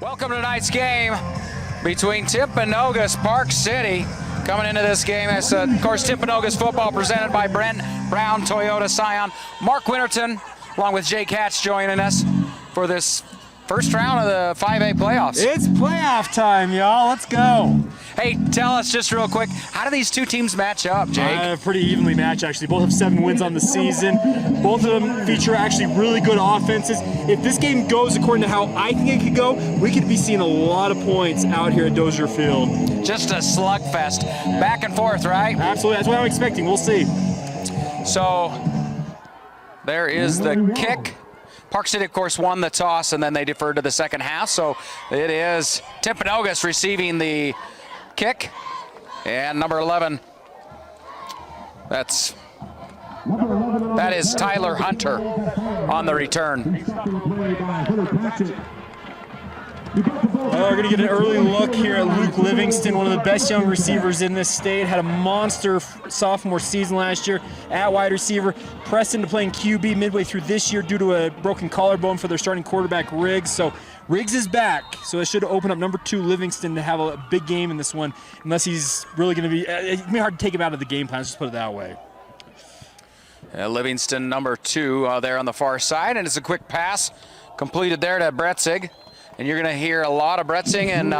Welcome to tonight's game between Timpanogos Park City. Coming into this game is, of course, Timpanogos football presented by Brent Brown Toyota Scion. Mark Winterton, along with Jake Hatch, joining us for this first round of the 5A playoffs. It's playoff time, y'all. Let's go. Hey, tell us just real quick, how do these two teams match up, Jake? Pretty evenly matched, actually. Both have 7 wins on the season. Both of them feature actually really good offenses. If this game goes according to how I think it could go, we could be seeing a lot of points out here at Dozier Field. Just a slugfest, back and forth, right? Absolutely. That's what I'm expecting. We'll see. So there is the kick. Park City, of course, won the toss, and then they deferred to the second half. So it is Timpanogos receiving the kick. And number 11, that is Tyler Hunter on the return. Well, we're going to get an early look here at Luke Livingston, one of the best young receivers in this state. Had a monster sophomore season last year at wide receiver. Pressed into playing QB midway through this year due to a broken collarbone for their starting quarterback, Riggs. So Riggs is back, so it should open up number 2, Livingston, to have a big game in this one, unless he's really going to be it'd be hard to take him out of the game plan, let's just put it that way. Livingston, number 2, there on the far side, and it's a quick pass completed there to Bretzig. And you're going to hear a lot of Bretzig and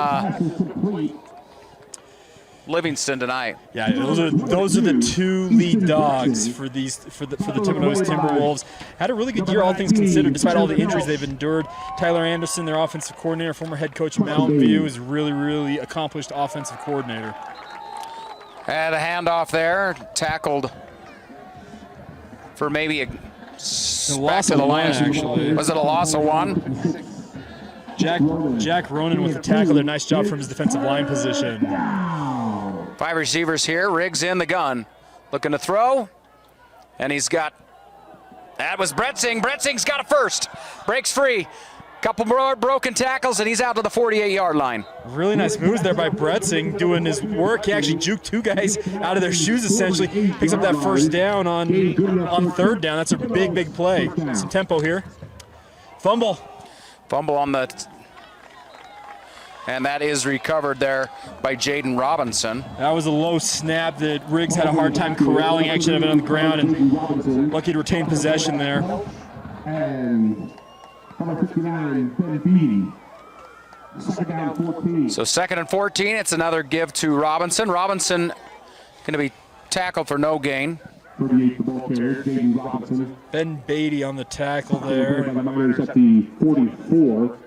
Livingston tonight. Yeah, those are the 2 lead dogs for the Timpanogos Timberwolves. Had a really good year, all things considered, despite all the injuries they've endured. Tyler Anderson, their offensive coordinator, former head coach of Mountain View, is a really accomplished offensive coordinator. Had a handoff there, tackled for maybe a loss of the line, actually. Was it a loss of 1? Jack Ronan with the tackle there. Nice job from his defensive line position. 5 receivers here. Riggs in the gun. Looking to throw. And he's got, that was Bretzig. Bretzig's got a first. Breaks free. Couple more broken tackles, and he's out to the 48-yard line. Really nice moves there by Bretzig, doing his work. He actually juked 2 guys out of their shoes, essentially. Picks up that first down on third down. That's a big play. Some tempo here. Fumble on the, and that is recovered there by Jaden Robinson. That was a low snap that Riggs had a hard time corralling. Actually had it on the ground, and lucky to retain possession there. And number 59, Ben Beatty. Second down 14. So 2nd and 14. It's another give to Robinson. Robinson going to be tackled for no gain. 38 the ball carrier, Jaden Robinson. Ben Beatty on the tackle there. At the 44.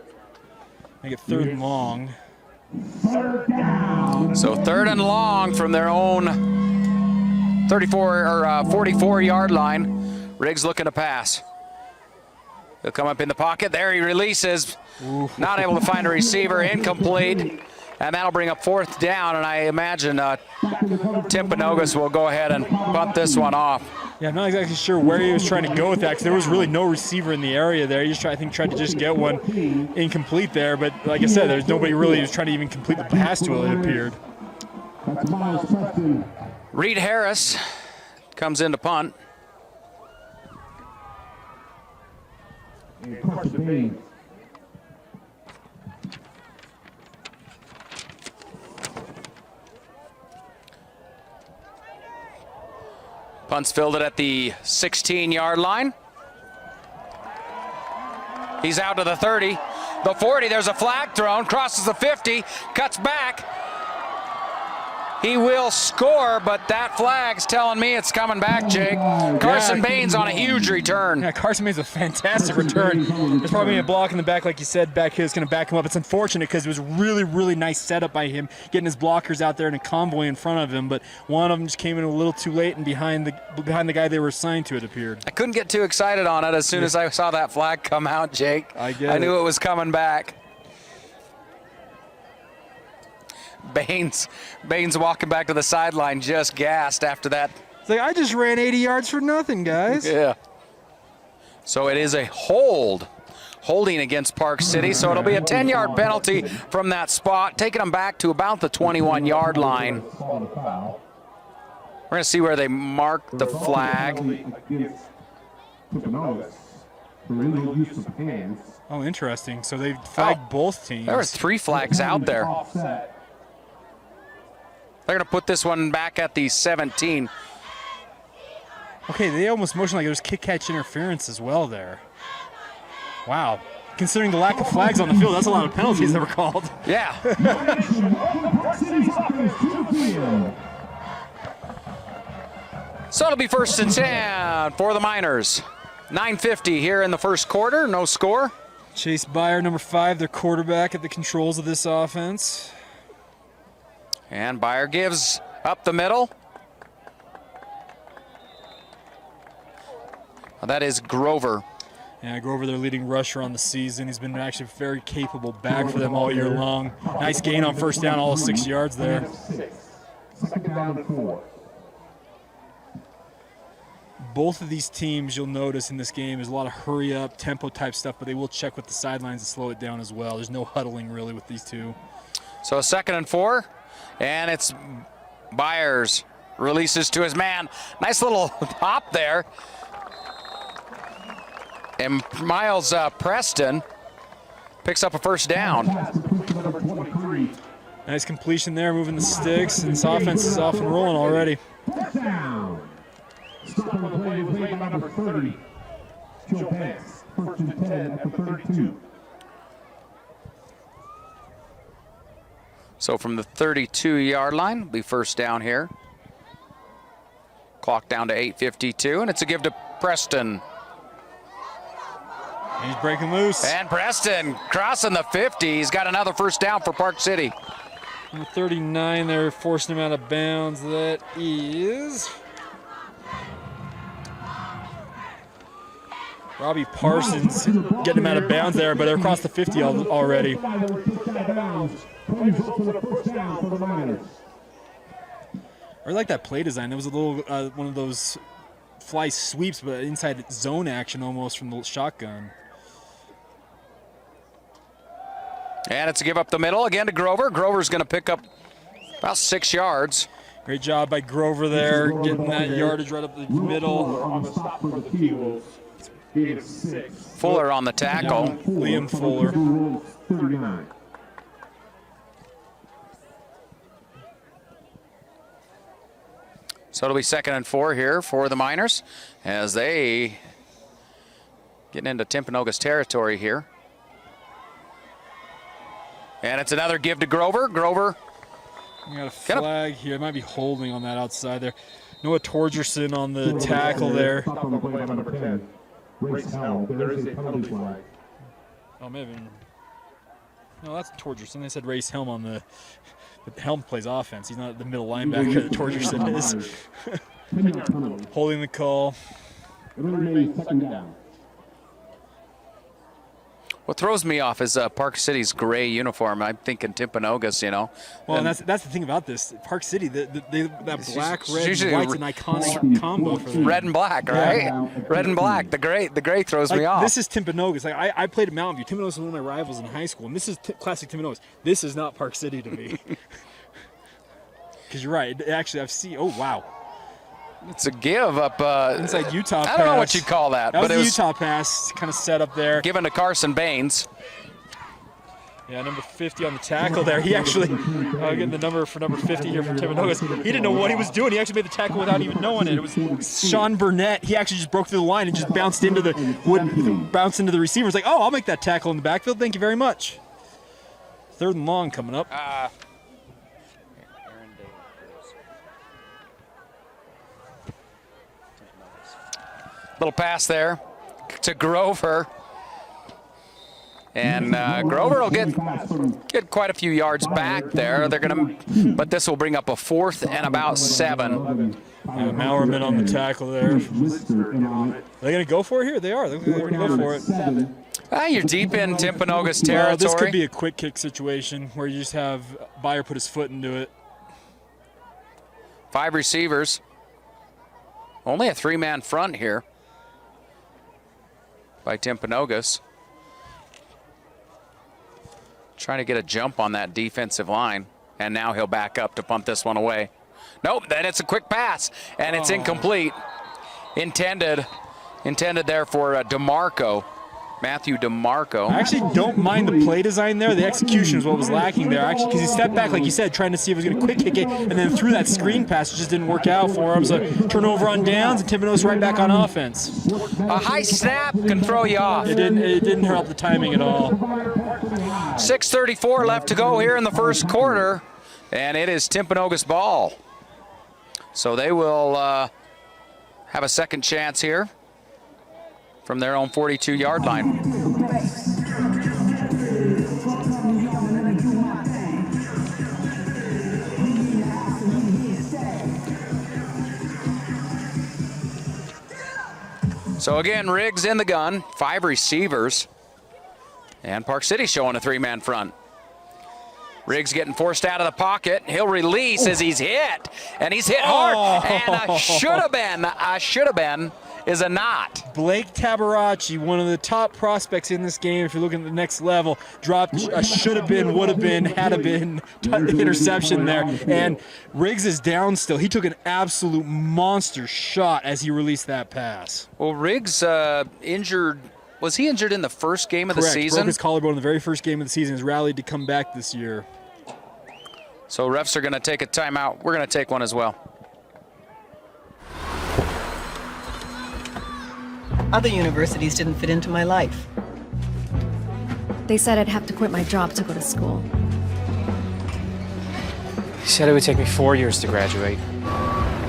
Make it 3rd and long. Third down. So 3rd and long from their own 44-yard line. Riggs looking to pass. He'll come up in the pocket. There he releases. Ooh. Not able to find a receiver. Incomplete. And that'll bring up 4th down, and I imagine Timpanogos will go ahead and punt this one off. Yeah, I'm not exactly sure where he was trying to go with that, because there was really no receiver in the area there. He just tried to just get one incomplete there, but like I said, there's nobody really who was trying to even complete the pass to it, it appeared. Reed Harris comes in to punt. Punt's fielded at the 16-yard line. He's out to the 30, the 40. There's a flag thrown, crosses the 50, cuts back. He will score, but that flag's telling me it's coming back, Jake. Carson Baines on a huge return. Yeah, Carson Baines a fantastic return. There's probably a block in the back, like you said, back here is going to back him up. It's unfortunate because it was really nice setup by him, getting his blockers out there in a convoy in front of him, but one of them just came in a little too late and behind the guy they were assigned to, it appeared. I couldn't get too excited on it as soon as I saw that flag come out, Jake. I knew it was coming back. Baines walking back to the sideline, just gassed after that. It's like, I just ran 80 yards for nothing, guys. Yeah. So it is a holding against Park City, so it'll be a 10-yard penalty from that spot, taking them back to about the 21-yard line. We're going to see where they mark the flag. For illegal use of hands. Oh, interesting. So they flagged both teams. There were 3 flags out there. Offset. They're going to put this one back at the 17. Okay, they almost motioned like there's kick-catch interference as well there. Wow. Considering the lack of flags on the field, that's a lot of penalties that were called. Yeah. So it'll be 1st and 10 for the Miners. 9:50 here in the first quarter, no score. Chase Byer, number 5, their quarterback at the controls of this offense. And Byer gives up the middle. That is Grover. Yeah, Grover, their leading rusher on the season. He's been actually a very capable back for them all year long. Nice gain on first down, all 6 yards there. 2nd down and 4. Both of these teams, you'll notice in this game, is a lot of hurry-up, tempo-type stuff, but they will check with the sidelines to slow it down as well. There's no huddling, really, with these two. So 2nd and 4, and it's Byers releases to his man. Nice little hop there. And Miles Preston picks up a first down. Nice completion there, moving the sticks, and this offense is off and rolling already. Touchdown. Stop on the play was made by number 30. Joe Banks. 1st and 10 at the 32. So from the 32-yard line, will be first down here. Clock down to 8:52, and it's a give to Preston. He's breaking loose. And Preston crossing the 50. He's got another first down for Park City. Number 39, they're forcing him out of bounds. That is Robbie Parsons getting him out of bounds there, but they're across the 50 already. I like that play design. It was a little one of those fly sweeps, but inside zone action almost from the shotgun. And it's a give up the middle again to Grover. Grover's going to pick up about 6 yards. Great job by Grover there, getting that yardage right up the middle. On the stop for the field. Gain of 6. Fuller on the tackle. Liam Fuller. 39. So it'll be 2nd and 4 here for the Miners as they getting into Timpanogos territory here. And it's another give to Grover. Grover. We got a flag here. It might be holding on that outside there. Noah Torgerson on the tackle there. Stop on the play by number 10. Race Helm. There is a penalty flag. Oh, maybe. No, that's Torgerson. They said Race Helm on the. But Helm plays offense. He's not the middle linebacker that Torgerson is. Holding the call. It'll remain 2nd down. What throws me off is Park City's gray uniform. I'm thinking Timpanogos, you know. Well, and that's the thing about this. Park City, that black, red, usually and white's an iconic combo for them. Red and black, right? Yeah. Red and black. The gray throws Like, me off. this is Timpanogos. Like I played at Mountain View. Timpanogos was one of my rivals in high school, and this is classic Timpanogos. This is not Park City to me. Because you're right. Actually, I've seen. Oh wow. It's a give up. Inside Utah pass. I don't know what you call that. That was but the it was Utah pass, kind of set up there. given to Carson Baines. Yeah, number 50 on the tackle there. He actually, getting the number for number 50 here for Timpanogos. He didn't know what he was doing. He actually made the tackle without even knowing it. It was Sean Burnett. He actually just broke through the line and just bounced into the receiver. It's like, oh, I'll make that tackle in the backfield. Thank you very much. 3rd and long coming up. Little pass there to Grover. And Grover will get quite a few yards back there. They're gonna, but this will bring up a 4th and about 7. Yeah, Mallerman on the tackle there. Are they going to go for it here? They are. They're going to go for it. You're deep in Timpanogos territory. Well, this could be a quick kick situation where you just have Byer put his foot into it. 5 receivers. Only a 3-man front here by Timpanogos. Trying to get a jump on that defensive line. And now he'll back up to punt this one away. Nope, then it's a quick pass. And it's incomplete. Intended there for DeMarco. Matthew DeMarco. I actually don't mind the play design there. The execution is what was lacking there, actually, because he stepped back, like you said, trying to see if he was going to quick kick it, and then threw that screen pass. It just didn't work out for him. So turnover on downs, and Timpanogos right back on offense. A high snap can throw you off. It didn't help the timing at all. 6:34 left to go here in the first quarter, and it is Timpanogos ball. So they will have a second chance here from their own 42-yard line. So again, Riggs in the gun, 5 receivers, and Park City showing a 3-man front. Riggs getting forced out of the pocket. He'll release as he's hit, and he's hit hard. And a should have been is a not. Blake Tabaracci, one of the top prospects in this game, if you're looking at the next level, dropped a should have been, would have been, had have been interception there. And Riggs is down still. He took an absolute monster shot as he released that pass. Well, Riggs injured. Was he injured in the first game of the Correct. season? Broke his collarbone in the very first game of the season. Has rallied to come back this year. So refs are going to take a timeout. We're going to take one as well. Other universities didn't fit into my life. They said I'd have to quit my job to go to school. He said it would take me 4 years to graduate.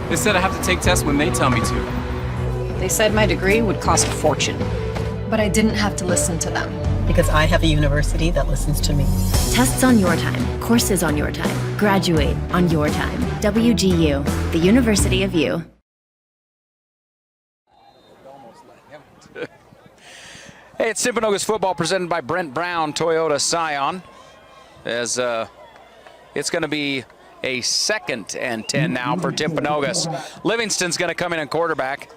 They said I have to take tests when they tell me to. They said my degree would cost a fortune. But I didn't have to listen to them. Because I have a university that listens to me. Tests on your time, courses on your time, graduate on your time. WGU, the University of You. Hey, it's Timpanogos football presented by Brent Brown Toyota Scion. As it's going to be a 2nd and 10 now for Timpanogos. Livingston's going to come in and quarterback.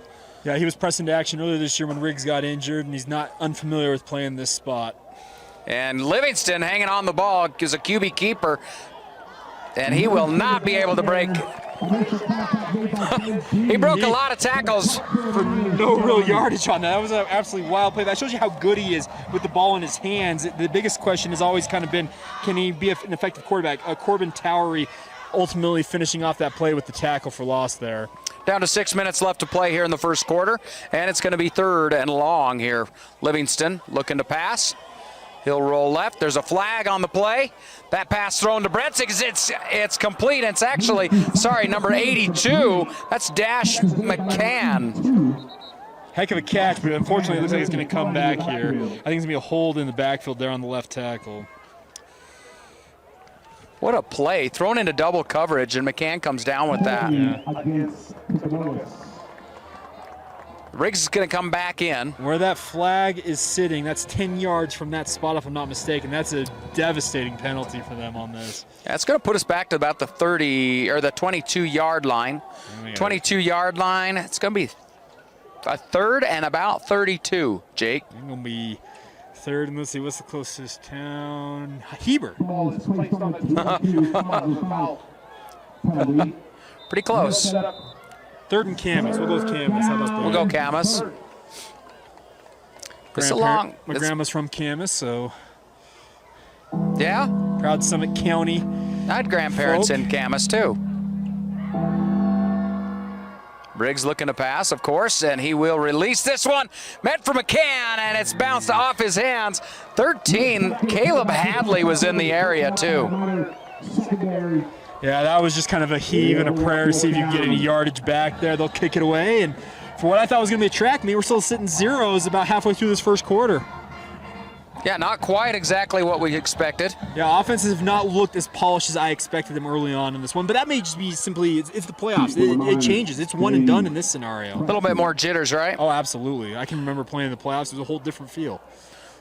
Yeah, he was pressing to action earlier this year when Riggs got injured, and he's not unfamiliar with playing this spot. And Livingston hanging on the ball is a QB keeper, and he will not be able to break. He broke a lot of tackles. For no real yardage on that. That was an absolutely wild play. That shows you how good he is with the ball in his hands. The biggest question has always kind of been, can he be an effective quarterback? Corbin Towery ultimately finishing off that play with the tackle for loss there. Down to 6 minutes left to play here in the first quarter, and it's going to be 3rd and long here. Livingston looking to pass. He'll roll left. There's a flag on the play. That pass thrown to Brent. It's complete. It's actually, number 82. That's Dash McCann. Heck of a catch, but unfortunately it looks like it's going to come back here. I think it's going to be a hold in the backfield there on the left tackle. What a play. Thrown into double coverage, and McCann comes down with that. Yeah. Riggs is going to come back in. Where that flag is sitting, that's 10 yards from that spot, if I'm not mistaken. That's a devastating penalty for them on this. That's going to put us back to about the 30 or the 22-yard line. 22-yard line. It's going to be a 3rd and about 32, Jake. It's going to be 3rd, and let's see, what's the closest town? Heber. Pretty close. 3rd and Camas. We'll go with Camas. How about that? We'll go Camas. My grandma's from Camas, so. Yeah? Proud Summit County. I had grandparents in Camas, too. Riggs looking to pass, of course, and he will release this one. Meant for McCann, and it's bounced off his hands. 13, Caleb Hadley was in the area, too. Yeah, that was just kind of a heave and a prayer to see if you can get any yardage back there. They'll kick it away, and for what I thought was going to be a track meet, we're still sitting zeros about halfway through this first quarter. Yeah, not quite exactly what we expected. Yeah, offenses have not looked as polished as I expected them early on in this one, but that may just be simply, it's the playoffs. It changes. It's one and done in this scenario. A little bit more jitters, right? Oh, absolutely. I can remember playing in the playoffs. It was a whole different feel.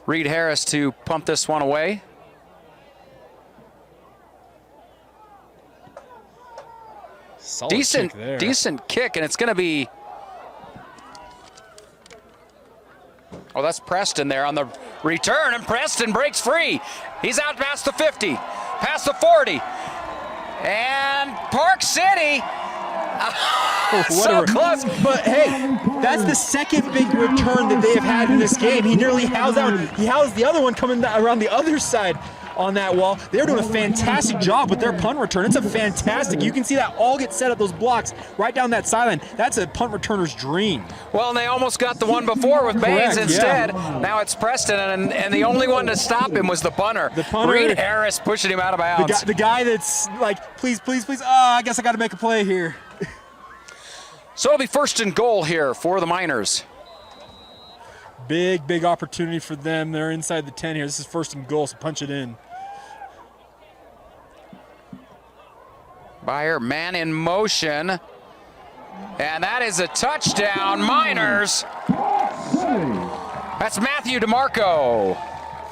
Reed Harris to pump this one away. Solid decent kick, and it's going to be. Oh, that's Preston there on the return, and Preston breaks free. He's out past the 50, past the 40, and Park City So close. But hey, that's the second big return that they have had in this game. He nearly housed the other one coming around the other side on that wall. They're doing a fantastic job with their punt return. It's a fantastic. You can see that all get set up, those blocks right down that sideline. That's a punt returner's dream. Well, and they almost got the one before with Baines Correct, instead. yeah. Now it's Preston, and the only one to stop him was the punter. The punter. Reed Harris pushing him out of bounds. The guy that's like, please, please, please, I guess I got to make a play here. So it'll be 1st and goal here for the Miners. Big opportunity for them. They're inside the 10 here. This is 1st and goal, so punch it in. Byer, man in motion. And that is a touchdown, Miners. That's Matthew DeMarco.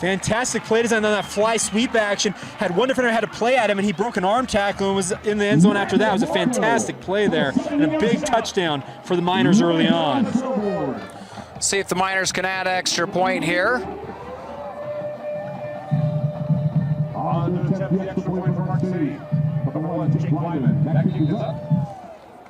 Fantastic play design on that fly sweep action. Had one defender had to play at him, and he broke an arm tackle and was in the end zone after that. It was a fantastic play there, and a big touchdown for the Miners early on. See if the Miners can add extra point here. On the attempt, the extra point for Park City. Number 1, Jake Lyman. That kick is up.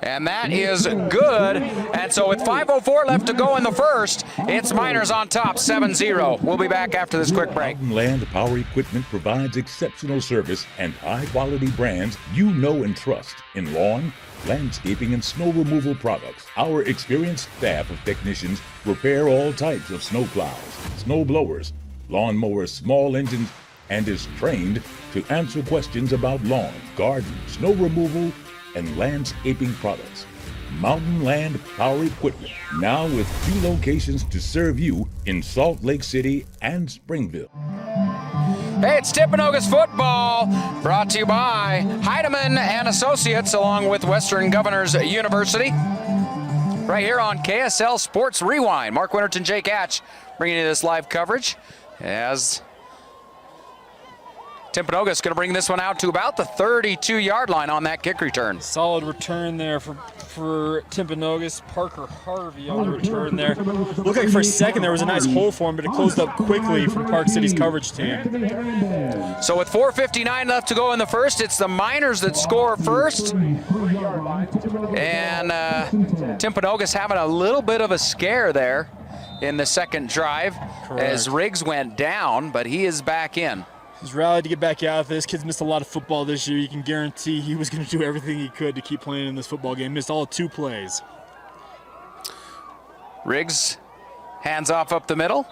And that is good. And so with 5:04 left to go in the first, it's Miners on top, 7-0. We'll be back after this quick break. Mountain Land Power Equipment provides exceptional service and high-quality brands you know and trust in lawn, landscaping, and snow removal products. Our experienced staff of technicians repair all types of snow plows, snow blowers, lawn mowers, small engines, and is trained to answer questions about lawn, garden, snow removal, and landscaping products. Mountain Land Power Equipment, now with 2 locations to serve you in Salt Lake City and Springville. Hey, it's Timpanogos football, brought to you by Heidemann and Associates, along with Western Governors University. Right here on KSL Sports Rewind. Mark Winterton, Jake Hatch, bringing you this live coverage as Timpanogos going to bring this one out to about the 32-yard line on that kick return. Solid return there for Timpanogos. Parker Harvey on the return there. Looked like for a second there was a nice hole for him, but it closed up quickly from Park City's coverage team. So with 4:59 left to go in the first, it's the Miners that score first. And Timpanogos having a little bit of a scare there in the second drive. Correct. As Riggs went down, but he is back in. He's rallied to get back out there. This kid's missed a lot of football this year. You can guarantee he was going to do everything he could to keep playing in this football game. Missed all 2 plays. Riggs, hands off up the middle.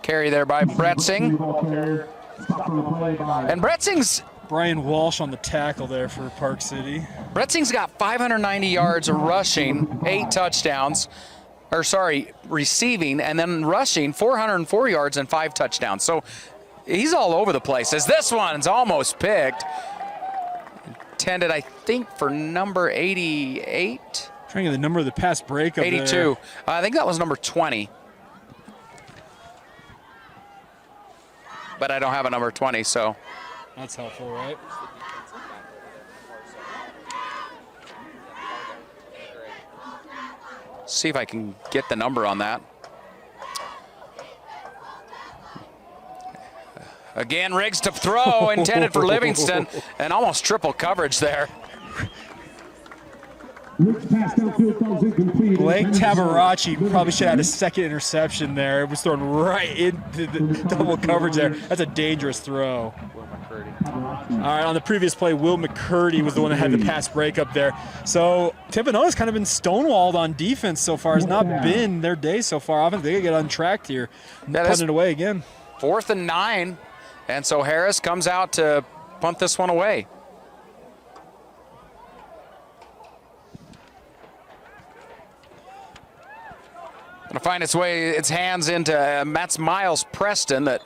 Carry there by Bretzing. And Bretzing's... Brian Walsh on the tackle there for Park City. Bretzing's got 590 yards rushing, 8 touchdowns. Receiving, and then rushing 404 yards and 5 touchdowns. So he's all over the place. As this one's almost picked. Intended, I think, for number 88. Trying to get the number of the pass breakup 82. There. I think that was number 20. But I don't have a number 20, so. That's helpful, right? See if I can get the number on that. Again, Riggs to throw, intended for Livingston, and almost triple coverage there. Blake Tabaracci probably should have had a second interception there. It was thrown right into the double coverage there. That's a dangerous throw. All right, on the previous play, Will McCurdy was the one that had the pass breakup there. So Timpanogos kind of been stonewalled on defense so far. It's not been their day so far. I think they get untracked here. Punt it away again. 4th and 9, and so Harris comes out to punt this one away. Gonna find its hands into that's Miles Preston that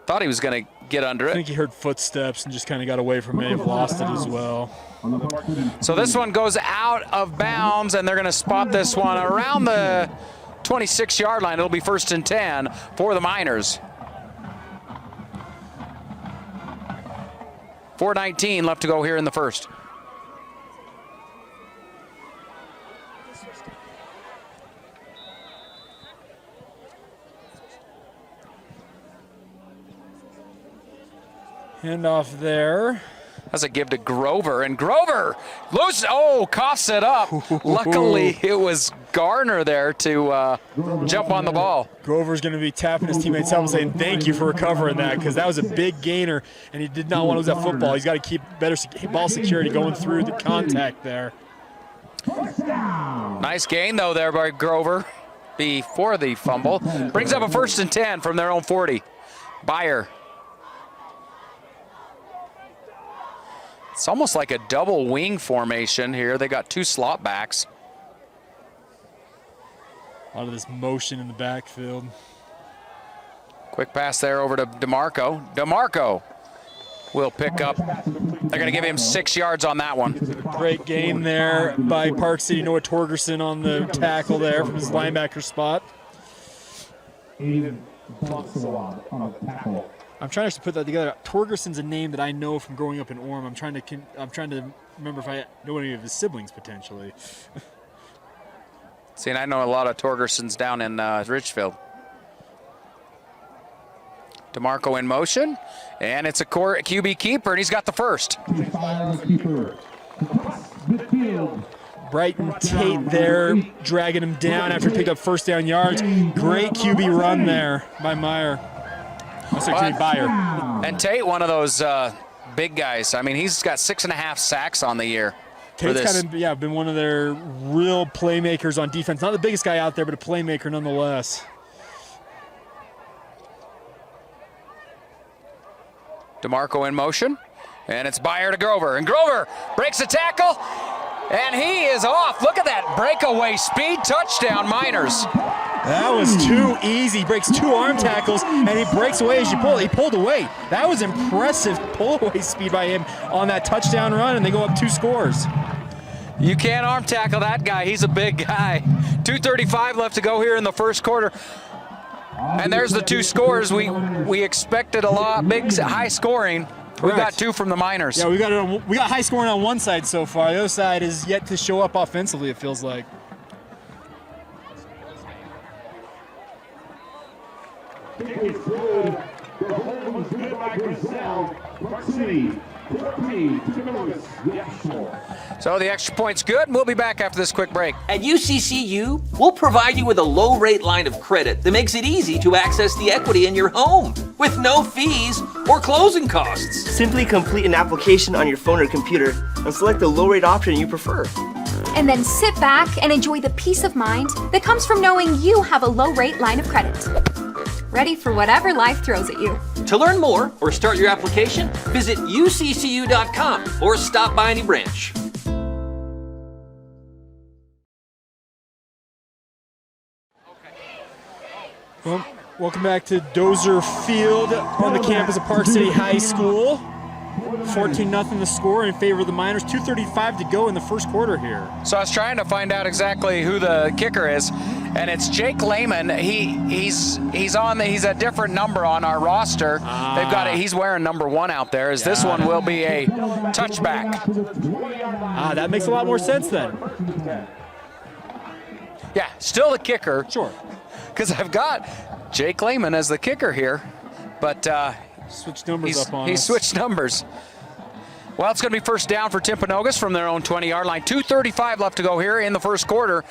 thought he was gonna get under it. I think he heard footsteps and just kind of got away from it. They've lost it as well. So this one goes out of bounds, and they're gonna spot this one around the 26-yard line. It'll be 1st and 10 for the Miners. 4:19 left to go here in the first. Handoff there. That's a give to Grover, and Grover coughs it up. Luckily, it was Garner there to jump on the ball. Grover's going to be tapping his teammates up and saying thank you for recovering that, because that was a big gainer, and he did not want to lose that football. He's got to keep better ball security going through the contact there. Nice gain, though, there by Grover before the fumble. Brings up a 1st and 10 from their own 40. Byer. It's almost like a double wing formation here. They got 2 slot backs. A lot of this motion in the backfield. Quick pass there over to DeMarco. DeMarco will pick up. They're going to give him 6 yards on that one. Great gain there by Park City. Noah Torgerson on the tackle there from his linebacker spot. I'm trying to put that together. Torgerson's a name that I know from growing up in Orem. I'm trying to remember if I know any of his siblings potentially. See, and I know a lot of Torgersons down in Richfield. DeMarco in motion, and it's a QB keeper, and he's got the first. Brighton Tate there, dragging him down after he picked up 1st down yards. Great QB run there by Meyer. Byer. And Tate, one of those big guys. I mean, he's got 6.5 sacks on the year. Tate's kind of been one of their real playmakers on defense. Not the biggest guy out there, but a playmaker nonetheless. DeMarco in motion, and it's Byer to Grover, and Grover breaks a tackle, and he is off. Look at that breakaway speed, touchdown Miners. That was too easy. He breaks 2 arm tackles, and he breaks away as you pull. He pulled away. That was impressive pull-away speed by him on that touchdown run, and they go up 2 scores. You can't arm tackle that guy. He's a big guy. 2:35 left to go here in the first quarter. And there's the 2 scores. We expected a lot, high scoring. Correct. We got 2 from the Miners. Yeah, we got high scoring on one side so far. The other side is yet to show up offensively, it feels like. So the extra point's good, and we'll be back after this quick break. At UCCU, we'll provide you with a low-rate line of credit that makes it easy to access the equity in your home with no fees or closing costs. Simply complete an application on your phone or computer and select the low-rate option you prefer. And then sit back and enjoy the peace of mind that comes from knowing you have a low-rate line of credit. Ready for whatever life throws at you. To learn more or start your application, visit uccu.com or stop by any branch. Well, welcome back to Dozer Field on the campus of Park City High School. 14-0 the score in favor of the Miners. 2:35 to go in the first quarter here. So I was trying to find out exactly who the kicker is, and it's Jake Lehman. He's a different number on our roster. They've got it. He's wearing number 1 out there. As this one will be a touchback. That makes a lot more sense then. Yeah, still the kicker. Sure. Because I've got Jake Lehman as the kicker here, but switched numbers up on he's us. switched numbers. Well, it's going to be first down for Timpanogos from their own 20-yard line. 2:35 left to go here in the first quarter.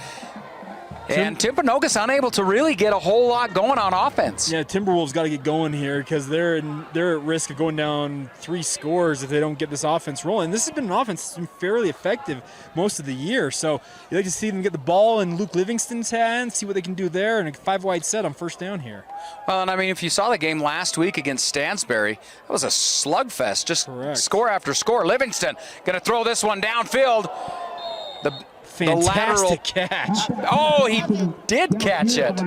And Timpanogos unable to really get a whole lot going on offense. Yeah, Timberwolves got to get going here because they're at risk of going down 3 scores if they don't get this offense rolling. This has been an offense that's been fairly effective most of the year. So you like to see them get the ball in Luke Livingston's hands, see what they can do there, and a 5-wide set on first down here. Well, and I mean, if you saw the game last week against Stansbury, that was a slugfest, just score after score. Livingston going to throw this one downfield. Fantastic catch. Oh, he did catch it.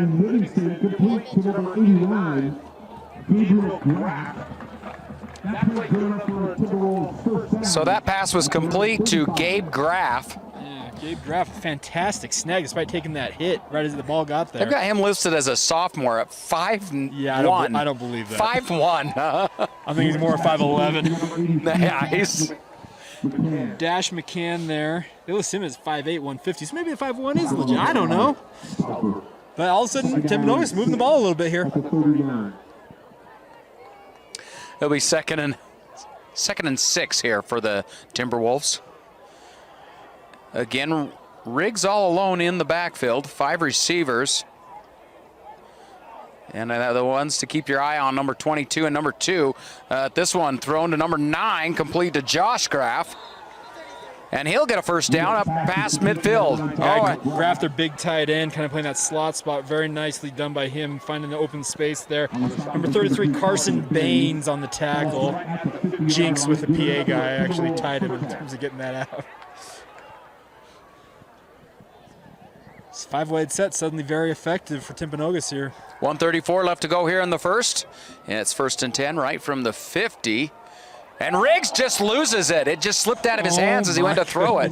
So that pass was complete to Gabe Graff. Yeah, Gabe Graff, fantastic snag despite taking that hit right as the ball got there. They've got him listed as a sophomore at 5'1". Yeah, I don't believe that. 5'1". I think he's more 5'11". Yeah, he's... Dash McCann there. They list him as 5'8", 150. So maybe a 5'1" is legit. I don't know. But all of a sudden, Timpanogos moving the ball a little bit here. It'll be second and 2nd and 6 here for the Timberwolves. Again, Riggs all alone in the backfield, 5 receivers. And the ones to keep your eye on, number 22 and number 2. This one thrown to number 9, complete to Josh Graff. And he'll get a first down up past midfield. Graff, their big tight end, kind of playing that slot spot. Very nicely done by him, finding the open space there. Number 33, Carson Baines on the tackle. Jinx with the PA guy actually tied him in terms of getting that out. This 5-wide set suddenly very effective for Timpanogos here. 1:34 left to go here in the first. And it's 1st and 10 right from the 50. And Riggs just loses it. It just slipped out of his hands as he went to throw it.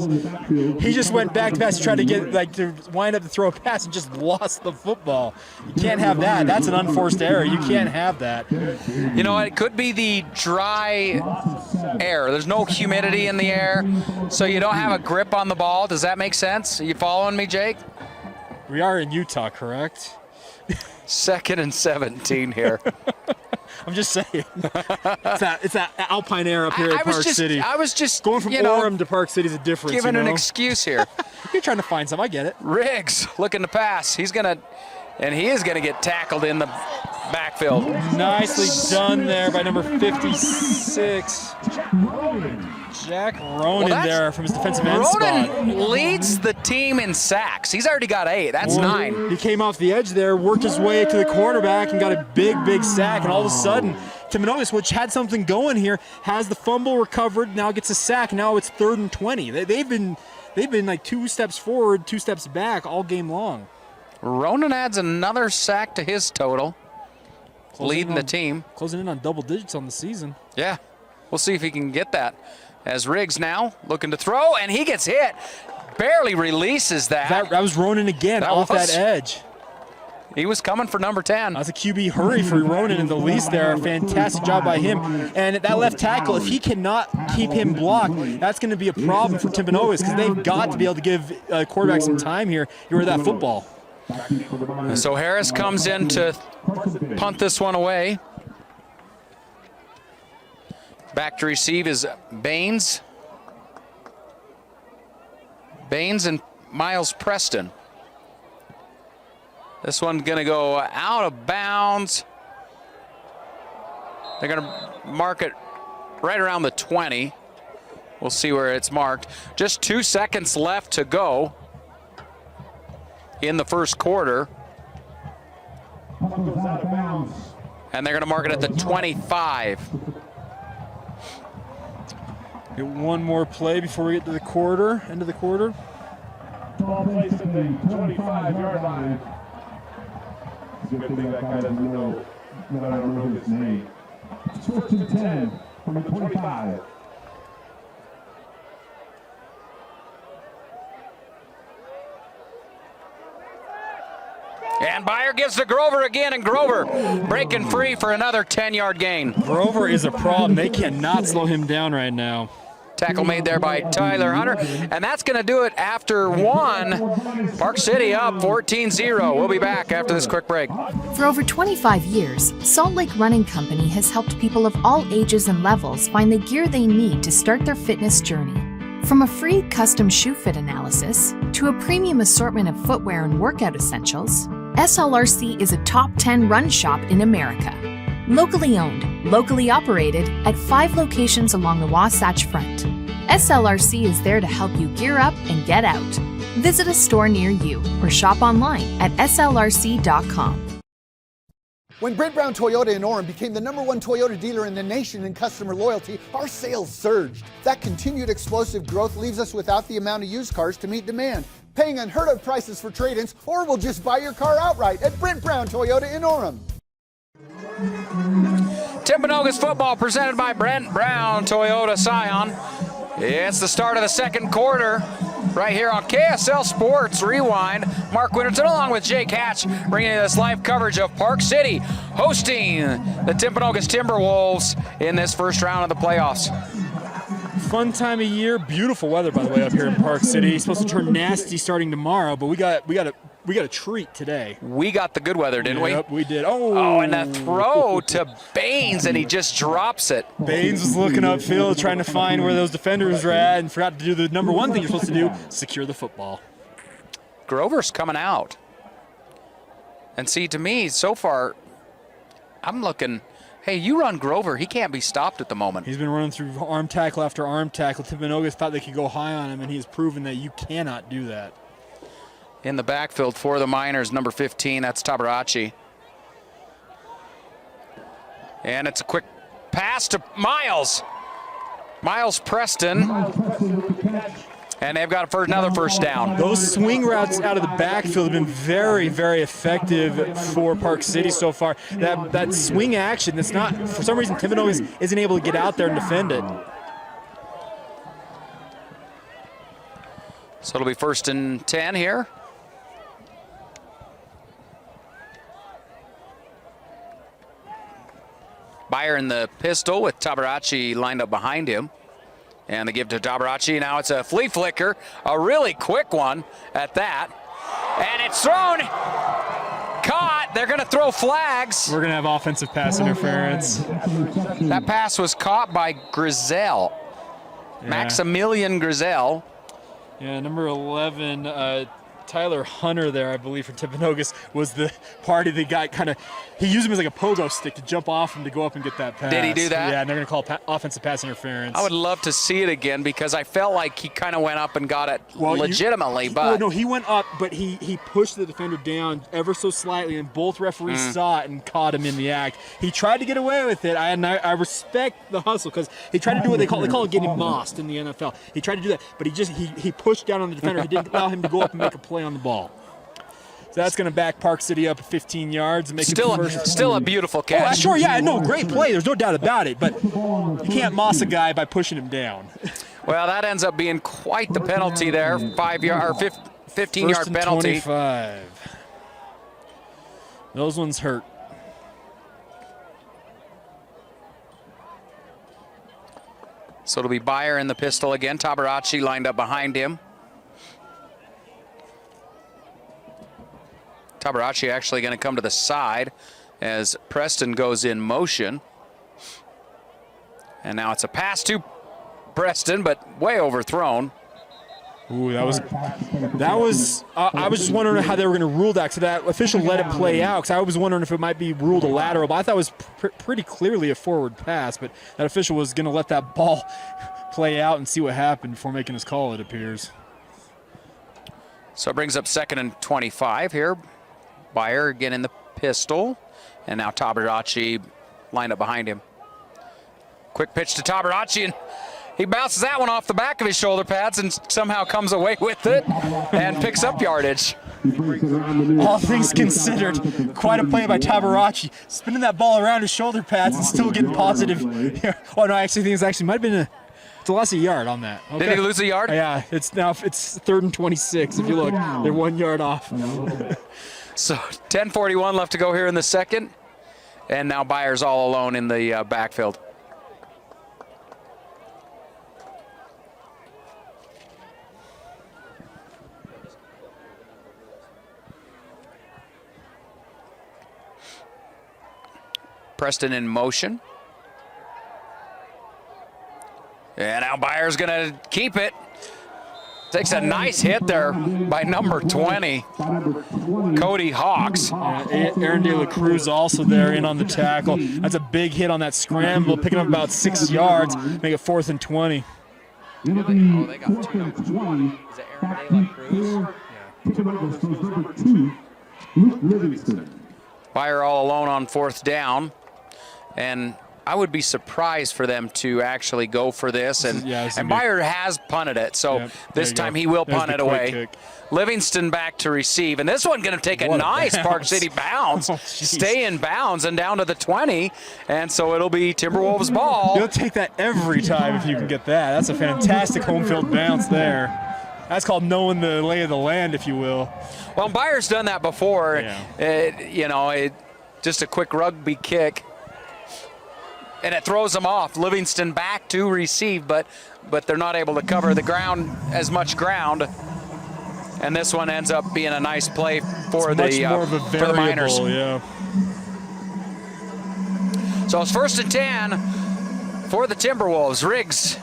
He just went back to pass to try to get, to wind up to throw a pass and just lost the football. You can't have that. That's an unforced error. You can't have that. You know, it could be the dry air. There's no humidity in the air, so you don't have a grip on the ball. Does that make sense? Are you following me, Jake? We are in Utah, correct? 2nd and 17 here. I'm just saying. It's that alpine air up here at Park City. I was just going from Orem to Park City is a difference. Giving an excuse here. You're trying to find some. I get it. Riggs looking to pass. He is going to get tackled in the backfield. Nicely done there by number 56. Jack Ronan there from his defensive end spot. Ronan leads the team in sacks. He's already got 8. That's 9. He came off the edge there, worked his way to the quarterback, and got a big sack. And all of a sudden, Timpanogos, which had something going here, has the fumble recovered. Now gets a sack. Now it's 3rd and 20. They've been like 2 steps forward, 2 steps back all game long. Ronan adds another sack to his total, leading the team. Closing in on double digits on the season. Yeah, we'll see if he can get that. As Riggs now looking to throw, and he gets hit. Barely releases that. That was Ronan again off that edge. He was coming for number 10. That's a QB hurry for Ronan in the least there. Fantastic job by him. And that left tackle, if he cannot keep him blocked, that's going to be a problem for Timpanogos because they've got to be able to give quarterback some time here. You're that football. So Harris comes in to punt this one away. Back to receive is Baines. Baines and Miles Preston. This one's going to go out of bounds. They're going to mark it right around the 20. We'll see where it's marked. Just 2 seconds left to go in the first quarter. And they're going to mark it at the 25. Get one more play before we get to the quarter, end of the quarter. Ball placed at the 25-yard line. It's a good thing that guy doesn't know that I don't know his name. It's 1st and 10 from the 25. And Beyer gives to Grover again, and Grover breaking free for another 10-yard gain. Grover is a problem. They cannot slow him down right now. Tackle made there by Tyler Hunter, and that's going to do it after 1. Park City up 14-0. We'll be back after this quick break. For over 25 years, Salt Lake Running Company has helped people of all ages and levels find the gear they need to start their fitness journey. From a free custom shoe fit analysis to a premium assortment of footwear and workout essentials, SLRC is a top 10 run shop in America. Locally owned, locally operated, at 5 locations along the Wasatch Front. SLRC is there to help you gear up and get out. Visit a store near you or shop online at slrc.com. When Brent Brown Toyota in Orem became the #1 Toyota dealer in the nation in customer loyalty, our sales surged. That continued explosive growth leaves us without the amount of used cars to meet demand, paying unheard of prices for trade-ins, or we'll just buy your car outright at Brent Brown Toyota in Orem. Timpanogos football presented by Brent Brown Toyota Scion. It's the start of the second quarter right here on KSL Sports Rewind. Mark Winterton along with Jake Hatch bringing you this live coverage of Park City hosting the Timpanogos Timberwolves in this first round of the playoffs. Fun time of year, beautiful weather by the way up here in Park City. It's supposed to turn nasty starting tomorrow, but we got a we got a treat today. We got the good weather, didn't we? Yep, we did. Oh, and a throw to Baines, and he just drops it. Baines was looking upfield, trying to find where those defenders were at, and forgot to do the number one thing you're supposed to do, secure the football. Grover's coming out. And see, to me, so far, I'm looking, hey, you run Grover. He can't be stopped at the moment. He's been running through arm tackle after arm tackle. Timpanogos thought they could go high on him, and he's proven that you cannot do that. In the backfield for the Miners, number 15, that's Tabaracci. And it's a quick pass to Miles. Miles Preston. And they've got another first down. Those swing routes out of the backfield have been very, very effective for Park City so far. That swing action, that's not, for some reason, Timpanogos isn't able to get out there and defend it. So it'll be 1st and 10 here. Byer in the pistol with Tabaracci lined up behind him. And they give to Tabaracci. Now it's a flea flicker, a really quick one at that. And it's thrown, caught. They're going to throw flags. We're going to have offensive pass interference. That pass was caught by Grizel, Maximilian Grizel. Yeah, number 11, Tyler Hunter there, I believe, for Timpanogos, was the party that got kind of, he used him as like a pogo stick to jump off him to go up and get that pass. Did he do that? Yeah, and they're going to call offensive pass interference. I would love to see it again because I felt like he kind of went up and got it legitimately. But no, he went up, but he pushed the defender down ever so slightly, and both referees saw it and caught him in the act. He tried to get away with it. I respect the hustle because he tried to do what they call it getting mossed in the NFL. He tried to do that, but he pushed down on the defender. He didn't allow him to go up and make a play on the ball. So that's going to back Park City up 15 yards and make it still a beautiful catch. Oh, sure, yeah, no, great play. There's no doubt about it, but you can't moss a guy by pushing him down. Well, that ends up being quite the penalty there. 15-yard penalty. 25. Those ones hurt. So it'll be Byer in the pistol again. Tabaracci lined up behind him. Tabaracci actually going to come to the side as Preston goes in motion. And now it's a pass to Preston, but way overthrown. Ooh, that was. I was just wondering how they were going to rule that. So that official let it play out. Because I was wondering if it might be ruled a lateral, but I thought it was pretty clearly a forward pass. But that official was going to let that ball play out and see what happened before making his call, it appears. So it brings up 2nd and 25 here. Byer again in the pistol, and now Tabaracci lined up behind him. Quick pitch to Tabaracci, and he bounces that one off the back of his shoulder pads and somehow comes away with it and picks up yardage. All things considered, quite a play by Tabaracci, spinning that ball around his shoulder pads and still getting positive. Oh no, I actually think it might have been it's a loss of yard on that. Okay. Did he lose a yard? Yeah, it's 3rd and 26. If you look, they're 1 yard off. So 10:41 left to go here in the second. And now Byer's all alone in the backfield. Preston in motion. And now Byer's going to keep it. Takes a nice hit there by number 20, Cody Hawks. Aaron De La Cruz also there in on the tackle. That's a big hit on that scramble, picking up about 6 yards, make it 4th and 20. Oh, they got 2 numbers. Is it Aaron De La Cruz? Byer all alone on 4th down. And I would be surprised for them to actually go for this. And Byer has punted it, so this time he will punt it away. Kick. Livingston back to receive. And this one going to take a nice Park City bounce. Stay in bounds and down to the 20. And so it'll be Timberwolves ball. You'll take that every time if you can get that. That's a fantastic home field bounce there. That's called knowing the lay of the land, if you will. Well, Byer's done that before. Just a quick rugby kick. And it throws them off. Livingston back to receive, but they're not able to cover the ground, as much ground. and this one ends up being a nice play for It's much more of a for the Miners. variable, yeah. So it's 1st and 10 for the Timberwolves. Riggs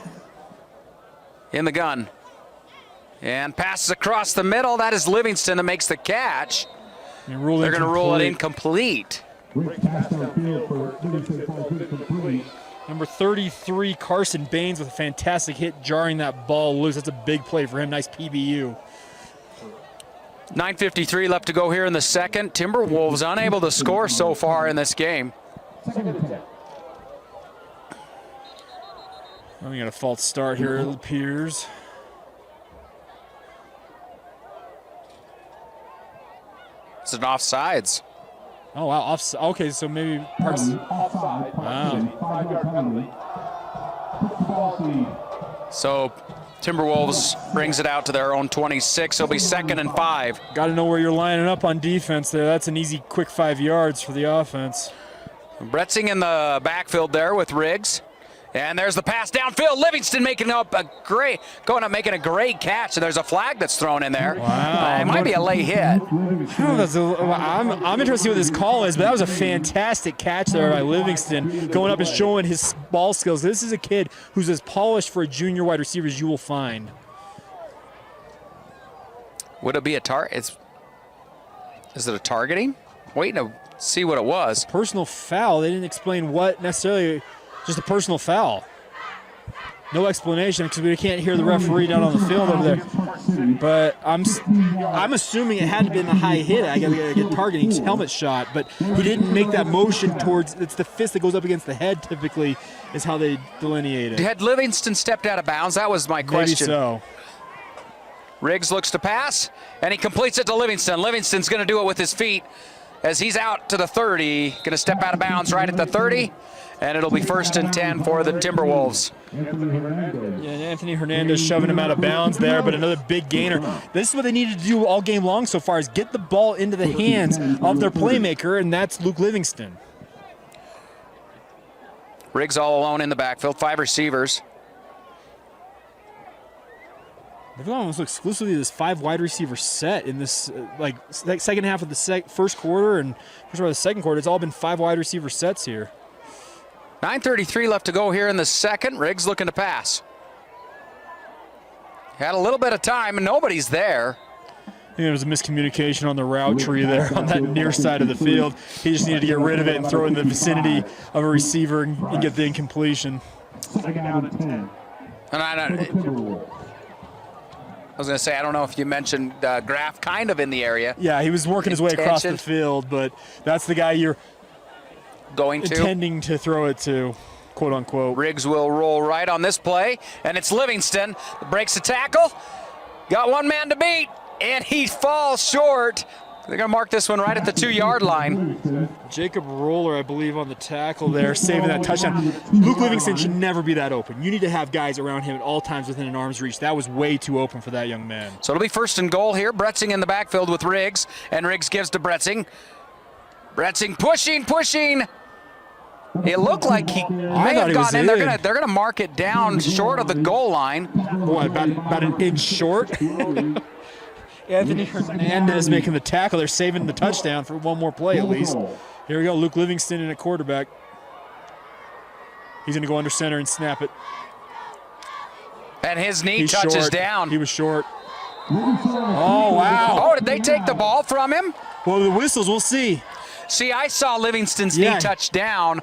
in the gun. And passes across the middle. That is Livingston that makes the catch. They're going to rule it incomplete. Number 33, Carson Baines with a fantastic hit, jarring that ball loose. That's a big play for him. Nice PBU. 9:53 left to go here in the second. Timberwolves unable to score so far in this game. We got a false start here, it appears. It's an offsides. Oh, wow. Okay, so maybe Parks. Wow. So Timberwolves brings it out to their own 26. It'll be 2nd and 5. Got to know where you're lining up on defense there. That's an easy, quick 5 yards for the offense. Bretzing in the backfield there with Riggs. And there's the pass downfield. Livingston making a great catch. And there's a flag that's thrown in there. Wow. It might be a late hit. I'm interested to see what this call is, but that was a fantastic catch there by Livingston, going up and showing his ball skills. This is a kid who's as polished for a junior wide receiver as you will find. Would it be a target? Is it a targeting? Waiting to see what it was. Personal foul. They didn't explain what necessarily. Just a personal foul. No explanation because we can't hear the referee down on the field over there. But I'm assuming it had to be in the high hit. I got to get targeting helmet shot, but he didn't make that motion towards. It's the fist that goes up against the head. Typically, is how they delineate it. Had Livingston stepped out of bounds? That was my question. Maybe so. Riggs looks to pass, and he completes it to Livingston. Livingston's going to do it with his feet as he's out to the 30. Going to step out of bounds right at the 30. And it'll be 1st and 10 for the Timberwolves. Yeah, Anthony Hernandez shoving him out of bounds there, but another big gainer. This is what they needed to do all game long so far, is get the ball into the hands of their playmaker, and that's Luke Livingston. Riggs all alone in the backfield, 5 receivers. They've almost exclusively this 5 wide receiver set in this second half of the first quarter and first part of the second quarter. It's all been 5 wide receiver sets here. 9:33 left to go here in the second. Riggs looking to pass. Had a little bit of time, and nobody's there. I think there was a miscommunication on the route tree there on that near side of the field. He just needed to get rid of it and throw it in the vicinity of a receiver and get the incompletion. And I was going to say, I don't know if you mentioned Graff kind of in the area. Yeah, he was working his way across the field, but that's the guy you're intending to throw it to, quote unquote. Riggs will roll right on this play, and it's Livingston that breaks the tackle. Got one man to beat, and he falls short. They're going to mark this one right at the 2-yard line. Jacob Roller, I believe, on the tackle there, saving that touchdown. Luke Livingston should never be that open. You need to have guys around him at all times within an arm's reach. That was way too open for that young man. So it'll be 1st and goal here. Bretzing in the backfield with Riggs, and Riggs gives to Bretzing. Bretzing pushing. It looked like he may have gotten in. They're gonna mark it down short of the goal line. Boy, about an inch short. Anthony Hernandez making the tackle. They're saving the touchdown for one more play at least. Here we go, Luke Livingston in at quarterback. He's gonna go under center and snap it. And his knee touches down. He was short. Oh, wow. Oh, did they take the ball from him? Well, the whistles, we'll see. See, I saw Livingston's knee touch down.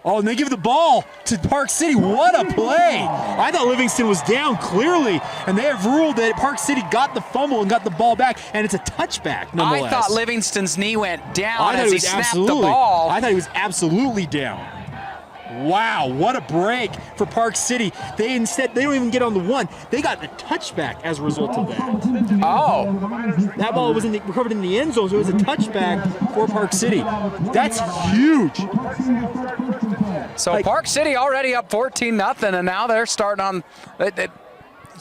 Oh, and they give the ball to Park City. What a play. I thought Livingston was down clearly, and they have ruled that Park City got the fumble and got the ball back, and it's a touchback nonetheless. I thought Livingston's knee went down as he snapped the ball. I thought he was absolutely down. Wow, what a break for Park City. They don't even get on the 1. They got the touchback as a result of that. Oh. That ball was recovered in the end zone, so it was a touchback for Park City. That's huge. So Park City already up 14-0, and now they're starting on I'm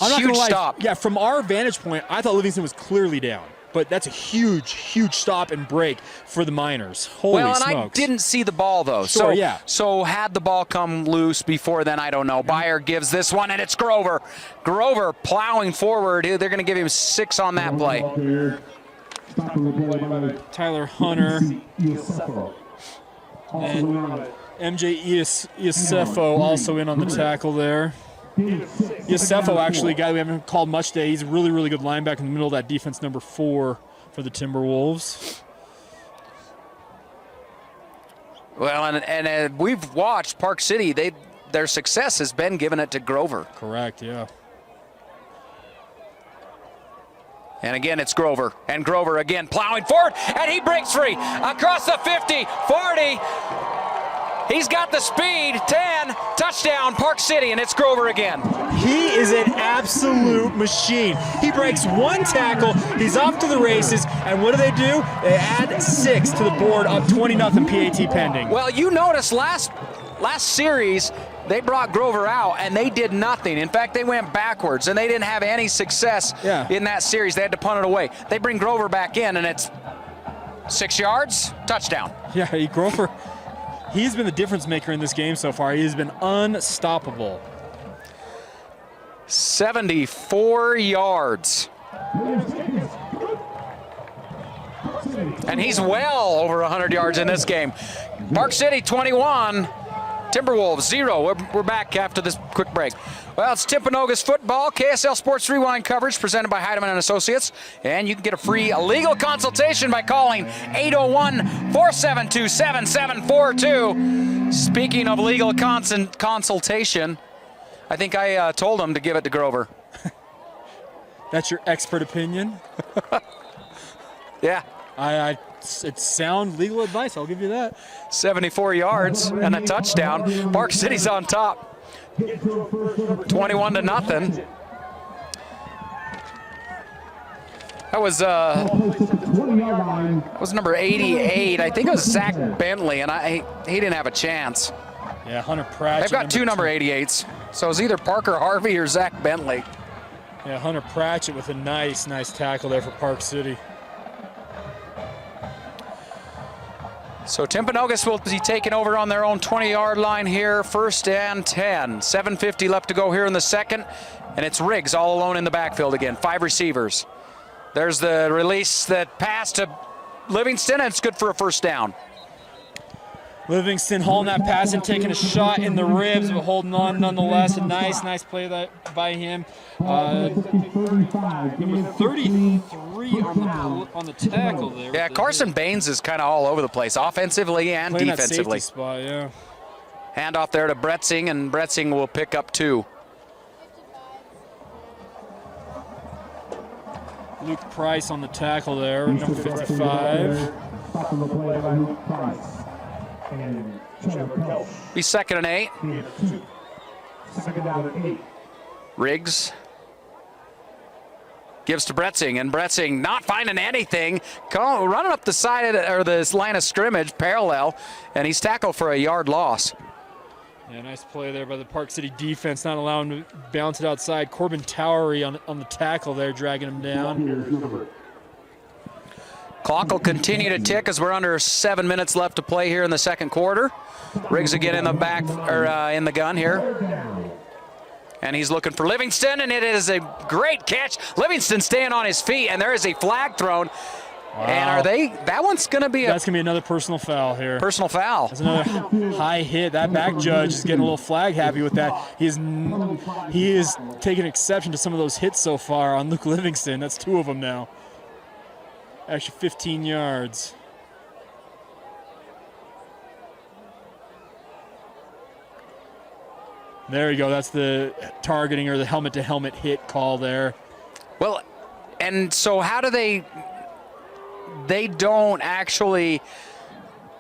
not huge gonna lie. stop. Yeah, from our vantage point, I thought Livingston was clearly down. but that's a huge, huge stop and break for the Miners. Holy smokes. smokes. I didn't see the ball, though. Sure, yeah. So had the ball come loose before then, I don't know. Byer gives this one, and it's Grover. Grover plowing forward. They're going to give him 6 on that play. Tyler Hunter and MJ Iosefo also in on the tackle there. Iosefo, actually, a guy we haven't called much today. He's a really, really good linebacker in the middle of that defense, number 4 for the Timberwolves. Well, and we've watched Park City. Their success has been giving it to Grover. Correct, yeah. And again, it's Grover. And Grover again plowing forward, and he breaks free across the 50, 40. He's got the speed, 10, touchdown, Park City, and it's Grover again. He is an absolute machine. He breaks 1 tackle, he's off to the races, and what do? They add 6 to the board, up 20-0 PAT pending. Well, you noticed last series, they brought Grover out, and they did nothing. In fact, they went backwards, and they didn't have any success in that series. They had to punt it away. They bring Grover back in, and it's 6 yards, touchdown. Yeah, Grover, he's been the difference maker in this game so far. He has been unstoppable. 74 yards. And he's well over 100 yards in this game. Park City 21, Timberwolves 0. We're back after this quick break. Well, it's Timpanogos football, KSL Sports Rewind coverage presented by Heidemann & Associates. And you can get a free legal consultation by calling 801-472-7742. Speaking of legal consultation, I think I told him to give it to Grover. That's your expert opinion? Yeah. It's sound legal advice, I'll give you that. 74 yards and a touchdown. Park City's on top. 21-0. That was number 88. I think it was Zach Bentley, and he didn't have a chance. Yeah, Hunter Pratchett. They've got 2 number 88s, so it's either Parker Harvey or Zach Bentley. Yeah, Hunter Pratchett with a nice tackle there for Park City. So Timpanogos will be taking over on their own 20-yard line here, 1st and 10. 7:50 left to go here in the second, and it's Riggs all alone in the backfield again. 5 receivers. There's the release that passed to Livingston, and it's good for a 1st down. Livingston hauling that pass and taking a shot in the ribs, but holding on nonetheless. A nice play by him. Number 33 on the tackle there. Yeah, Carson Baines is kind of all over the place, offensively and playing defensively. That safety spot, yeah. Hand off there to Bretzing, and Bretzing will pick up 2. Luke Price on the tackle there, number 55. Be 2nd and 8. Riggs gives to Bretzing, and Bretzing not finding anything, running up the side of this line of scrimmage, parallel, and he's tackled for a yard loss. Yeah, nice play there by the Park City defense, not allowing him to bounce it outside. Corbin Towery on the tackle there, dragging him down. Clock will continue to tick as we're under 7 minutes left to play here in the second quarter. Riggs again in the back, or in the gun here. And he's looking for Livingston, and it is a great catch. Livingston staying on his feet, and there is a flag thrown. Wow. And that one's going to be That's going to be another personal foul here. Personal foul. That's another high hit. That back judge is getting a little flag happy with that. He is taking exception to some of those hits so far on Luke Livingston. That's 2 of them now. Actually 15 yards. There you go. That's the targeting or the helmet-to-helmet hit call there. Well, and so how do they don't actually,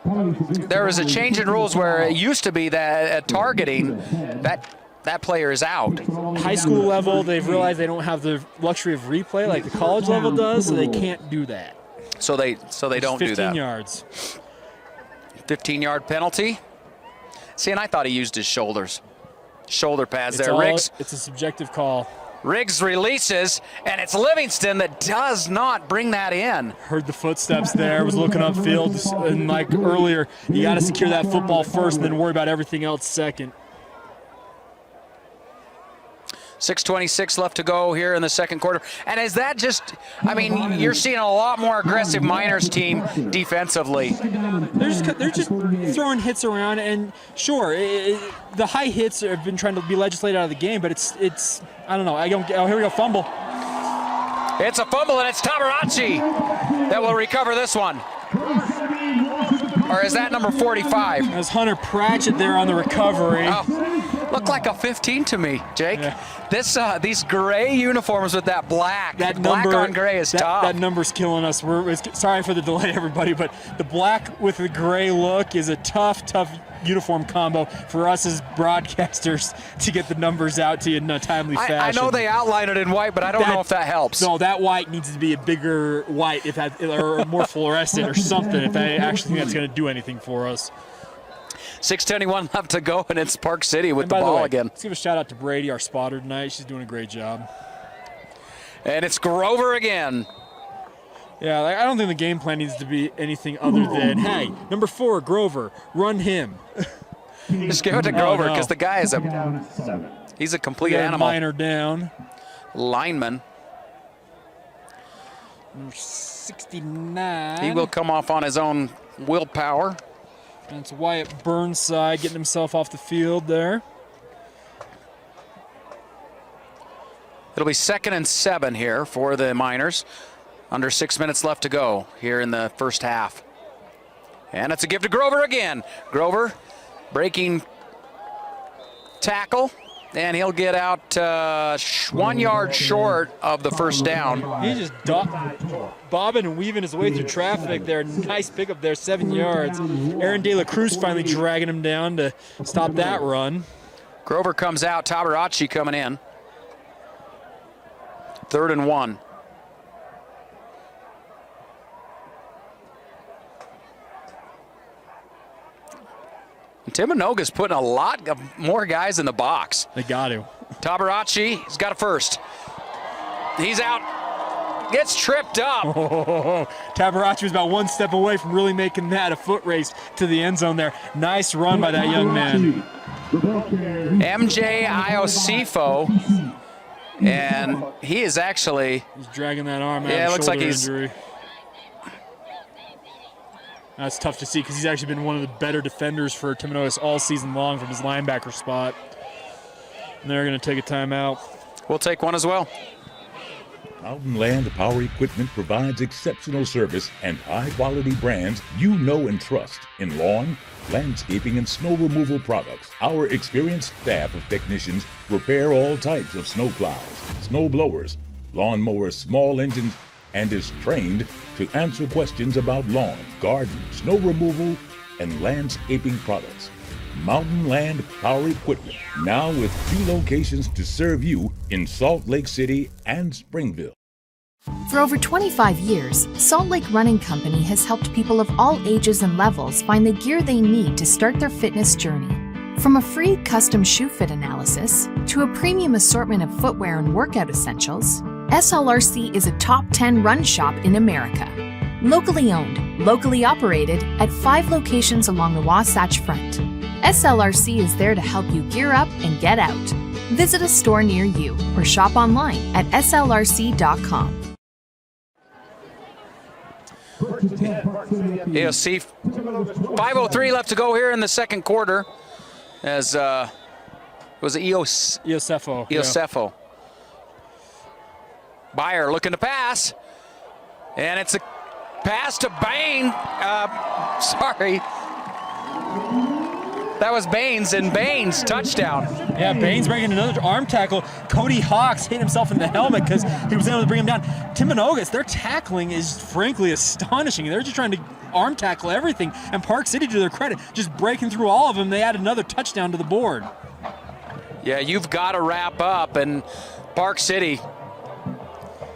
there was a change in rules where it used to be that at targeting, that player is out. High school level, they've realized they don't have the luxury of replay like the college level does, so they can't do that. So they don't do that. 15 yards. 15-yard penalty. See, and I thought he used his shoulder pads there. Riggs. It's a subjective call. Riggs releases, and it's Livingston that does not bring that in. Heard the footsteps there, was looking upfield, and like earlier, you got to secure that football first and then worry about everything else second. 6:26 left to go here in the second quarter. And is that just, I mean, you're seeing a lot more aggressive Miners team defensively. They're just throwing hits around, and sure, the high hits have been trying to be legislated out of the game, but it's I don't know. Oh, here we go, fumble. It's a fumble, and it's Tabaracci that will recover this one. Or is that number 45? There's Hunter Pratchett there on the recovery. Oh, looked like a 15 to me, Jake. Yeah. These gray uniforms with that black. Black on gray is tough. That number's killing us. Sorry for the delay, everybody, but the black with the gray look is a tough uniform combo for us as broadcasters to get the numbers out to you in a timely fashion. I know they outline it in white, but I don't know if that helps. No, that white needs to be a bigger white, or more fluorescent or something, if I actually think that's going to do anything for us. 6:21 left to go, and it's Park City with the by ball the way, again. Let's give a shout out to Brady, our spotter tonight. She's doing a great job. And it's Grover again. Yeah, I don't think the game plan needs to be anything other than, hey, number 4, Grover, run him. Just give it to Grover, because the guy is he's a complete animal. Miner down. Lineman. Number 69. He will come off on his own willpower. And it's Wyatt Burnside getting himself off the field there. It'll be 2nd and 7 here for the Miners. Under 6 minutes left to go here in the first half. And it's a give to Grover again. Grover breaking tackle, and he'll get out 1 yard short of the first down. He's just bobbing and weaving his way through traffic there. Nice pickup there, 7 yards. Aaron De La Cruz finally dragging him down to stop that run. Grover comes out, Tabaracci coming in. 3rd and 1. Timpanogos putting a lot of more guys in the box. They got to. Tabaracci, he's got a first. He's out, gets tripped up. Tabaracci was about 1 step away from really making that a foot race to the end zone there. Nice run by that young man. MJ Iosifo, and he is actually... He's dragging that arm out. Yeah, it looks like he's... Injury. That's tough to see because he's actually been one of the better defenders for Timpanogos all season long from his linebacker spot. And they're going to take a timeout. We'll take one as well. Mountain Land Power Equipment provides exceptional service and high-quality brands you know and trust in lawn, landscaping, and snow removal products. Our experienced staff of technicians repair all types of snow plows, snow blowers, lawn mowers, small engines, and is trained to answer questions about lawn, garden, snow removal, and landscaping products. Mountain Land Power Equipment, now with 2 locations to serve you in Salt Lake City and Springville. For over 25 years, Salt Lake Running Company has helped people of all ages and levels find the gear they need to start their fitness journey. From a free custom shoe fit analysis to a premium assortment of footwear and workout essentials, SLRC is a top 10 run shop in America. Locally owned, locally operated at 5 locations along the Wasatch Front. SLRC is there to help you gear up and get out. Visit a store near you or shop online at slrc.com. AOC, 5:03 left to go here in the second quarter. As was it Iosefo. Iosefo. Yeah. Byer looking to pass, and it's a pass to Bain. Sorry. That was Baines, and Baines touchdown. Yeah, Baines breaking another arm tackle. Cody Hawks hit himself in the helmet because he was able to bring him down. Timpanogos, their tackling is frankly astonishing. They're just trying to arm tackle everything. And Park City, to their credit, just breaking through all of them. They add another touchdown to the board. Yeah, you've got to wrap up, and Park City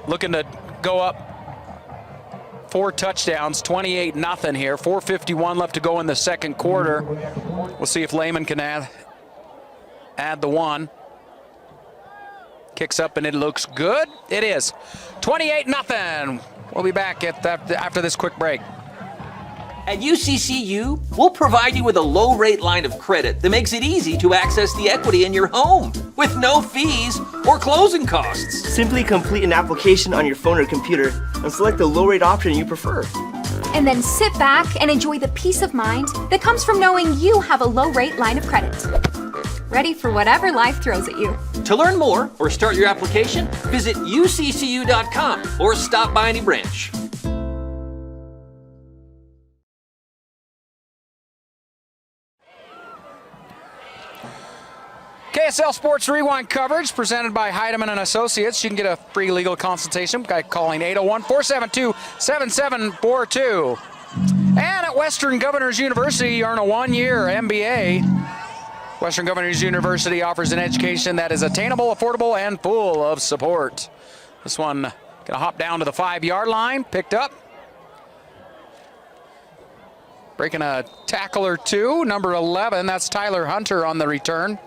looking to go up 4 touchdowns, 28-0 here. 4:51 left to go in the second quarter. We'll see if Lehman can add the one. Kicks up and it looks good. It is 28-0. We'll be back after this quick break. At UCCU, we'll provide you with a low-rate line of credit that makes it easy to access the equity in your home with no fees or closing costs. Simply complete an application on your phone or computer and select the low-rate option you prefer. And then sit back and enjoy the peace of mind that comes from knowing you have a low-rate line of credit. Ready for whatever life throws at you. To learn more or start your application, visit uccu.com or stop by any branch. KSL Sports Rewind coverage presented by Heidemann & Associates. You can get a free legal consultation by calling 801-472-7742. And at Western Governors University, earn a one-year MBA. Western Governors University offers an education that is attainable, affordable, and full of support. This one gonna hop down to the 5-yard line, picked up. Breaking a tackle or two, number 11, that's Tyler Hunter on the return.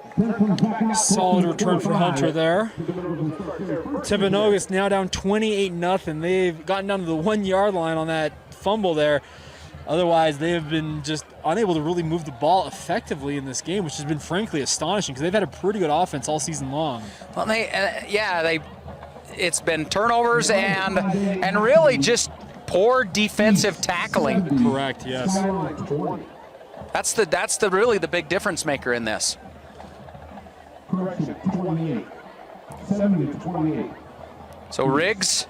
Solid return for Hunter there. Timpanogos now down 28-0. They've gotten down to the 1-yard line on that fumble there. Otherwise, they have been just unable to really move the ball effectively in this game, which has been frankly astonishing because they've had a pretty good offense all season long. Well, it's been turnovers and really just poor defensive tackling. Correct. Yes. That's really the big difference maker in this. Correction, 28. 70-28. So Riggs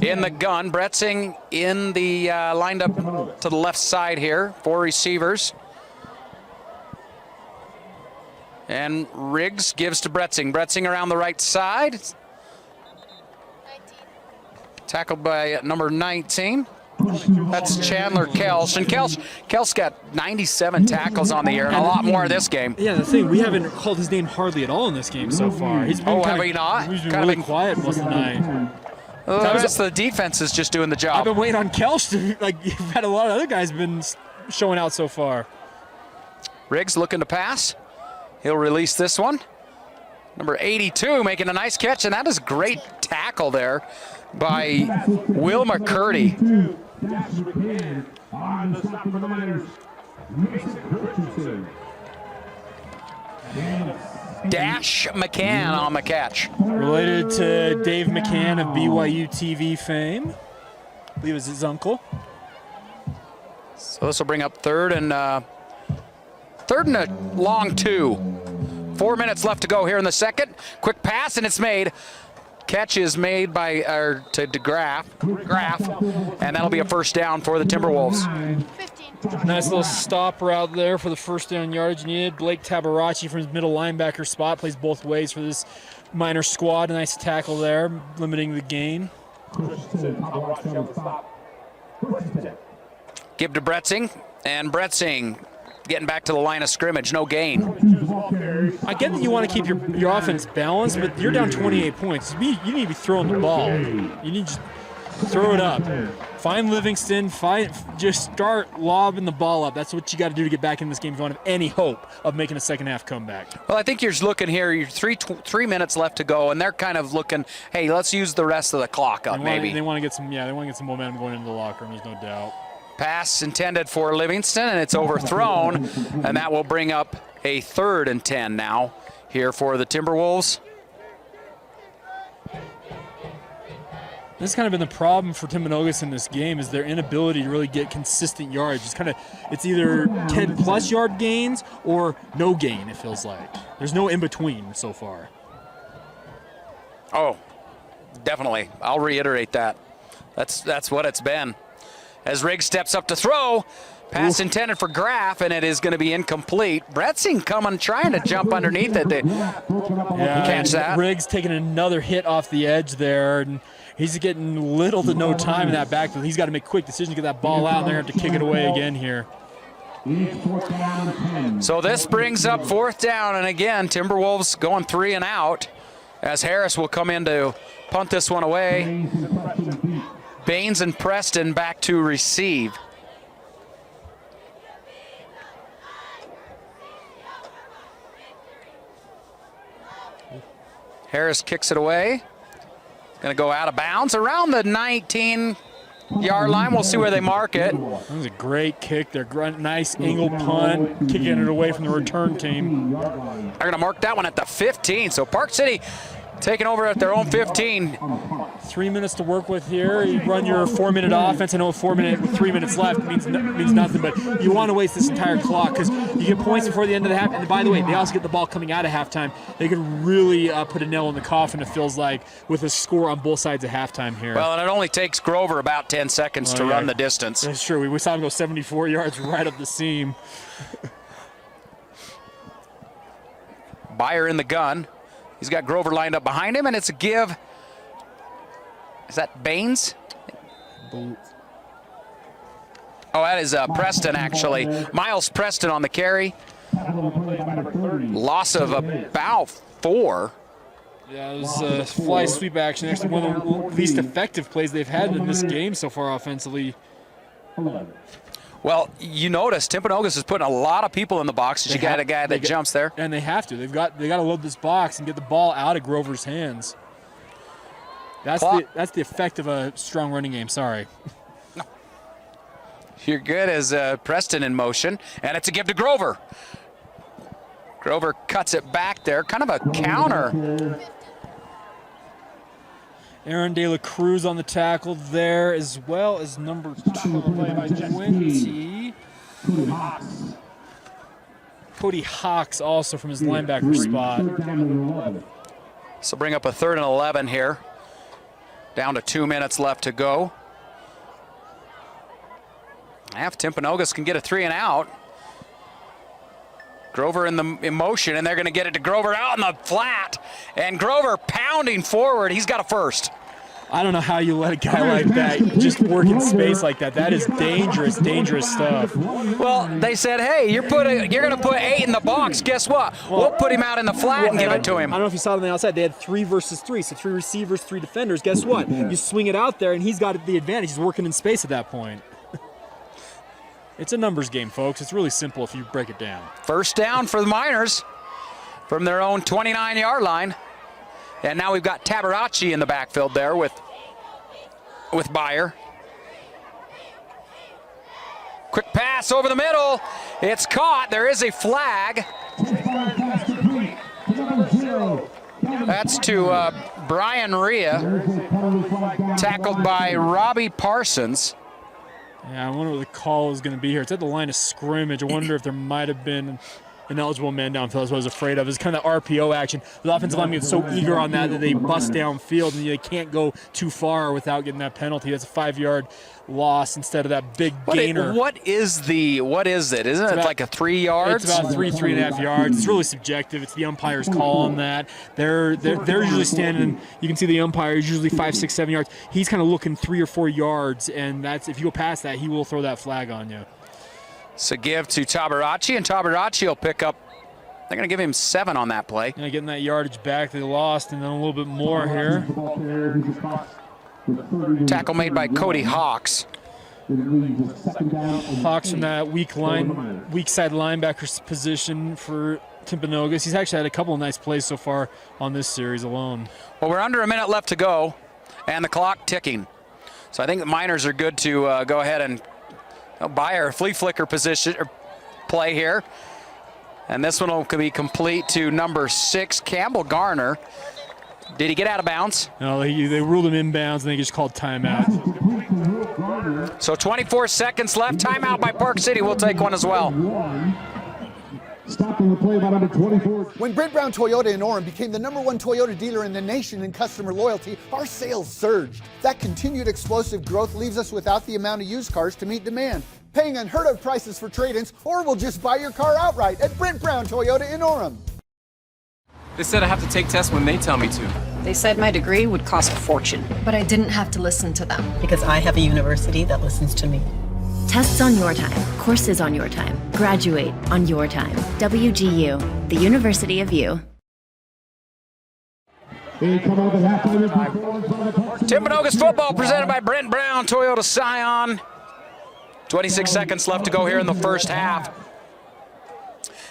in the gun. Bretzing in the lined up to the left side here. 4 receivers. And Riggs gives to Bretzing. Bretzing around the right side. Tackled by number 19. That's Chandler Kelsch. And Kelsch got 97 tackles on the year and a lot more this game. Yeah, the thing, we haven't called his name hardly at all in this game so far. He's been have we not? He's been really quiet most of the night. That's the defense is just doing the job. I've been waiting on Kelsch to, you've had a lot of other guys been showing out so far. Riggs looking to pass. He'll release this one. Number 82 making a nice catch, and that is great tackle there by Will McCurdy. On the stop for the Miners, Mason Christensen. Dash McCann on the catch. Related to Dave McCann of BYU TV fame. I believe it was his uncle. So this will bring up third and a long 2. 4 minutes left to go here in the second. Quick pass and it's made. Catch is made by to DeGraff, and that'll be a first down for the Timberwolves. Nice little stop route there for the first down yardage needed. Blake Tabaracci from his middle linebacker spot plays both ways for this Miner squad. A nice tackle there, limiting the gain. Give to Bretzing, and Bretzing getting back to the line of scrimmage, no gain. I get that you want to keep your offense balanced, but you're down 28 points. You need to be throwing the ball. You need to throw it up. Find Livingston. Just start lobbing the ball up. That's what you got to do to get back in this game if you want to have any hope of making a second half comeback. Well, I think you're looking here. You're 3 minutes left to go, and they're kind of looking, hey, let's use the rest of the clock up. They want to get some momentum going into the locker room. There's no doubt. Pass intended for Livingston, and it's overthrown, and that will bring up a 3rd and 10 now here for the Timberwolves. This has kind of been the problem for Timpanogos in this game is their inability to really get consistent yards. It's either 10-plus yard gains or no gain, it feels like. There's no in-between so far. Oh, definitely. I'll reiterate that. That's what it's been. As Riggs steps up to throw, pass intended for Graff, and it is going to be incomplete. Bretzing trying to jump underneath it. Catch that. Riggs taking another hit off the edge there, and he's getting little to no time in that backfield. He's got to make quick decisions to get that ball out, and they're going to have to kick it away again here. So this brings up 4th down, and again, Timberwolves going 3 and out as Harris will come in to punt this one away. Baines and Preston back to receive. Harris kicks it away. Going to go out of bounds around the 19-yard line. We'll see where they mark it. That was a great kick there. Nice angle punt, kicking it away from the return team. They're going to mark that one at the 15. So Park City taking over at their own 15. 3 minutes to work with here. You run your 4-minute offense. I know a 4-minute with 3 minutes left means nothing, but you want to waste this entire clock because you get points before the end of the half. And by the way, they also get the ball coming out of halftime. They could really put a nail in the coffin, it feels like, with a score on both sides of halftime here. Well, and it only takes Grover about 10 seconds to run the distance. That's true. We saw him go 74 yards right up the seam. Byer in the gun. He's got Grover lined up behind him, and it's a give. Is that Baines? Oh, that is Preston, actually. Miles Preston on the carry. Loss of about 4. Yeah, it was a fly sweep action. Actually, one of the least effective plays they've had in this game so far offensively. Well, you notice Timpanogos is putting a lot of people in the box. You got a guy that jumps there, and they have to. They got to load this box and get the ball out of Grover's hands. That's the effect of a strong running game. Sorry. You're good as Preston in motion, and it's a give to Grover. Grover cuts it back there, kind of a counter. Aaron De La Cruz on the tackle there, as well as number 20. Cody Hawks also from his linebacker spot. So bring up a 3rd and 11 here. Down to 2 minutes left to go. If Timpanogos can get a 3 and out. Grover in motion, and they're going to get it to Grover out in the flat. And Grover pounding forward. He's got a first. I don't know how you let a guy like that just work in space like that. That is dangerous, dangerous stuff. Well, they said, hey, you're going to put 8 in the box. Guess what? We'll put him out in the flat and give it to him. I don't know if you saw it on the outside. They had 3 versus 3, so 3 receivers, 3 defenders. Guess what? You swing it out there, and he's got the advantage. He's working in space at that point. It's a numbers game, folks. It's really simple if you break it down. First down for the Miners from their own 29-yard line. And now we've got Tabaracci in the backfield there with Byer. Quick pass over the middle. It's caught. There is a flag. That's to Brian Rhea, tackled by Robbie Parsons. Yeah, I wonder what the call is going to be here. It's at the line of scrimmage. I wonder if there might have been an eligible man downfield. That's what I was afraid of. It's kind of RPO action. The offensive lineman gets so eager on that they bust downfield, and they can't go too far without getting that penalty. That's a 5-yard loss instead of that big gainer. What is it? Isn't it like a 3 yards? It's about 3.5 yards. It's really subjective. It's the umpire's call on that. They're usually standing. You can see the umpire is usually 5, 6, 7 yards. He's kind of looking 3 or 4 yards, and that's if you go past that, he will throw that flag on you. So give to Tabaracci, and Tabaracci will pick up. They're going to give him 7 on that play. Yeah, getting that yardage back they lost, and then a little bit more here. Tackle made by Cody Hawks. Hawks from that weak side linebacker position for Timpanogos. He's actually had a couple of nice plays so far on this series alone. Well, we're under a minute left to go, and the clock ticking. So I think the Miners are good to go ahead and buy our flea flicker position or play here. And this one will be complete to number 6, Campbell Garner. Did he get out of bounds? No, they ruled him inbounds, and they just called timeout. So 24 seconds left. Timeout by Park City. We'll take one as well. Stopping the play by number 24. When Brent Brown Toyota in Orem became the #1 Toyota dealer in the nation in customer loyalty, our sales surged. That continued explosive growth leaves us without the amount of used cars to meet demand, paying unheard of prices for trade-ins, or we'll just buy your car outright at Brent Brown Toyota in Orem. They said I have to take tests when they tell me to. They said my degree would cost a fortune. But I didn't have to listen to them. Because I have a university that listens to me. Tests on your time, courses on your time, graduate on your time. WGU, the University of You. Timpanogos football presented by Brent Brown Toyota Scion. 26 seconds left to go here in the first half.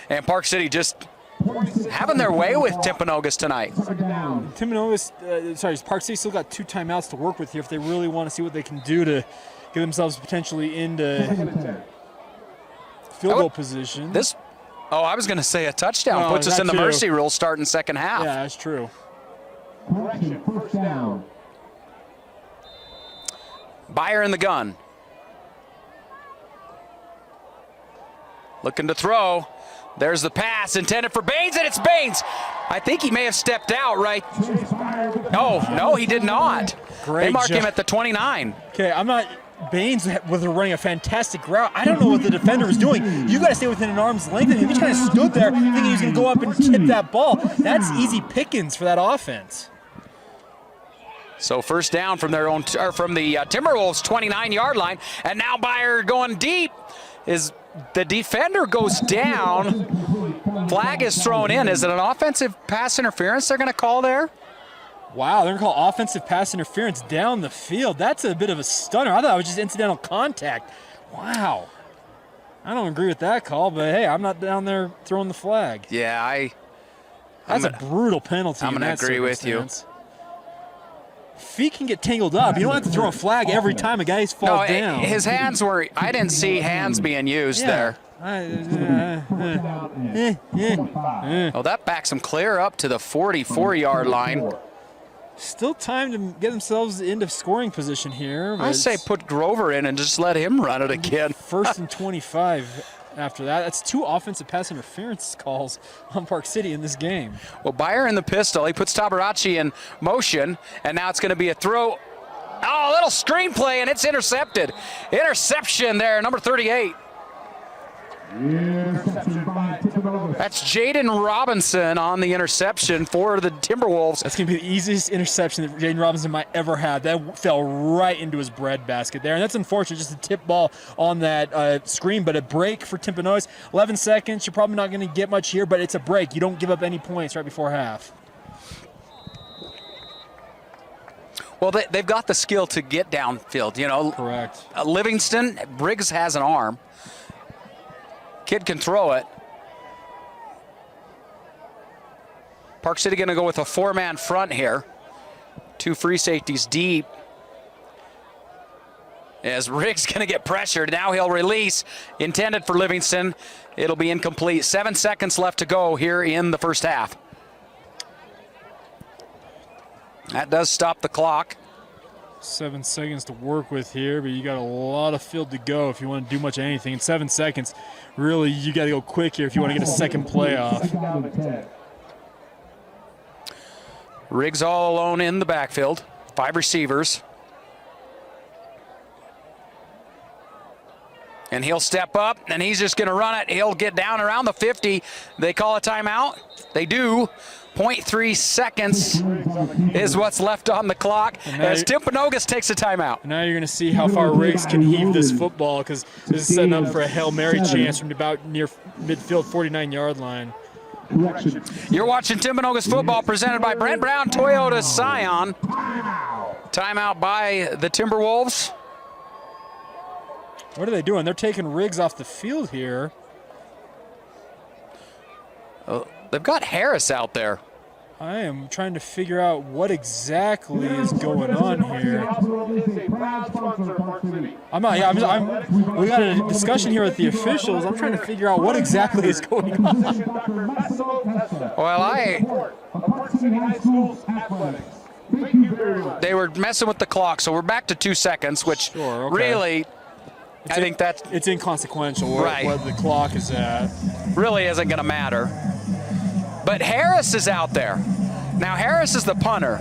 And Park City just having their way with Timpanogos tonight. Timpanogos, Park City still got 2 timeouts to work with here if they really want to see what they can do to get themselves potentially into field goal position. I was going to say a touchdown puts us in the mercy rule starting second half. Yeah, that's true. Correction, first down. Byer in the gun. Looking to throw. There's the pass intended for Baines, and it's Baines. I think he may have stepped out right. Oh, no, he did not. Great they mark job. him at the 29. Okay, Baines was running a fantastic route. I don't know what the defender was doing. You got to stay within an arm's length of him. He just kind of stood there thinking he was going to go up and tip that ball. That's easy pickings for that offense. So first down from the Timberwolves 29-yard line, and now Byer going deep. The defender goes down. Flag is thrown in. Is it an offensive pass interference they're going to call there? Wow, they're going to call offensive pass interference down the field. That's a bit of a stunner. I thought it was just incidental contact. Wow. I don't agree with that call, but hey, I'm not down there throwing the flag. Yeah, that's a brutal penalty. I'm going to agree with you. Feet can get tangled up. You don't have to throw a flag every time a guy falls down. His hands were, I didn't see hands being used there. Oh, that backs him clear up to the 44-yard line. Still time to get themselves into scoring position here. I say put Grover in and just let him run it again. First and 25 after that. That's 2 offensive pass interference calls on Park City in this game. Well, Byer in the pistol. He puts Tabaracci in motion, and now it's going to be a throw. Oh, a little screenplay, and it's intercepted. Interception there, number 38. That's Jaden Robinson on the interception for the Timberwolves. That's going to be the easiest interception that Jaden Robinson might ever have. That fell right into his breadbasket there, and that's unfortunate, just a tip ball on that screen, but a break for Timpanogos. 11 seconds, you're probably not going to get much here, but it's a break. You don't give up any points right before half. Well, they've got the skill to get downfield, you know. Correct. Livingston, Briggs has an arm. Kid can throw it. Park City going to go with a 4-man front here. 2 free safeties deep. As Riggs going to get pressured. Now he'll release. Intended for Livingston. It'll be incomplete. 7 seconds left to go here in the first half. That does stop the clock. 7 seconds to work with here, but you got a lot of field to go if you want to do much of anything. In 7 seconds, really, you got to go quick here if you want to get a second play off. Riggs all alone in the backfield. 5 receivers. And he'll step up, and he's just going to run it. He'll get down around the 50. They call a timeout. They do. 0.3 seconds is what's left on the clock as Timpanogos takes a timeout. Now you're going to see how far Riggs can heave this football, because this is setting up for a Hail Mary chance from about near midfield 49-yard line. You're watching Timpanogos football presented by Brent Brown Toyota Scion. Timeout by the Timberwolves. What are they doing? They're taking Riggs off the field here. They've got Harris out there. I am trying to figure out what exactly is going on here. We got a discussion here with the officials. I'm trying to figure out what exactly is going on. Well, they were messing with the clock, so we're back to 2 seconds, which really, I think it's inconsequential what the clock is at. Really isn't going to matter. But Harris is out there. Now, Harris is the punter.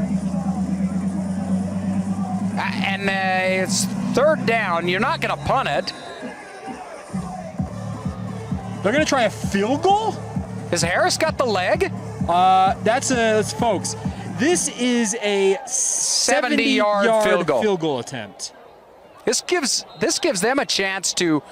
And it's 3rd down. You're not going to punt it. They're going to try a field goal? Has Harris got the leg? That's folks. This is a 70-yard field goal attempt. This gives them a chance to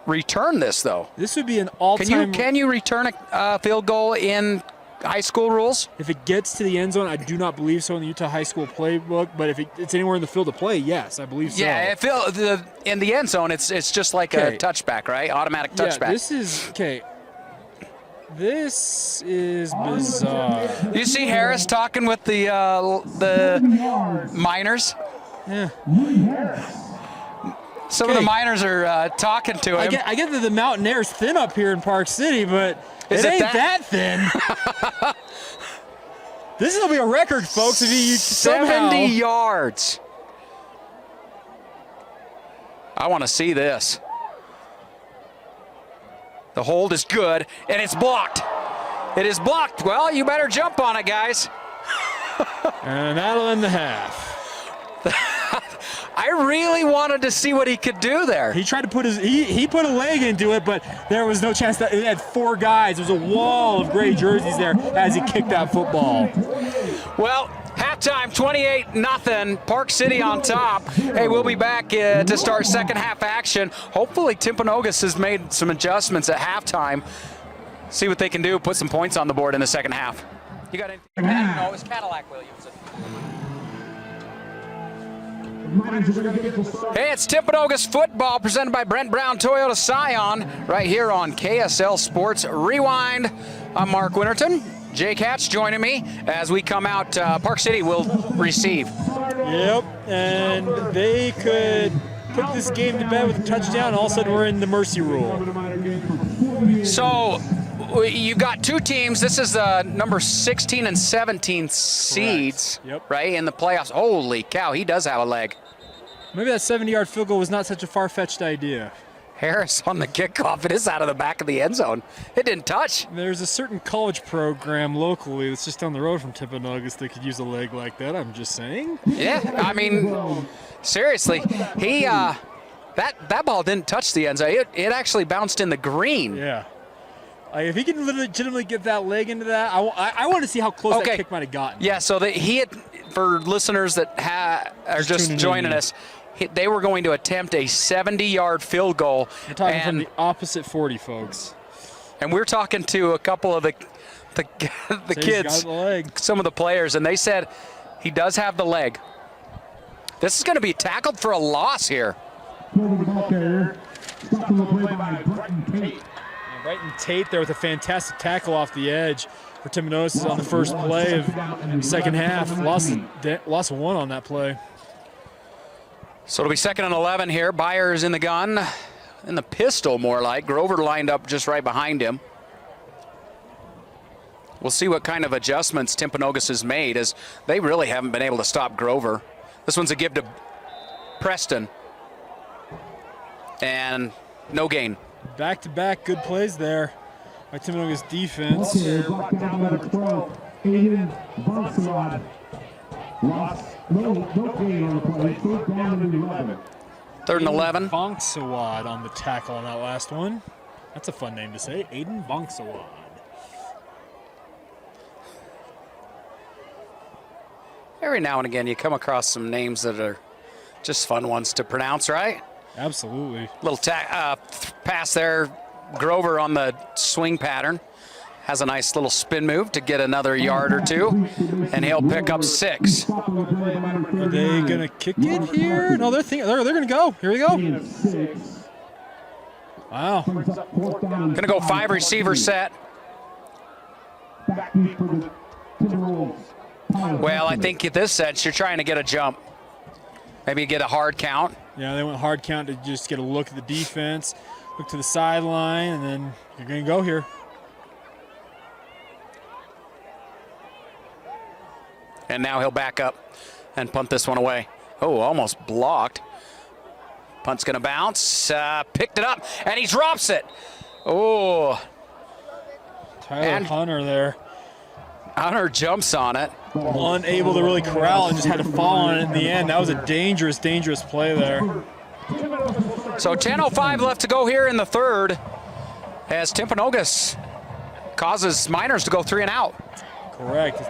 return this, though. This would be an all-time. Can you return a field goal in high school rules? If it gets to the end zone, I do not believe so in the Utah high school playbook. But if it's anywhere in the field of play, yes, I believe so. Yeah, in the end zone, it's just like a touchback, right? Automatic touchback. Yeah, this is okay. This is bizarre. You see Harris talking with the miners? Yeah. Some of the miners are talking to him. I get that the mountain air is thin up here in Park City, but it ain't that thin. This is going to be a record, folks. If you 70 yards. I want to see this. The hold is good, and it's blocked. It is blocked. Well, you better jump on it, guys. And that'll end the half. I really wanted to see what he could do there. He tried to put he put a leg into it, but there was no chance. That it had 4 guys. There was a wall of gray jerseys there as he kicked that football. Well, halftime, 28-0, Park City on top. Hey, we'll be back to start second half action. Hopefully Timpanogos has made some adjustments at halftime. See what they can do, put some points on the board in the second half. You got anything? No, it was Cadillac Williams. Hey, it's Timpanogos football presented by Brent Brown Toyota Scion right here on KSL Sports Rewind. I'm Mark Winterton. Jake Hatch joining me as we come out. Park City will receive. Yep, and they could put this game to bed with a touchdown. All of a sudden, we're in the mercy rule. So you've got 2 teams. This is number 16 and 17 seeds, right, in the playoffs. Holy cow, he does have a leg. Maybe that 70-yard field goal was not such a far-fetched idea. Harris on the kickoff. It is out of the back of the end zone. It didn't touch. There's a certain college program locally that's just down the road from Timpanogos that could use a leg like that. I'm just saying. Yeah, I mean, seriously, he that ball didn't touch the end zone. It actually bounced in the green. Yeah. If he can legitimately get that leg into that, I want to see how close that kick might have gotten. Yeah, so he had, for listeners that are just joining us, they were going to attempt a 70-yard field goal. We're talking from the opposite 40, folks. And we're talking to a couple of the kids, some of the players, and they said he does have the leg. This is going to be tackled for a loss here. Brighton Tate there with a fantastic tackle off the edge for Timpanogos on the first play of the second half. Loss of 1 on that play. So it'll be 2nd and 11 here. Byers in the gun, in the pistol more like. Grover lined up just right behind him. We'll see what kind of adjustments Timpanogos has made, as they really haven't been able to stop Grover. This one's a give to Preston. And no gain. Back-to-back good plays there by Timpanogos defense. No gain on the play. 3rd down and 11. 3rd and 11. Vonksawad on the tackle on that last one. That's a fun name to say. Aiden Vonksawad. Every now and again you come across some names that are just fun ones to pronounce, right? Absolutely. Little pass there. Grover on the swing pattern. Has a nice little spin move to get another yard or 2, and he'll pick up 6. Are they gonna kick it here? No, they're gonna go. Here we go. Wow. Gonna go 5 receiver set. Well, I think at this sense you're trying to get a jump. Maybe get a hard count. Yeah, they went hard count to just get a look at the defense, look to the sideline, and then you're gonna go here. And now he'll back up and punt this one away. Oh, almost blocked. Punt's going to bounce. Picked it up, and he drops it. Oh. Tyler Hunter there. Hunter jumps on it. Unable to really corral and just had to fall on it in the end. That was a dangerous, dangerous play there. So 10:05 left to go here in the 3rd as Timpanogos causes Miners to go 3 and out. Correct.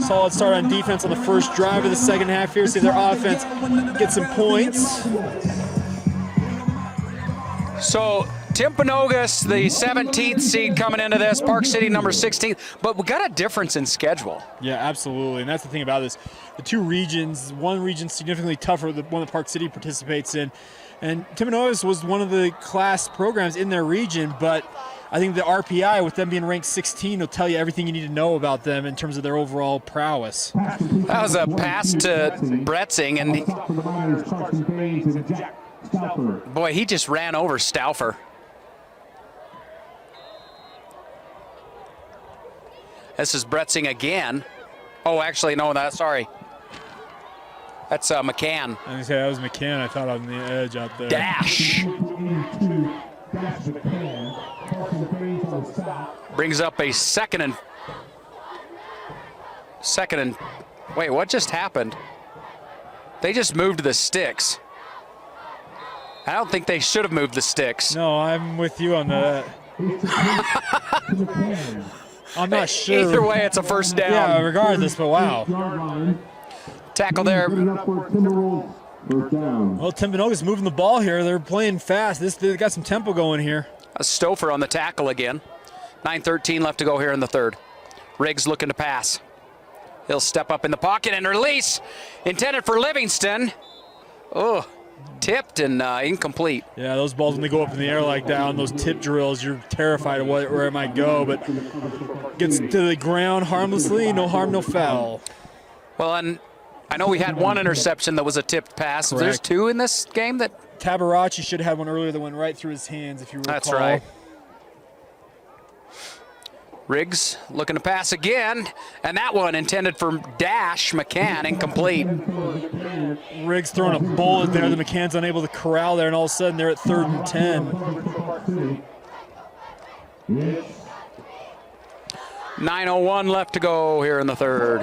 Solid start on defense on the first drive of the second half here. See their offense get some points. So Timpanogos, the 17th seed coming into this, Park City number 16, but we got a difference in schedule. Yeah, absolutely, and that's the thing about this. The 2 regions, one region significantly tougher, the one that Park City participates in, and Timpanogos was one of the class programs in their region, but I think the RPI, with them being ranked 16, will tell you everything you need to know about them in terms of their overall prowess. That was a pass to Bretzing, and boy, he just ran over Stauffer. This is Bretzing again. Oh, actually, no, sorry. That's McCann. I was gonna say that was McCann. I thought on the edge out there. Dash. Brings up a second and wait, what just happened? They just moved the sticks. I don't think they should have moved the sticks. No, I'm with you on that. I'm not sure. Either way, it's a first down. Yeah, regardless, but wow. Tackle there. Well, Timpanogos moving the ball here. They're playing fast. They got some tempo going here. A Stauffer on the tackle again. 9:13 left to go here in the third. Riggs looking to pass. He'll step up in the pocket and release. Intended for Livingston. Oh, tipped and incomplete. Yeah, those balls, when they go up in the air like that on those tip drills, you're terrified of where it might go, but gets to the ground harmlessly. No harm, no foul. Well, and I know we had one interception that was a tipped pass. Correct. There's two in this game that... Tabaracci should have had one earlier that went right through his hands, if you recall. That's right. Riggs looking to pass again, and that one intended for Dash. McCann, incomplete. Riggs throwing a bullet there. The McCann's unable to corral there, and all of a sudden they're at 3rd and 10. 9:01 left to go here in the third.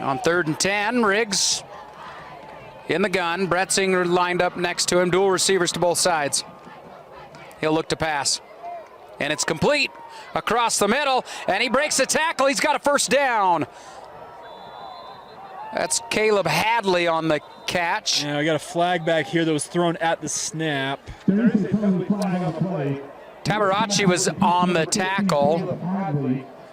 On 3rd and 10, Riggs in the gun. Bretzing lined up next to him. Dual receivers to both sides. He'll look to pass. And it's complete across the middle. And he breaks the tackle. He's got a first down. That's Caleb Hadley on the catch. Yeah, I got a flag back here that was thrown at the snap. Tabaracci was on the tackle.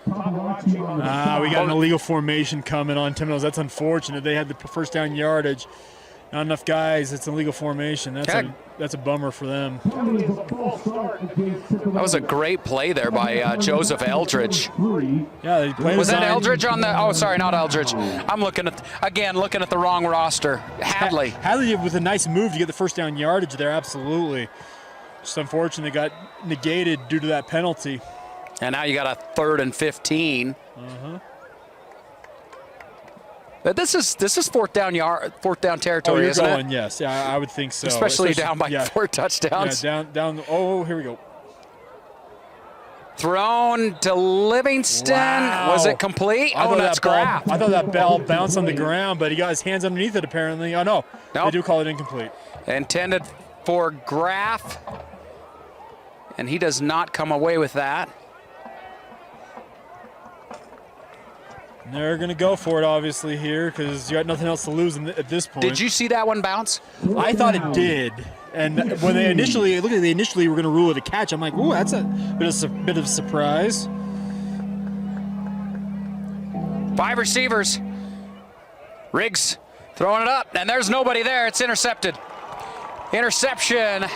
We got an illegal formation coming on Timpanogos. That's unfortunate. They had the first down yardage. Not enough guys. It's an illegal formation. That's a bummer for them. That was a great play there by Joseph Eldridge. Yeah, they played. Was that Eldridge on the? Oh, sorry, not Eldridge. I'm looking at the wrong roster. Hadley. Hadley with a nice move to get the first down yardage there. Absolutely. Just unfortunate they got negated due to that penalty. And now you got a 3rd and 15. But this is 4th down territory, isn't it? Yes, yeah, I would think so. Especially down by 4 touchdowns. Yeah, down. Oh, here we go. Thrown to Livingston. Wow. Was it complete? Oh, that's Graff. I thought that ball bounced on the ground, but he got his hands underneath it apparently. Oh no, nope. They do call it incomplete. Intended for Graff, and he does not come away with that. They're going to go for it, obviously, here because you got nothing else to lose at this point. Did you see that one bounce? I thought it did. And when they initially were going to rule it a catch, I'm like, ooh, that's a bit of surprise. 5 receivers. Riggs throwing it up, and there's nobody there. It's intercepted. Interception.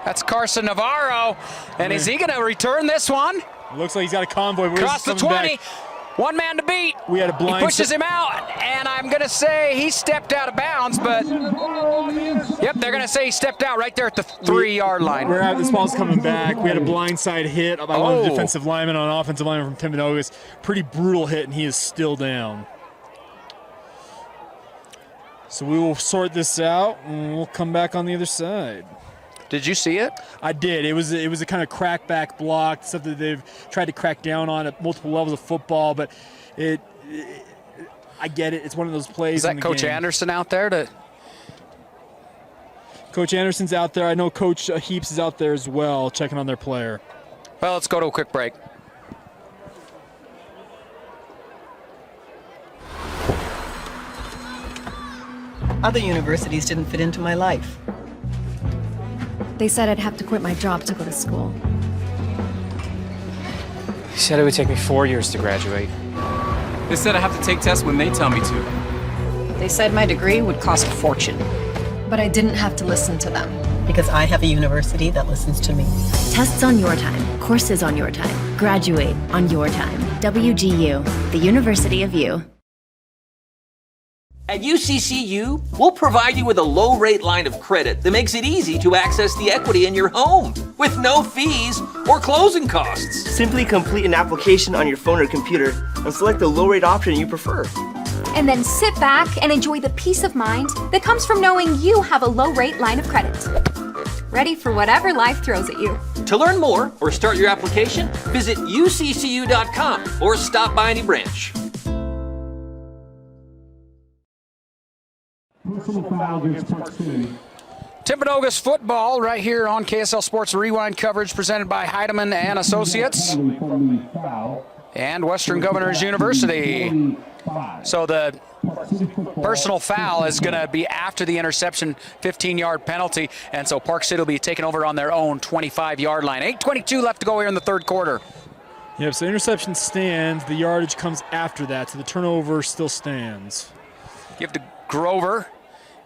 That's Carson Navarro. And is he going to return this one? It looks like he's got a convoy. Across the 20. Back. One man to beat. We had a blind. He pushes him out, and I'm going to say he stepped out of bounds, but yep, they're going to say he stepped out right there at the 3-yard line. This ball's coming back. We had a blindside hit by one of the defensive linemen on offensive lineman from Timpanogos. Pretty brutal hit, and he is still down. So we will sort this out, and we'll come back on the other side. Did you see it? I did. It was a kind of crackback block, something that they've tried to crack down on at multiple levels of football, but I get it. It's one of those plays. Is that Coach Anderson out there? Coach Anderson's out there. I know Coach Heaps is out there as well, checking on their player. Well, let's go to a quick break. Other universities didn't fit into my life. They said I'd have to quit my job to go to school. He said it would take me 4 years to graduate. They said I have to take tests when they tell me to. They said my degree would cost a fortune. But I didn't have to listen to them. Because I have a university that listens to me. Tests on your time, courses on your time, graduate on your time. WGU, the University of You. At UCCU, we'll provide you with a low-rate line of credit that makes it easy to access the equity in your home with no fees or closing costs. Simply complete an application on your phone or computer and select the low-rate option you prefer. And then sit back and enjoy the peace of mind that comes from knowing you have a low-rate line of credit. Ready for whatever life throws at you. To learn more or start your application, visit uccu.com or stop by any branch. Personal foul against Park City. Timpanogos football right here on KSL Sports Rewind coverage presented by Heidemann and Associates and Western Governors University. So the personal foul is going to be after the interception, 15-yard penalty, and so Park City will be taking over on their own 25-yard line. 8:22 left to go here in the third quarter. Yep, so interception stands. The yardage comes after that, so the turnover still stands. Give to Grover,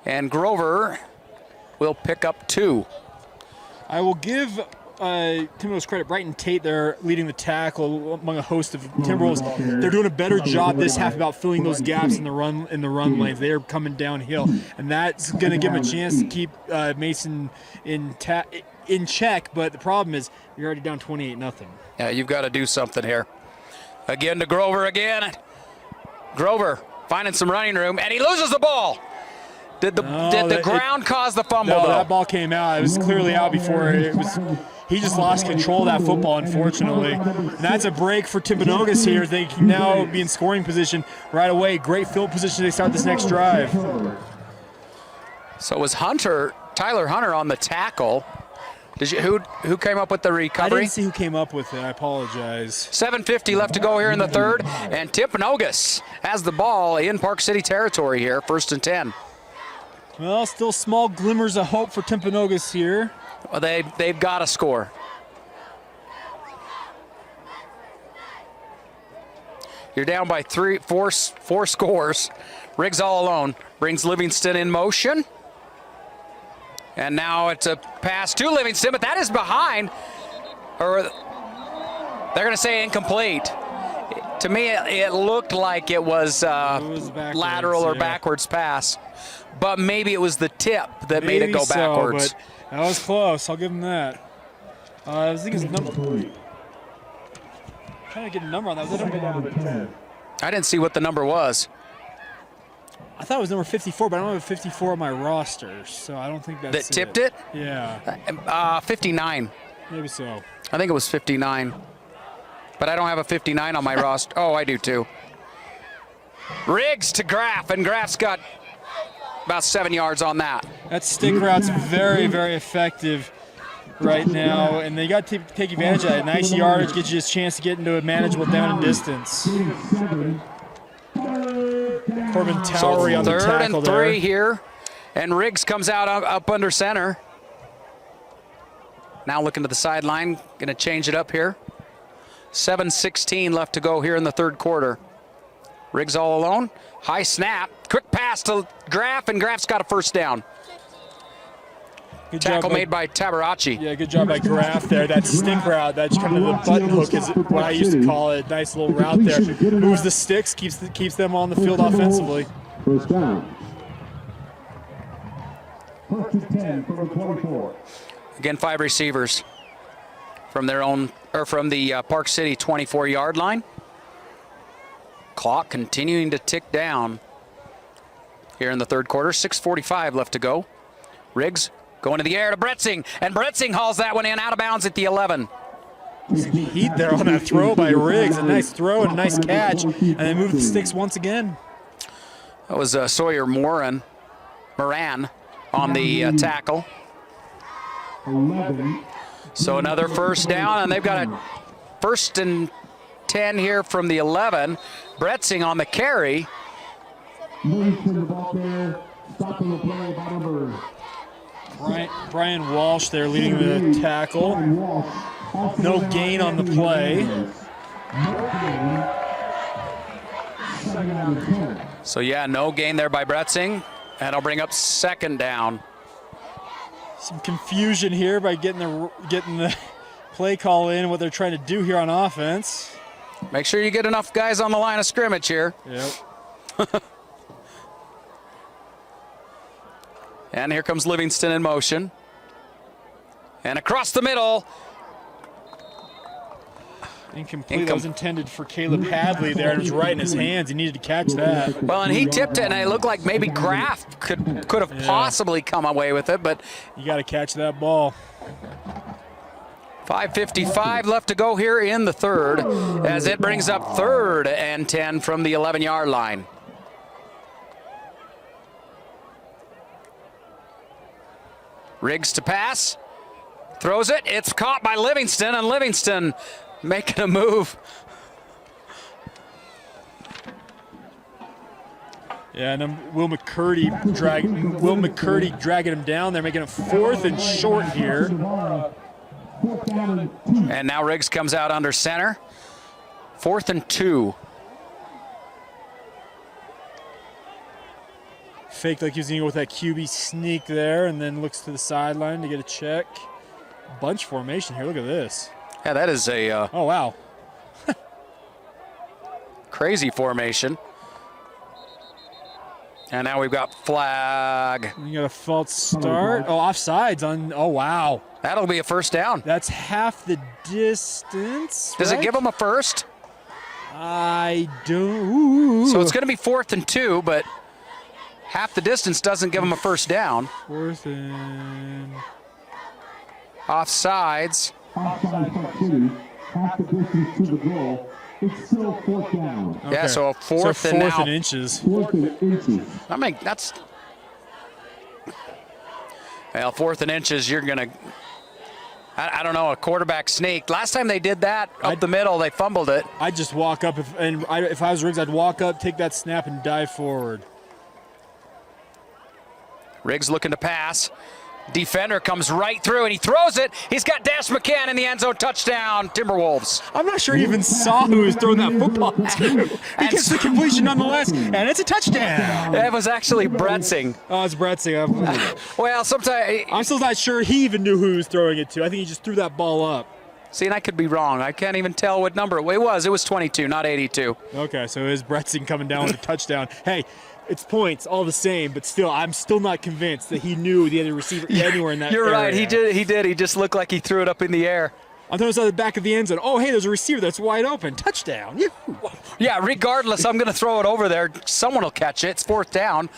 and Grover will pick up 2. I will give Timberwolves credit. Brighton Tate, they're leading the tackle among a host of Timberwolves. They're doing a better job this half about filling those gaps in the run lanes. They're coming downhill, and that's going to give them a chance to keep Mason in check. But the problem is you're already down 28-0. Yeah, you've got to do something here. Again to Grover again. Grover finding some running room, and he loses the ball. Did the ground cause the fumble? No, though? that ball came out. It was clearly out before it was. He just lost control of that football, unfortunately. And that's a break for Timpanogos here. They can now be in scoring position right away. Great field position to start this next drive. So it was Tyler Hunter on the tackle. Who came up with the recovery? I didn't see who came up with it. I apologize. 7:50 left to go here in the third, and Timpanogos has the ball in Park City territory here, 1st and 10. Well, still small glimmers of hope for Timpanogos here. Well, they've got to score. You're down by four scores. Riggs all alone brings Livingston in motion. And now it's a pass to Livingston, but that is behind. Or they're going to say incomplete. To me, it looked like it was lateral or backwards pass. But maybe it was the tip that made it go backwards. But that was close. I'll give him that. I was thinking his number. Trying to get a number on that. Was that number? I didn't see what the number was. I thought it was number 54, but I don't have a 54 on my roster, so I don't think that's that tipped it. Yeah. 59. Maybe so. I think it was 59. But I don't have a 59 on my roster. Oh, I do too. Riggs to Graff, and Graff's got about 7 yards on that. That stick route's very, very effective right now, and they got to take advantage of that. Nice yardage gets you a chance to get into a manageable down and distance. Corbin Towery on the tackle there. 3rd and 3 here, and Riggs comes out up under center. Now looking to the sideline, going to change it up here. 7:16 left to go here in the third quarter. Riggs all alone. High snap. Quick pass to Graff, and Graff's got a first down. Good tackle made by Tabaracci. Yeah, good job by Graff there. That stick route, that's kind of the button hook is what I used to call it. Nice little route there. Moves the sticks, keeps them on the field offensively. First down. 1st and 10 from the 24. Again, 5 receivers from their own, or from the Park City 24-yard line. Clock continuing to tick down here in the third quarter. 6:45 left to go. Riggs going to the air to Bretzing, and Bretzing hauls that one in out of bounds at the 11. Some heat there on that throw by Riggs. A nice throw and a nice catch, and they move the sticks once again. That was Sawyer Moran on the tackle. 11. So another first down, and they've got a 1st and 10 here from the 11. Bretzing on the carry. Brian Walsh there leading the tackle. No gain on the play. So yeah, no gain there by Bretzing. And I'll bring up 2nd down. Some confusion here by getting the play call in, what they're trying to do here on offense. Make sure you get enough guys on the line of scrimmage here. Yep. And here comes Livingston in motion. And across the middle. Incomplete. That was intended for Caleb Hadley there, and it was right in his hands. He needed to catch that. Well, and he tipped it, and it looked like maybe Graff could have possibly come away with it, but you got to catch that ball. 5:55 left to go here in the third, as it brings up 3rd and 10 from the 11-yard line. Riggs to pass, throws it. It's caught by Livingston, and Livingston making a move. Yeah, and then Will McCurdy dragging him down. They're making a 4th and short here. And now Riggs comes out under center. 4th and 2. Faked like he was going to go with that QB sneak there, and then looks to the sideline to get a check. Bunch formation here. Look at this. Yeah, that is a oh, wow. crazy formation. And now we've got flag. You got a false start. Oh, offsides on. Oh, wow. That'll be a first down. That's half the distance. Does it give them a first? I don't. Ooh. So it's going to be 4th and 2, but half the distance doesn't give them a first down. 4th and. Offsides. Offsides on 2. Half the distance to the goal. It's still 4th down. Okay. Yeah, so a 4th so and now. 4th and inches. 4th and inches. I mean, that's. Well, 4th and inches, you're going to. I don't know, a quarterback sneak. Last time they did that up the middle, they fumbled it. I'd just walk up, if I was Riggs, I'd walk up, take that snap, and dive forward. Riggs looking to pass. Defender comes right through, and he throws it. He's got Dash McCann in the end zone. Touchdown, Timberwolves. I'm not sure he even saw who was throwing that football to. He gets the completion nonetheless, and it's a touchdown. It was actually Bretzing. Oh, it's Bretzing. Well, sometimes I'm still not sure he even knew who he was throwing it to. I think he just threw that ball up. See, and I could be wrong. I can't even tell what number it was. It was 22, not 82. Okay, so it is Bretzing coming down with a touchdown. Hey, it's points all the same, but still, I'm still not convinced that he knew the other receiver anywhere in that You're area. right. He did. He just looked like he threw it up in the air. I thought it was at the back of the end zone. Oh, hey, there's a receiver that's wide open. Touchdown. Yeah, regardless, I'm going to throw it over there. Someone will catch it. It's 4th down.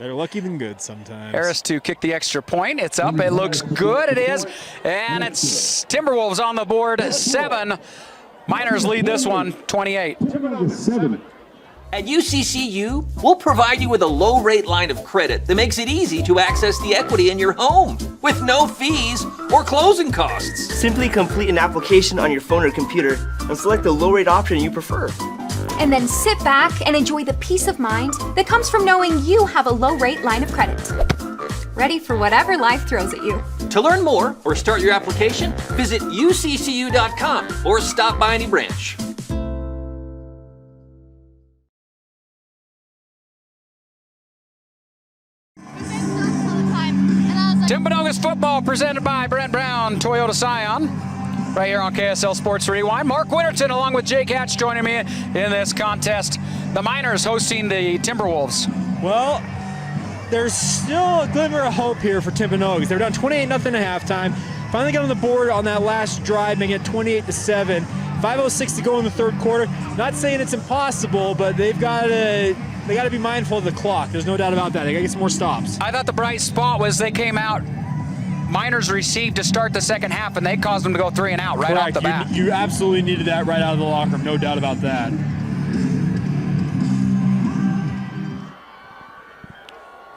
Better lucky than good sometimes. Harris to kick the extra point. It's up. It looks good. It is. And it's Timberwolves on the board. 7. Miners lead this one, 28. Timberwolves 7. At UCCU, we'll provide you with a low-rate line of credit that makes it easy to access the equity in your home with no fees or closing costs. Simply complete an application on your phone or computer and select the low-rate option you prefer. And then sit back and enjoy the peace of mind that comes from knowing you have a low-rate line of credit. Ready for whatever life throws at you. To learn more or start your application, visit uccu.com or stop by any branch. Timpanogos football presented by Brent Brown, Toyota Scion. Right here on KSL Sports Rewind. Mark Winterton along with Jake Hatch joining me in this contest. The Miners hosting the Timberwolves. Well, there's still a glimmer of hope here for Timpanogos. They're down 28-0 at halftime. Finally got on the board on that last drive, making it 28-7. 5:06 to go in the third quarter. Not saying it's impossible, but they got to be mindful of the clock. There's no doubt about that. They got to get some more stops. I thought the bright spot was they came out. Miners received to start the second half, and they caused them to go 3 and out right off the bat. You absolutely needed that right out of the locker room. No doubt about that.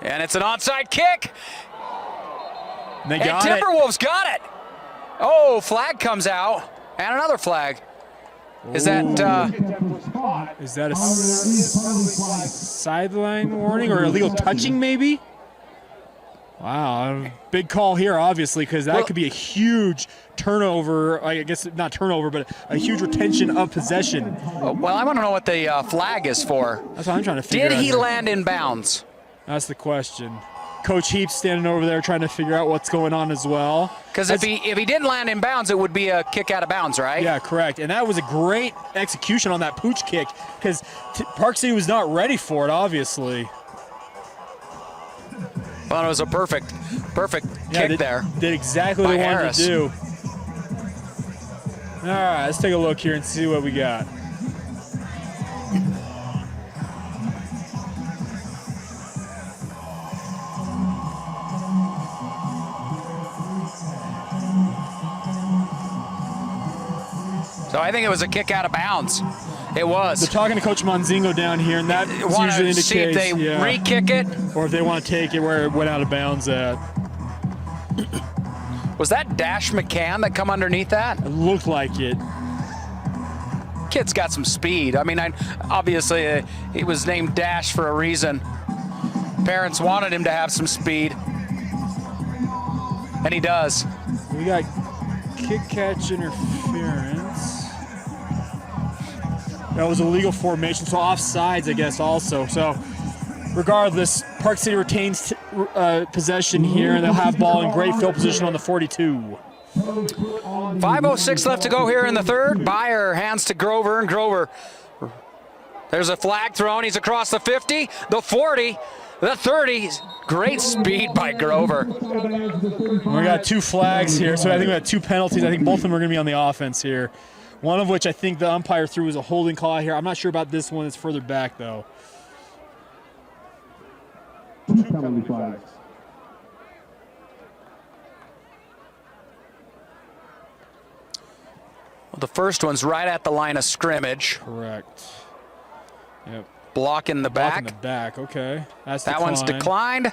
And it's an onside kick. They and got Timberwolves got it. Oh, flag comes out, and another flag. Is that a sideline warning or illegal touching maybe? Wow, big call here obviously, because that could be a huge turnover. I guess not turnover, but a huge retention of possession. Well, I want to know what the flag is for. That's what I'm trying to figure out. Did he land in bounds? That's the question. Coach Heap's standing over there trying to figure out what's going on as well. Because if he didn't land in bounds, it would be a kick out of bounds, right? Yeah, correct. And that was a great execution on that pooch kick because Park City was not ready for it, obviously. Well, it was a perfect kick there. Did exactly what they wanted to do. All right, let's take a look here and see what we got. So I think it was a kick out of bounds. It was. They're talking to Coach Monzingo down here, and that usually indicates see if they re-kick it, or if they want to take it where it went out of bounds at. Was that Dash McCann that come underneath that? It looked like it. Kid's got some speed. I mean, obviously he was named Dash for a reason. Parents wanted him to have some speed, and he does. We got kick-catch interference. That was a legal formation, so offsides, I guess, also. So, regardless, Park City retains possession here, and they'll have ball in great field position on the 42. 5:06 left to go here in the third. Byer hands to Grover, and Grover. There's a flag thrown. He's across the 50, the 40, the 30. Great speed by Grover. We got 2 flags here, so I think we got 2 penalties. I think both of them are going to be on the offense here. One of which I think the umpire threw was a holding call here. I'm not sure about this one. It's further back, though. 2 penalty flags. Well, the first one's right at the line of scrimmage. Correct. Yep. Blocking the back. Blocking the back, okay. That one's declined.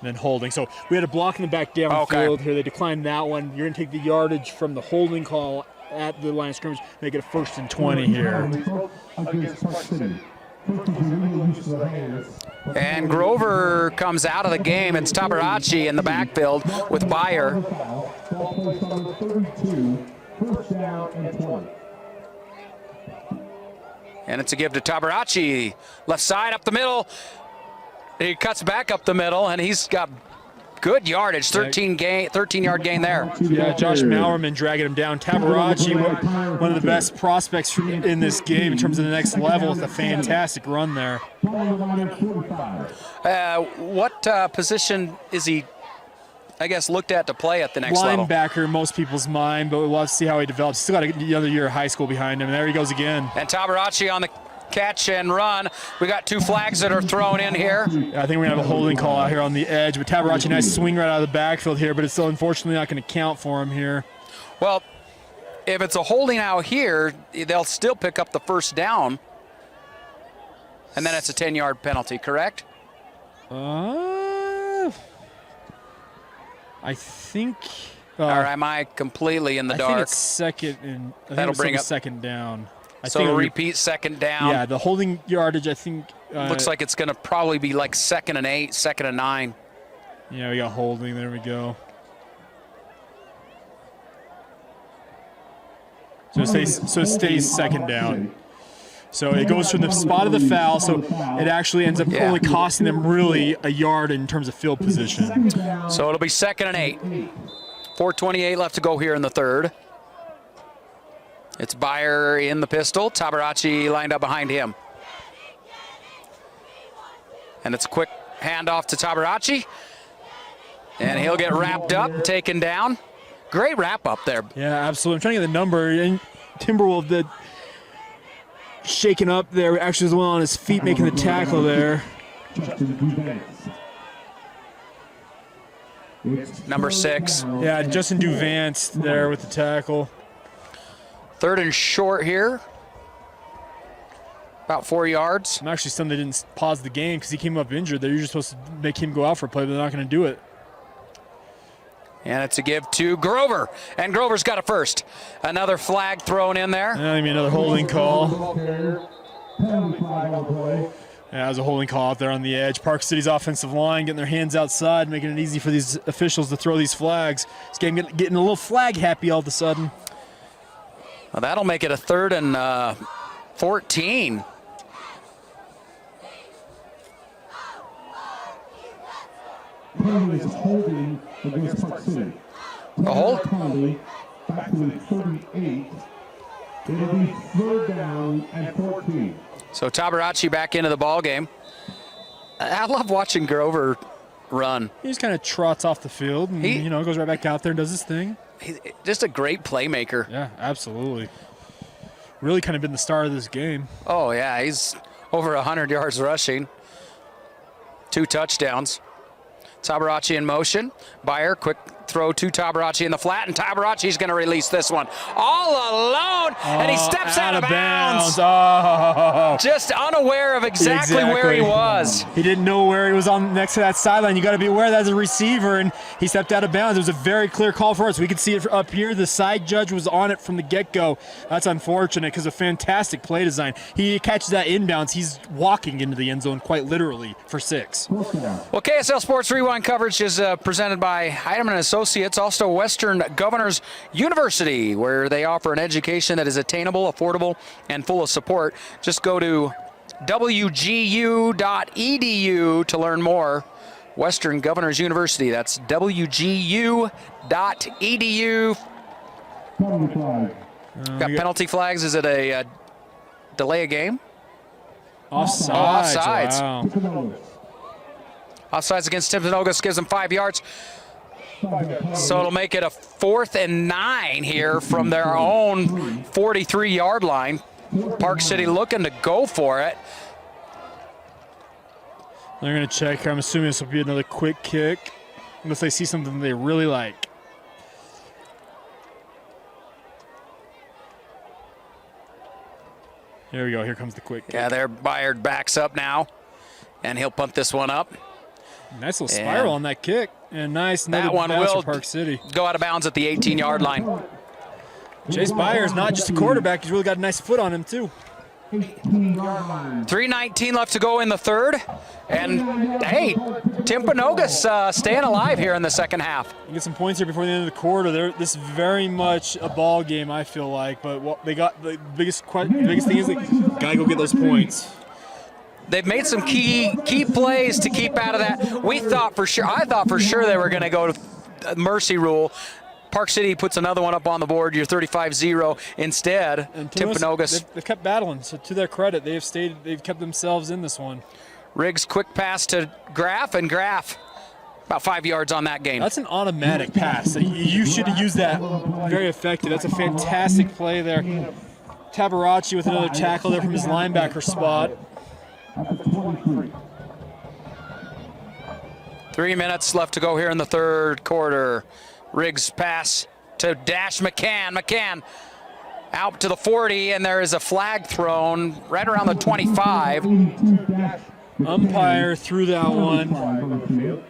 Then holding. So we had a block in the back downfield here. They declined that one. You're going to take the yardage from the holding call at the line of scrimmage, make it a 1st and 20 here. And Grover comes out of the game. It's Tabaracci in the backfield with Byer. And it's a give to Tabaracci. Left side up the middle. He cuts back up the middle, and he's got good yardage, 13-yard gain there. Yeah, Josh Maurerman dragging him down. Tabaracci, one of the best prospects in this game in terms of the next level, with a fantastic run there. What position is he, I guess, looked at to play at the next level? Linebacker in most people's mind, but we'll have to see how he develops. Still got another year of high school behind him, and there he goes again. And Tabaracci on the catch and run. We got 2 flags that are thrown in here. Yeah, I think we're going to have a holding call out here on the edge, but Tabaracci, nice swing right out of the backfield here, but it's still unfortunately not going to count for him here. Well, if it's a holding out here, they'll still pick up the 1st down, and then it's a 10-yard penalty, correct? I think. Or am I completely in the dark? I think it's second and that'll bring up 2nd down. So a repeat 2nd down. Yeah, the holding yardage, I think. Looks like it's going to probably be like 2nd and 8, 2nd and 9. Yeah, we got holding. There we go. So it stays 2nd down. So it goes from the spot of the foul, so it actually ends up only costing them really a yard in terms of field position. So it'll be 2nd and 8. 4:28 left to go here in the third. It's Byer in the pistol. Tabaracci lined up behind him. And it's a quick handoff to Tabaracci. And he'll get wrapped up, taken down. Great wrap up there. Yeah, absolutely. I'm trying to get the number. And Timberwolf did shaken up there. Actually was the one on his feet making the tackle there. Number 6. Yeah, Justin Duvance there with the tackle. 3rd and short here. About 4 yards. I'm actually stunned they didn't pause the game because he came up injured. They're usually supposed to make him go out for a play, but they're not going to do it. And it's a give to Grover. And Grover's got a 1st. Another flag thrown in there. And maybe another holding call. Yeah, it was a holding call out there on the edge. Park City's offensive line getting their hands outside, making it easy for these officials to throw these flags. This game getting a little flag happy all of a sudden. Well, that'll make it a 3rd and 14. Penalty is holding against Park City. A hold? Penalty back to the 38. It'll be third down and 14. So Tabaracci back into the ball game. I love watching Grover run. He just kind of trots off the field and, goes right back out there and does his thing. He's just a great playmaker. Yeah, absolutely. Really kind of been the star of this game. Oh, yeah. He's over 100 yards rushing. 2 touchdowns. Tabaracci in motion. Byer, quick throw to Tabaracci in the flat, and Tabaracci's going to release this one all alone, and he steps out of bounds. Oh. Just unaware of exactly where he was. He didn't know where he was on next to that sideline. You got to be aware that as a receiver, and he stepped out of bounds. It was a very clear call for us. We could see it up here. The side judge was on it from the get-go. That's unfortunate because of fantastic play design. He catches that inbounds. He's walking into the end zone quite literally for 6. Well, KSL Sports Rewind coverage is presented by Heidemann & Associates, also Western Governors University, where they offer an education that is attainable, affordable, and full of support. Just go to wgu.edu to learn more. Western Governors University, that's wgu.edu. Got penalty flags. Is it a delay a game? Offsides. Wow. Offsides against Timpanogos gives them 5 yards. So it'll make it a 4th and 9 here from their own 43-yard line. Park City looking to go for it. They're going to check here. I'm assuming this will be another quick kick, unless they see something they really like. Here we go. Here comes the quick kick. Yeah, their Byard backs up now, and he'll punt this one up. Nice little spiral on that kick. And nice. That one will Park City. Go out of bounds at the 18-yard line. Chase Byers, not just a quarterback. He's really got a nice foot on him, too. 3:19 left to go in the third. And, hey, Timpanogos staying alive here in the second half. You get some points here before the end of the quarter. This is very much a ball game, I feel like. But what they got, the biggest thing is they got to go get those points. They've made some key plays to keep out of that. I thought for sure they were going to go to mercy rule. Park City puts another one up on the board. You're 35-0 instead. And Timpanogos. They've kept battling. So to their credit, they've kept themselves in this one. Riggs quick pass to Graff, and Graff about 5 yards on that gain. That's an automatic pass. You should use that. Very effective. That's a fantastic play there. Tabaracci with another tackle there from his linebacker spot. 3 minutes left to go here in the third quarter. Riggs pass to Dash McCann. McCann out to the 40, and there is a flag thrown right around the 25. Umpire threw that one.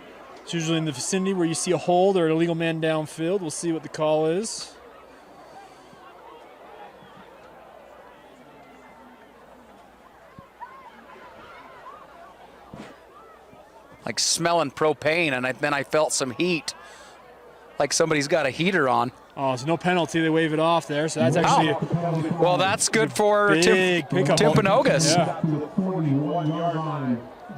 It's usually in the vicinity where you see a hold or an illegal man downfield. We'll see what the call is. Like smelling propane, and then I felt some heat, like somebody's got a heater on. Oh, so no penalty. They wave it off there, so that's actually well, that's good for Timpanogos. Yeah.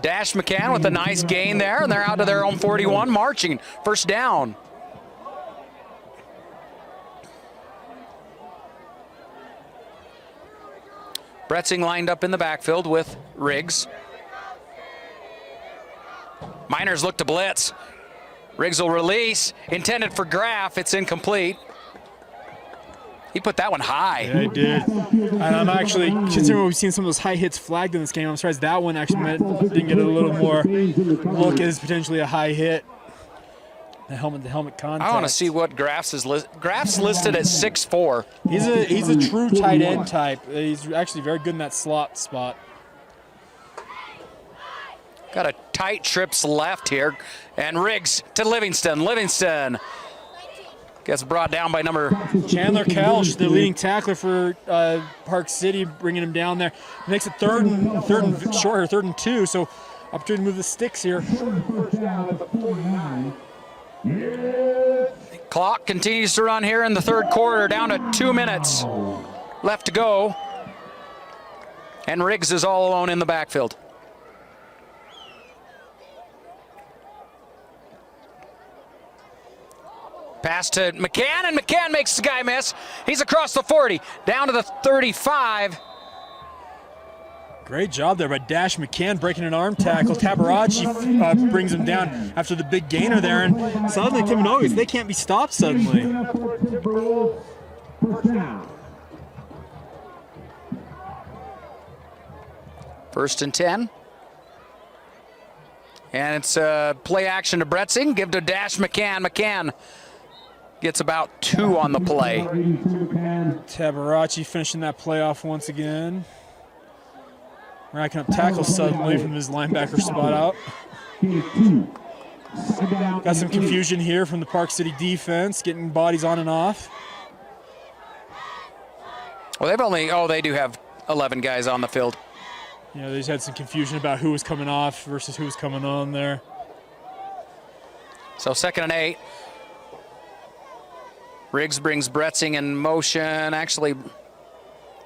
Dash McCann with a nice gain there, and they're out to their own 41, marching. First down. Bretzing lined up in the backfield with Riggs. Miners look to blitz. Riggs will release. Intended for Graff. It's incomplete. He put that one high. Yeah, he did. And I'm actually, considering we've seen some of those high hits flagged in this game, I'm surprised that one actually didn't get a little more look as potentially a high hit. The helmet contact. I want to see what Graff's is. Graff's listed at 6'4". He's a true tight end type. He's actually very good in that slot spot. Got a tight trips left here, and Riggs to Livingston. Livingston gets brought down by number Chandler Kelch, the leading tackler for Park City, bringing him down there. Makes it third and short, third and 2. So opportunity to move the sticks here. Clock continues to run here in the third quarter, down to 2 minutes left to go, and Riggs is all alone in the backfield. Pass to McCann, and McCann makes the guy miss. He's across the 40, down to the 35. Great job there by Dash McCann breaking an arm tackle. Tabaracci brings him down after the big gainer there, and suddenly Timpanogos, they can't be stopped suddenly. First and 10. And it's play action to Bretzing. Give to Dash McCann. McCann gets about 2 on the play. Tabaracci finishing that play off once again. Racking up tackles suddenly from his linebacker spot out. Got some confusion here from the Park City defense, getting bodies on and off. Well, they do have 11 guys on the field. Yeah, they just had some confusion about who was coming off versus who was coming on there. So 2nd and 8. Riggs brings Bretzing in motion. Actually,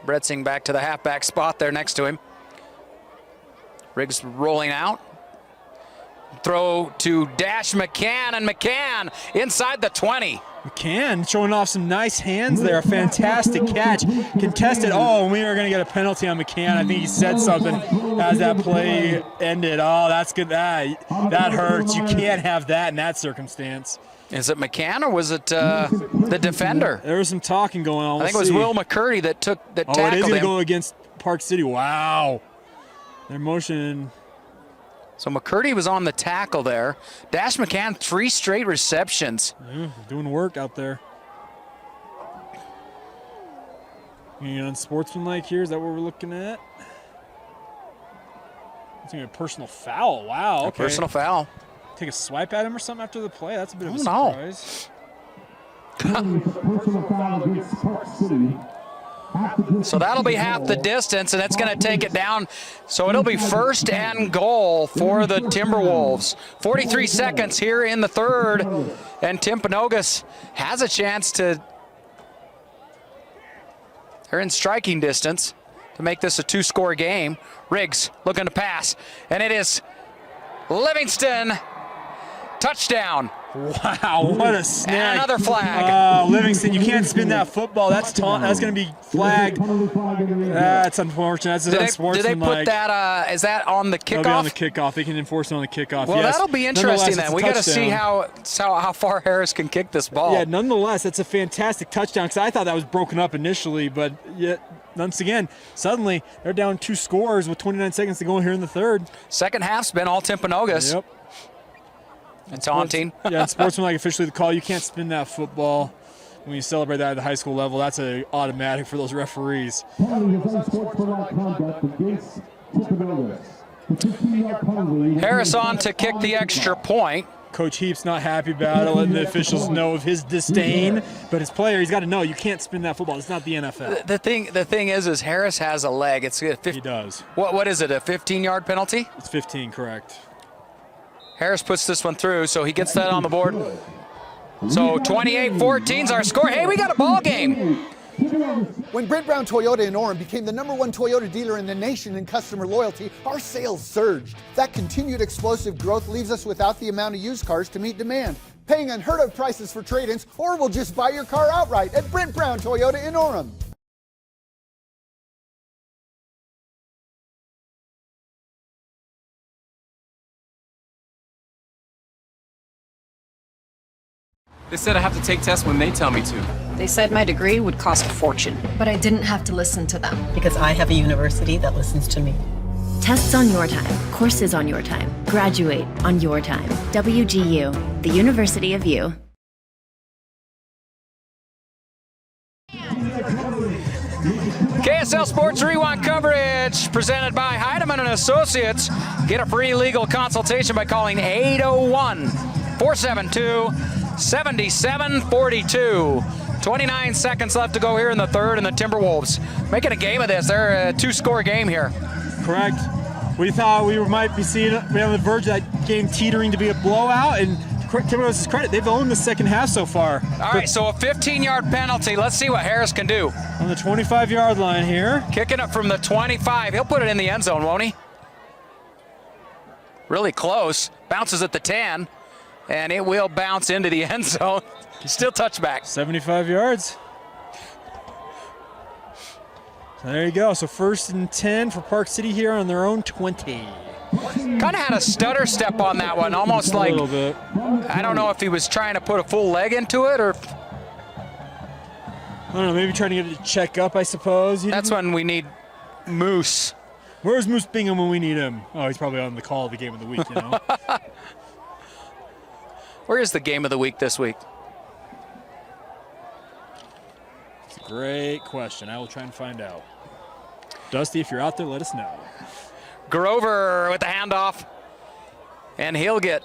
Bretzing back to the halfback spot there next to him. Riggs rolling out. Throw to Dash McCann, and McCann inside the 20. McCann showing off some nice hands there. A fantastic catch. Contested. Oh, we are going to get a penalty on McCann. I think he said something as that play ended. Oh, that's good. That hurts. You can't have that in that circumstance. Is it McCann or was it the defender? There was some talking going on. I think it was Will McCurdy that tackled him. Oh, it is going to go against Park City. Wow. They're motioning. So McCurdy was on the tackle there. Dash McCann, 3 straight receptions. Yeah, doing work out there. Unsportsmanlike here, is that what we're looking at? It's a personal foul. Wow, okay. A personal foul. Take a swipe at him or something after the play? That's a bit of a surprise. Personal foul against Park City. So that'll be half the distance, and it's going to take it down. So it'll be 1st and goal for the Timberwolves. 43 seconds here in the 3rd, and Timpanogos has a chance to, they're in striking distance to make this a 2-score game. Riggs looking to pass, and it is Livingston. Touchdown. Wow, what a snag. And another flag. Livingston, you can't spin that football. That's going to be flagged. That's unfortunate. That's unsportsmanlike. Do they put that, is that on the kickoff? That'll be on the kickoff. They can enforce it on the kickoff, well, yes. That'll be interesting then. We got to see how far Harris can kick this ball. Yeah, nonetheless, it's a fantastic touchdown because I thought that was broken up initially, but yet, once again, suddenly they're down 2 scores with 29 seconds to go here in the 3rd. Second half's been all Timpanogos. Yep. And taunting. Yeah, sportsmanlike officially the call. You can't spin that football when you celebrate that at the high school level. That's an automatic for those referees. Harris on to kick the extra point. Coach Heap's not happy about it, letting the officials know of his disdain. But his player, he's got to know you can't spin that football. It's not the NFL. The thing is Harris has a leg. It's a he does. What is it? A 15-yard penalty? It's 15, correct. Harris puts this one through, so he gets that on the board. So 28-14's our score. Hey, we got a ball game. When Brent Brown Toyota in Orem became the #1 Toyota dealer in the nation in customer loyalty, our sales surged. That continued explosive growth leaves us without the amount of used cars to meet demand. Paying unheard of prices for trade-ins, or we'll just buy your car outright at Brent Brown Toyota in Orem. They said I have to take tests when they tell me to. They said my degree would cost a fortune. But I didn't have to listen to them. Because I have a university that listens to me. Tests on your time, courses on your time, graduate on your time. WGU, the University of You. KSL Sports Rewind coverage presented by Heidemann & Associates. Get a free legal consultation by calling 801-472-7742. 29 seconds left to go here in the 3rd, and the Timberwolves making a game of this. They're a 2-score game here. Correct. We thought we might be seeing on the verge of that game teetering to be a blowout, and Timberwolves' credit, they've owned the second half so far. All right, so a 15-yard penalty. Let's see what Harris can do. On the 25-yard line here. Kicking it from the 25. He'll put it in the end zone, won't he? Really close. Bounces at the 10. And it will bounce into the end zone. Still touchback. 75 yards. So there you go. So 1st and 10 for Park City here on their own 20. Kind of had a stutter step on that one, almost like, a little bit. I don't know if he was trying to put a full leg into it or. I don't know, maybe trying to get it to check up, I suppose. That's when we need Moose. Where's Moose Bingham when we need him? Oh, he's probably on the call of the game of the week, you know? Where is the game of the week this week? It's a great question. I will try and find out. Dusty, if you're out there, let us know. Grover with the handoff, and he'll get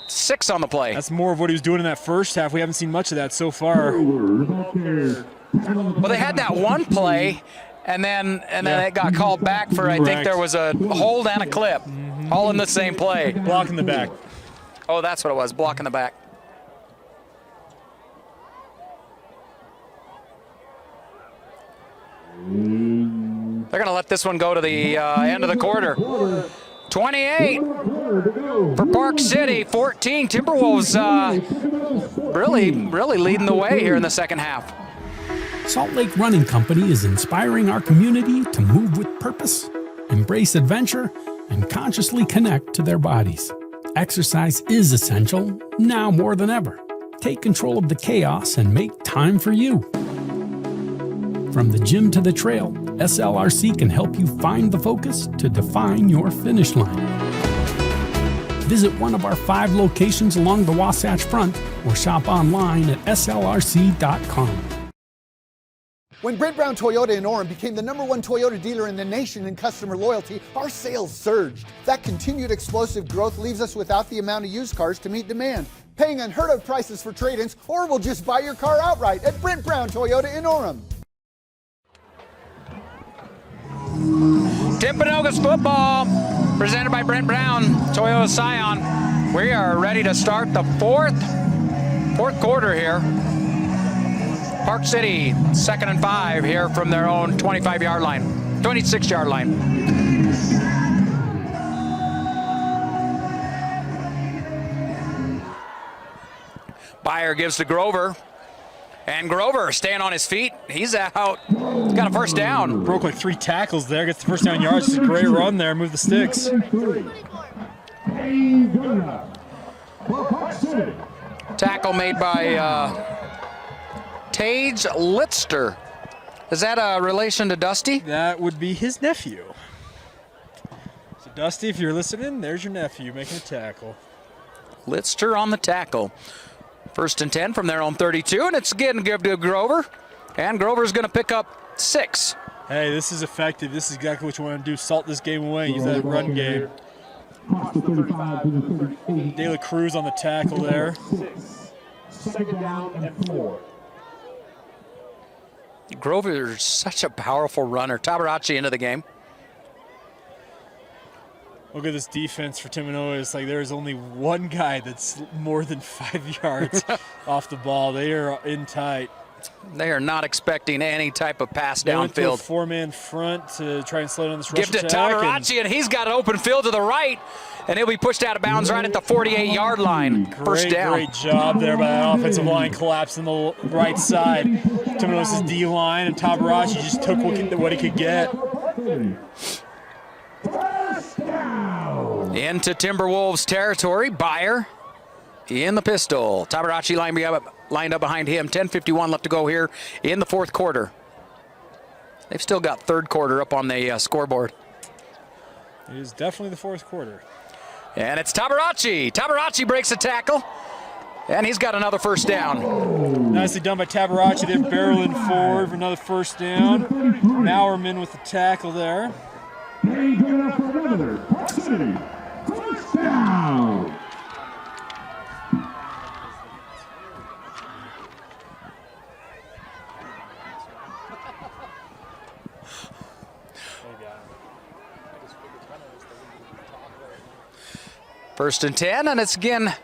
6 on the play. That's more of what he was doing in that first half. We haven't seen much of that so far. Well, they had that one play, and then it got called back for, I think there was a hold and a clip, all in the same play. Blocking the back. Oh, that's what it was, blocking the back. They're going to let this one go to the end of the quarter. 28 for Park City, 14. Timberwolves really leading the way here in the second half. Salt Lake Running Company is inspiring our community to move with purpose, embrace adventure, and consciously connect to their bodies. Exercise is essential, now more than ever. Take control of the chaos and make time for you. From the gym to the trail, SLRC can help you find the focus to define your finish line. Visit one of our 5 locations along the Wasatch Front or shop online at slrc.com. When Brent Brown Toyota in Orem became the #1 Toyota dealer in the nation in customer loyalty, our sales surged. That continued explosive growth leaves us without the amount of used cars to meet demand, paying unheard of prices for trade-ins, or we'll just buy your car outright at Brent Brown Toyota in Orem. Timpanogos football, presented by Brent Brown, Toyota Scion. We are ready to start the fourth quarter here. Park City, 2nd and 5 here from their own 25-yard line, 26-yard line. Byer gives to Grover. And Grover staying on his feet. He's out. He's got a first down. Broke like 3 tackles there. Gets the first down yards. Just a great run there. Move the sticks. Tackle made by Tage Litster. Is that a relation to Dusty? That would be his nephew. So Dusty, if you're listening, there's your nephew making a tackle. Litster on the tackle. 1st and 10 from their own 32, and it's again give to Grover. And Grover's going to pick up 6. Hey, this is effective. This is exactly what you want to do. Salt this game away. Use that run game. De La Cruz on the tackle there. 2nd down and 4. Grover's such a powerful runner. Tabaracci into the game. Look at this defense for Timpanogos. Like, there's only one guy that's more than 5 yards off the ball. They are in tight. They are not expecting any type of pass They went to a downfield. 4-man front to try and slow down this rush Give to attack. Tabaracci, and he's got an open field to the right, and he'll be pushed out of bounds right at the 48-yard line. First down. Great job there by that offensive line, collapsing the right side. Timpanogos' D-line, and Tabaracci just took what he could get. Into Timberwolves territory. Byer in the pistol. Tabaracci lined up behind him. 10:51 left to go here in the 4th quarter. They've still got 3rd quarter up on the scoreboard. It is definitely the 4th quarter. And it's Tabaracci. Tabaracci breaks a tackle, and he's got another first down. Nicely done by Tabaracci. They're barreling forward for another first down. Mauerman with the tackle there. First down. First and 10, and it's again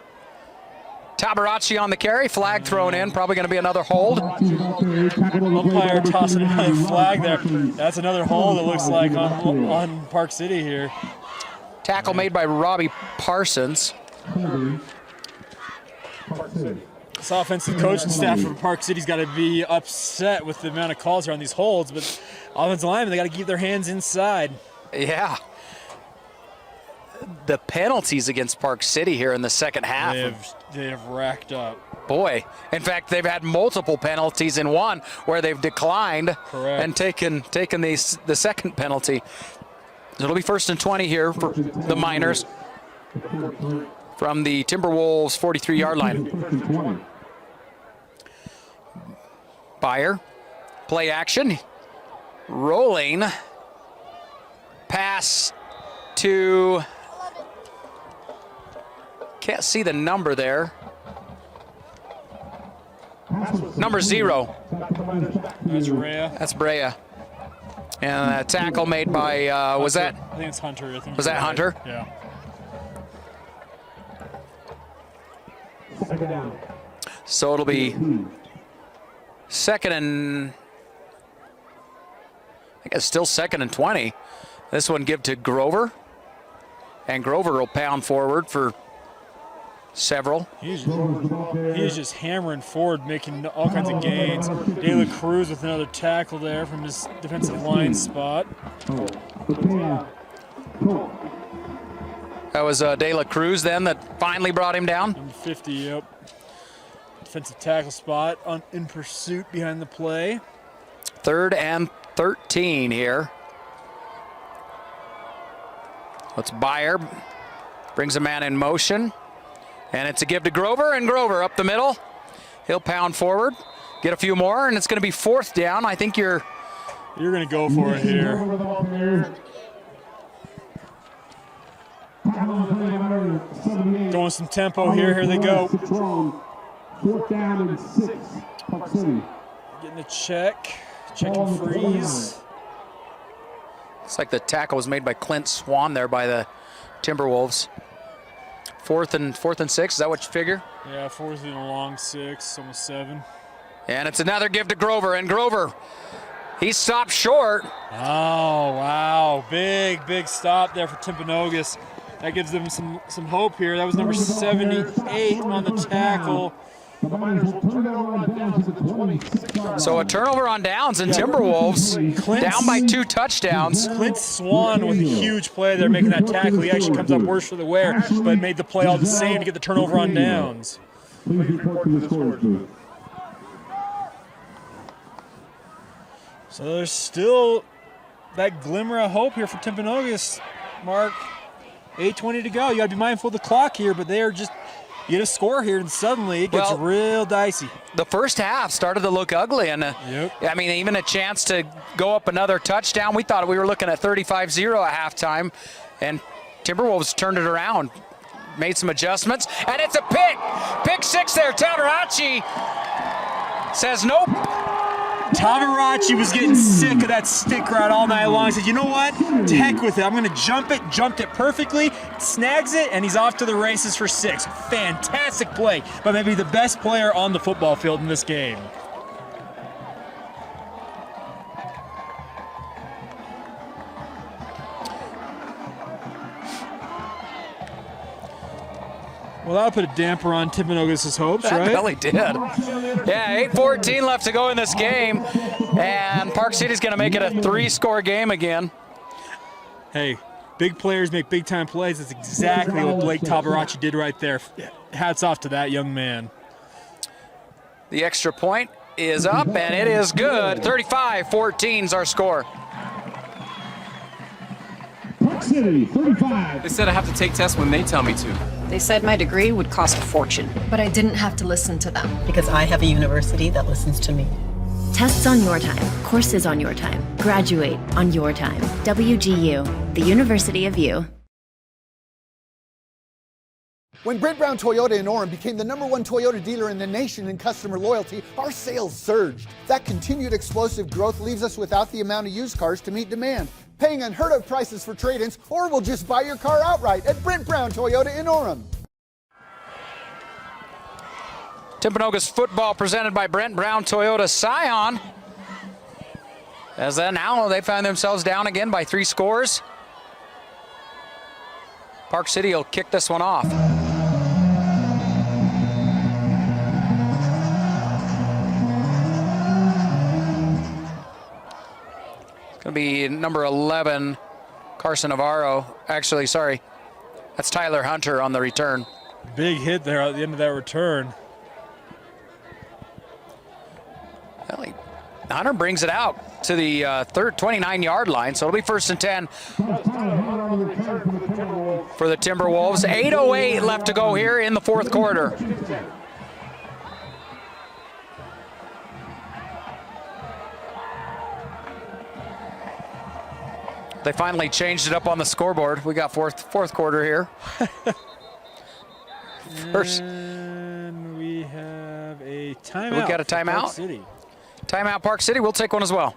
Tabaracci on the carry. Flag thrown in. Probably going to be another hold. Umpire tossing another flag there. That's another hold, it looks like, on Park City here. Tackle made by Robbie Parsons. This offensive coaching staff from Park City's got to be upset with the amount of calls here on these holds, but offensive linemen, they got to keep their hands inside. Yeah. The penalties against Park City here in the second half. They have racked up. Boy. In fact, they've had multiple penalties in one where they've declined and taken the second penalty. It'll be 1st and 20 here for the Miners from the Timberwolves 43-yard line. Byer, play action, rolling, pass to, can't see the number there. Number 0. That's Brea. That's Brea. And a tackle made by, was that? I think it's Hunter. Was that Hunter? Yeah. So it'll be 2nd and, I think it's still 2nd and 20. This one give to Grover. And Grover will pound forward for several. He's just hammering forward, making all kinds of gains. De La Cruz with another tackle there from his defensive line spot. That was De La Cruz then that finally brought him down. Number 50, yep. Defensive tackle spot in pursuit behind the play. 3rd and 13 here. Let's Byer. Brings a man in motion. And it's a give to Grover, and Grover up the middle. He'll pound forward, get a few more, and it's going to be 4th down. I think you're going to go for it here. Going some tempo here. Here they go. 4th down and 6. Park City. Getting a check and freeze. It's like the tackle was made by Clint Swan there by the Timberwolves. 4th and 6, is that what you figure? Yeah, 4th and a long 6, almost 7. And it's another give to Grover, and Grover, he stopped short. Oh, wow. Big stop there for Timpanogos. That gives them some hope here. That was number 78 on the tackle. So a turnover on downs, and Timberwolves down by 2 touchdowns. Clint Swan with a huge play there making that tackle. He actually comes up worse for the wear, but made the play all the same to get the turnover on downs. So there's still that glimmer of hope here for Timpanogos, Mark. 8:20 to go. You got to be mindful of the clock here, but they are just get a score here, and suddenly it gets real dicey. The first half started to look ugly, and I mean, even a chance to go up another touchdown. We thought we were looking at 35-0 at halftime, and Timberwolves turned it around, made some adjustments, and it's a pick 6 there. Tabaracci says nope. Tabaracci was getting sick of that stick route all night long. He said, you know what? To heck with it. I'm going to jump it. Jumped it perfectly. Snags it, and he's off to the races for 6. Fantastic play, but maybe the best player on the football field in this game. Well, that'll put a damper on Timpanogos' hopes, right? That really did. Yeah, 8:14 left to go in this game, and Park City's going to make it a 3-score game again. Hey, big players make big-time plays. That's exactly what Blake Tabaracci did right there. Hats off to that young man. The extra point is up, and it is good. 35-14 is our score. Park City, 35. They said I have to take tests when they tell me to. They said my degree would cost a fortune. But I didn't have to listen to them. Because I have a university that listens to me. Tests on your time, courses on your time, graduate on your time. WGU, the University of You. When Brent Brown Toyota in Orem became the #1 Toyota dealer in the nation in customer loyalty, our sales surged. That continued explosive growth leaves us without the amount of used cars to meet demand, paying unheard of prices for trade-ins, or we'll just buy your car outright at Brent Brown Toyota in Orem. Timpanogos football presented by Brent Brown Toyota Scion. As then now they find themselves down again by 3 scores. Park City will kick this one off. Going to be number 11, Carson Navarro. Actually, sorry, that's Tyler Hunter on the return. Big hit there at the end of that return. Well, Hunter brings it out to the 29-yard line, so it'll be 1st and 10 for the Timberwolves. 8:08 left to go here in the 4th quarter. They finally changed it up on the scoreboard. We got fourth quarter here. First. And we have a timeout. We got a timeout. Park City. Timeout, Park City. We'll take one as well.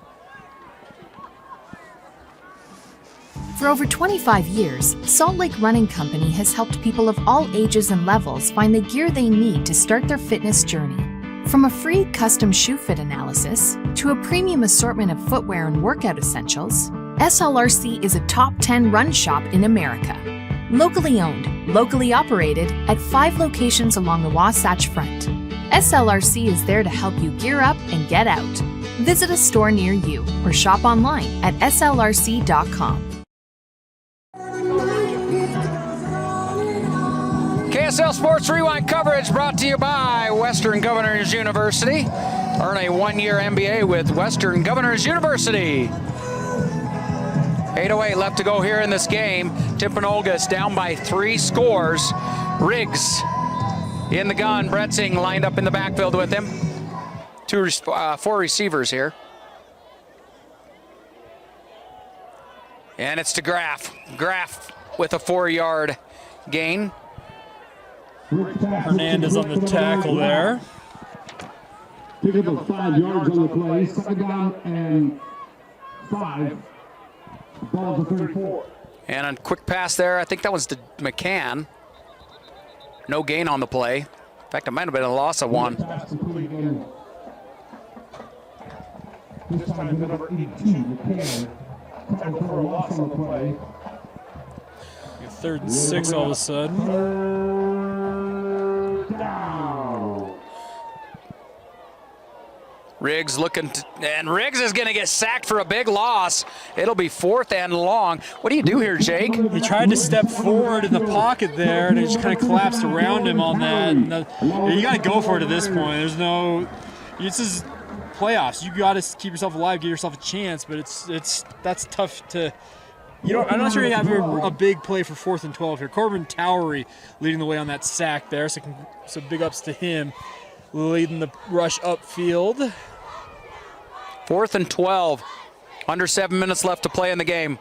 For over 25 years, Salt Lake Running Company has helped people of all ages and levels find the gear they need to start their fitness journey. From a free custom shoe fit analysis to a premium assortment of footwear and workout essentials, SLRC is a top 10 run shop in America. Locally owned, locally operated, at 5 locations along the Wasatch Front. SLRC is there to help you gear up and get out. Visit a store near you or shop online at slrc.com. KSL Sports Rewind coverage brought to you by Western Governors University. Earn a 1-year MBA with Western Governors University. 8:08 left to go here in this game. Timpanogos down by 3 scores. Riggs in the gun. Bretzing lined up in the backfield with him. 4 receivers here. And it's to Graff. Graff with a 4-yard gain. Hernandez on the tackle there. Pick up of 5 yards on the play. 2nd down and 5. Ball to 34. And a quick pass there. I think that was to McCann. No gain on the play. In fact, it might have been a loss of 1. This time to number 82, McCann. Tackled for a loss on the play. 3rd and 6 all of a sudden. Down. Riggs looking, and Riggs is going to get sacked for a big loss. It'll be 4th and long. What do you do here, Jake? He tried to step forward in the pocket there, and it just kind of collapsed around him on that. You got to go for it at this point. There's no, this is playoffs. You got to keep yourself alive, give yourself a chance, but that's tough to. I'm not sure you have a big play for 4th and 12 here. Corbin Towery leading the way on that sack there, so big ups to him, leading the rush upfield. 4th and 12. Under 7 minutes left to play in the game.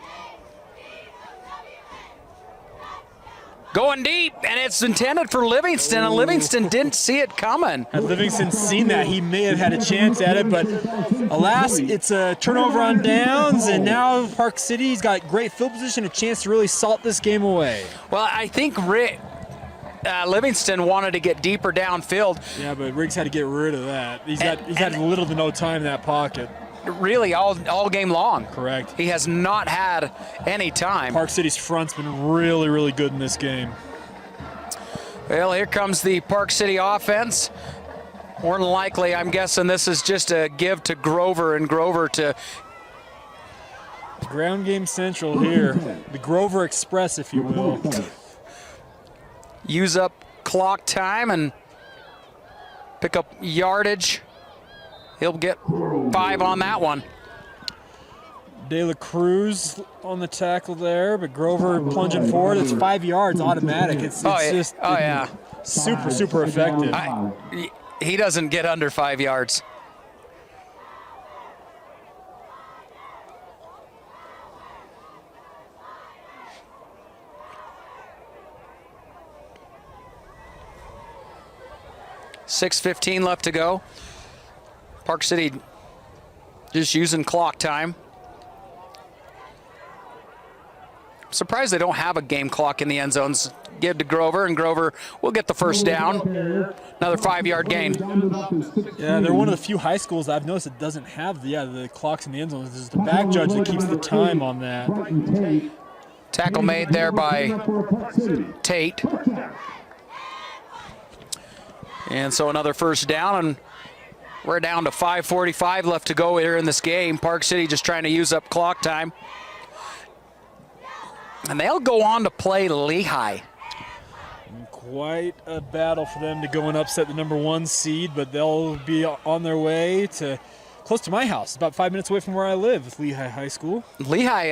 Going deep, and it's intended for Livingston, and Livingston didn't see it coming. Had Livingston seen that, he may have had a chance at it, but alas, it's a turnover on downs, and now Park City's got great field position, a chance to really salt this game away. Well, I think Livingston wanted to get deeper downfield. Yeah, but Riggs had to get rid of that. He's had little to no time in that pocket. Really, all game long. Correct. He has not had any time. Park City's front's been really, really good in this game. Well, here comes the Park City offense. More than likely, I'm guessing this is just a give to Grover, and Grover to... Ground game central here. The Grover Express, if you will. Use up clock time and pick up yardage. He'll get 5 on that one. De La Cruz on the tackle there, but Grover plunging forward. It's 5 yards automatic. It's just super, super effective. He doesn't get under 5 yards. .6:15 left to go. Park City just using clock time. I'm surprised they don't have a game clock in the end zones. Give to Grover, and Grover will get the 1st down. Another 5-yard gain. Yeah, they're one of the few high schools I've noticed that doesn't have the clocks in the end zones. It's the back judge that keeps the time on that. Tackle made there by Tate. And so another 1st down, and We're down to 5:45 left to go here in this game. Park City just trying to use up clock time. And they'll go on to play Lehigh. Quite a battle for them to go and upset the #1 seed, but they'll be on their way to close to my house. It's about 5 minutes away from where I live with Lehigh High School. Lehigh,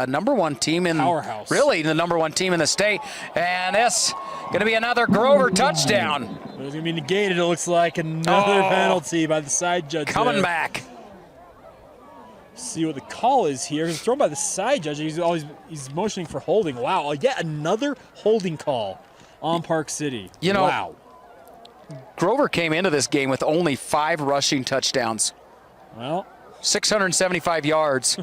#1 team in powerhouse. Really, the #1 team in the state. And this going to be another Grover touchdown. But it's going to be negated. It looks like another penalty by the side judge. Coming back. See what the call is here. It's thrown by the side judge. He's motioning for holding. Wow, yet another holding call on Park City. You know, wow. Grover came into this game with only 5 rushing touchdowns. Well, 675 yards.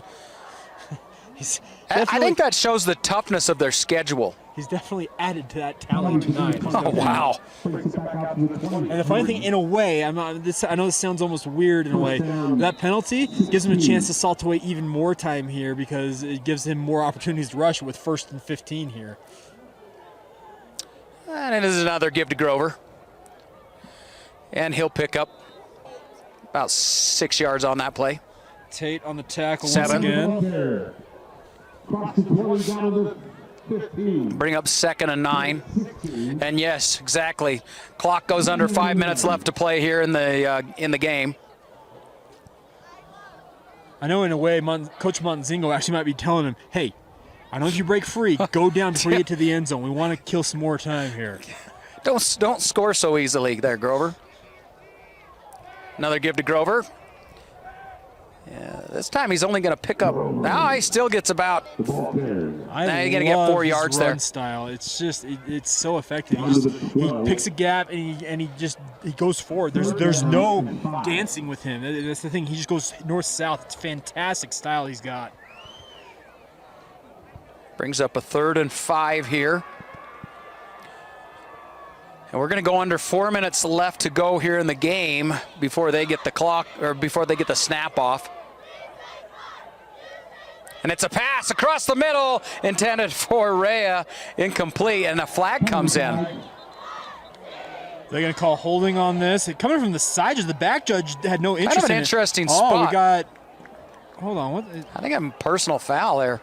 I think that shows the toughness of their schedule. He's definitely added to that tally tonight. Oh, wow. And the funny thing, in a way, I know this sounds almost weird in a way, that penalty gives him a chance to salt away even more time here because it gives him more opportunities to rush with 1st and 15 here. And it is another give to Grover. And he'll pick up about 6 yards on that play. Tate on the tackle 7. once again. Bring up 2nd and 9. And yes, exactly. Clock goes under 5 minutes left to play here in the game. I know in a way Coach Monzingo actually might be telling him, hey, I know if you break free, go down before you get to the end zone. We want to kill some more time here. Don't score so easily there, Grover. Another give to Grover. Yeah, this time he's only going to pick up. Now he still gets about. Now he's going to get 4 yards there. Style. It's just it's so effective. He picks a gap and he goes forward. There's no dancing with him. That's the thing. He just goes north south. It's fantastic style he's got. Brings up a 3rd and 5 here. And we're going to go under 4 minutes left to go here in the game before they get the clock, or before they get the snap off. And it's a pass across the middle, intended for Rhea, incomplete, and a flag comes in. They're going to call holding on this. Coming from the side judge, the back judge had no interest in it. Kind of an interesting spot. Oh, we got, hold on. What? I think I'm personal foul there.